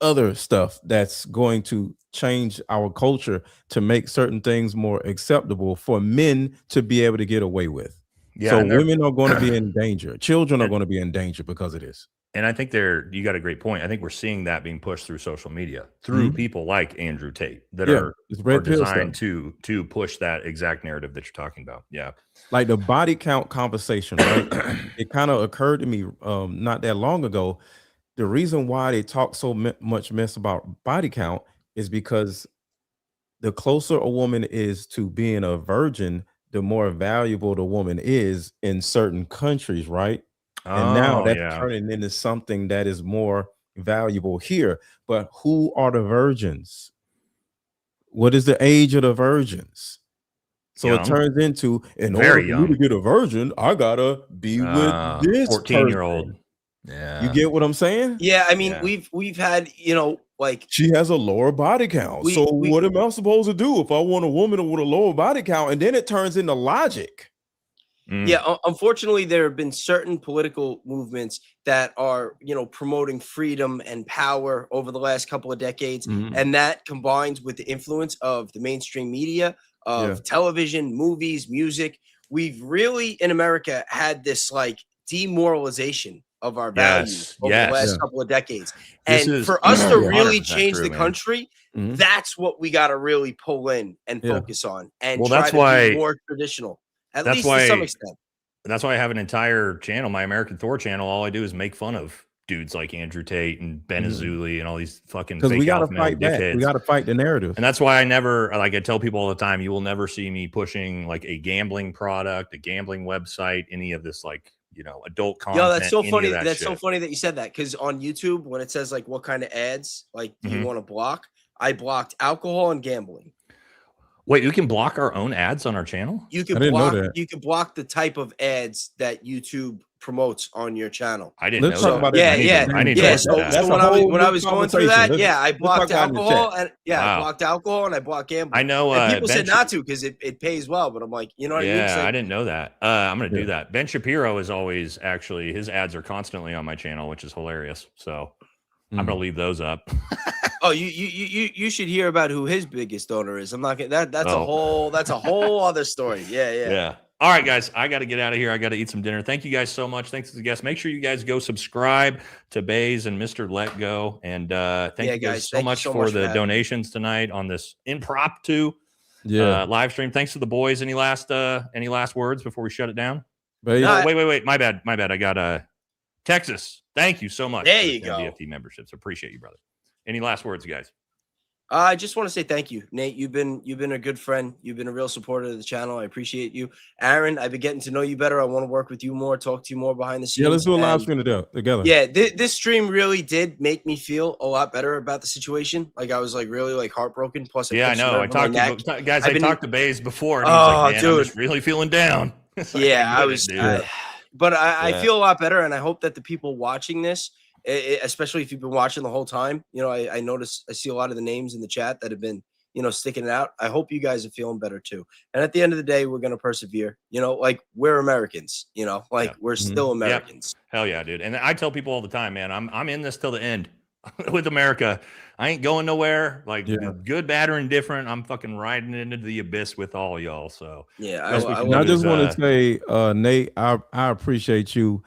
other stuff that's going to change our culture to make certain things more acceptable for men to be able to get away with. Yeah, so women are going to be in danger. Children are going to be in danger because of this. And I think you got a great point. I think we're seeing that being pushed through social media, through people like Andrew Tate that are designed to push that exact narrative that you're talking about. Yeah. Like the body count conversation, right? It kind of occurred to me not that long ago. The reason why they talk so much mess about body count is because the closer a woman is to being a virgin, the more valuable the woman is in certain countries, right? And now that's turning into something that is more valuable here. But who are the virgins? What is the age of the virgins? So it turns into, in order for you to get a virgin, I gotta be with this 14-year-old. Yeah, you get what I'm saying? Yeah, I mean, we've had, like, she has a lower body count. So what am I supposed to do if I want a woman with a lower body count? And then it turns into logic. Yeah, unfortunately, there have been certain political movements that are, promoting freedom and power over the last couple of decades. And that combines with the influence of the mainstream media, of television, movies, music. We've really, in America, had this like demoralization of our values over the last couple of decades. And for us to really change the country, that's what we got to really pull in and focus on and try to be more traditional. At least to some extent. That's why I have an entire channel, my American Thor channel. All I do is make fun of dudes like Andrew Tate and Ben Azuli and all these fucking Because we fake got to alpha male fight back. dickheads. We got to fight the narrative. And that's why I never, like I tell people all the time, you will never see me pushing like a gambling product, a gambling website, any of this like, you know, adult content. Yo, that's so funny. That's so funny that you said that, because on YouTube, when it says like what kind of ads like do you want to block, I blocked alcohol and gambling. Wait, you can block our own ads on our channel? You can block the type of ads that YouTube promotes on your channel. I didn't know that. About yeah, I need to So when I was going through that, I blocked alcohol and I blocked alcohol and I blocked gambling. I know. And people said not to because it pays well, but I'm like, you know what I mean? Yeah, I didn't know that. I'm gonna do that. Ben Shapiro is always actually, his ads are constantly on my channel, which is hilarious. So I'm gonna leave those up. Oh, you should hear about who his biggest donor is. I'm not gonna that's a whole other story. Yeah. All right, guys, I got to get out of here. I got to eat some dinner. Thank you guys so much. Thanks to the guests. Make sure you guys go subscribe to Baze and Mr. LetGo. And thank you guys so much for the donations tonight on this impromptu live stream. Thanks to the boys. Any last words before we shut it down? Wait. My bad. I got Texas. Thank you so much. There you go. VFT memberships. Appreciate you, brother. Any last words, guys? I just want to say thank you, Nate. You've been a good friend. You've been a real supporter of the channel. I appreciate you. Aaron, I've been getting to know you better. I want to work with you more, talk to you more behind the scenes. Yeah, let's do a live stream together. Yeah, this stream really did make me feel a lot better about the situation. Like I was like really like heartbroken. Plus, I know. I talked to Baze before, and like, dude, I'm just really feeling down. I was. But I feel a lot better, and I hope that the people watching this, especially if you've been watching the whole time, you know, I notice, I see a lot of the names in the chat that have been, you know, sticking it out. I hope you guys are feeling better too. And at the end of the day, we're going to persevere, you know, like we're Americans, you know, like we're still Americans. Yep. Hell yeah, dude. And I tell people all the time, man, I'm in this till the end with America. I ain't going nowhere. Like good, bad, or indifferent. I'm fucking riding into the abyss with all y'all. So I just want to say, Nate, I appreciate you.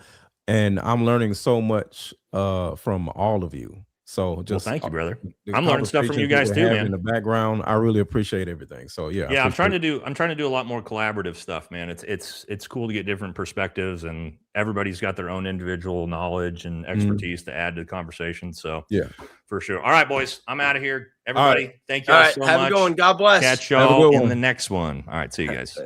And I'm learning so much from all of you. So just thank you, brother. I'm learning stuff from you guys too, man. In the background, I really appreciate everything. So yeah, I'm trying to do a lot more collaborative stuff, man. It's cool to get different perspectives, and everybody's got their own individual knowledge and expertise to add to the conversation. So yeah, for sure. All right, boys, I'm out of here. Everybody, thank you all so much. Have a good one. God bless. Catch y'all in the next one. All right, see you guys.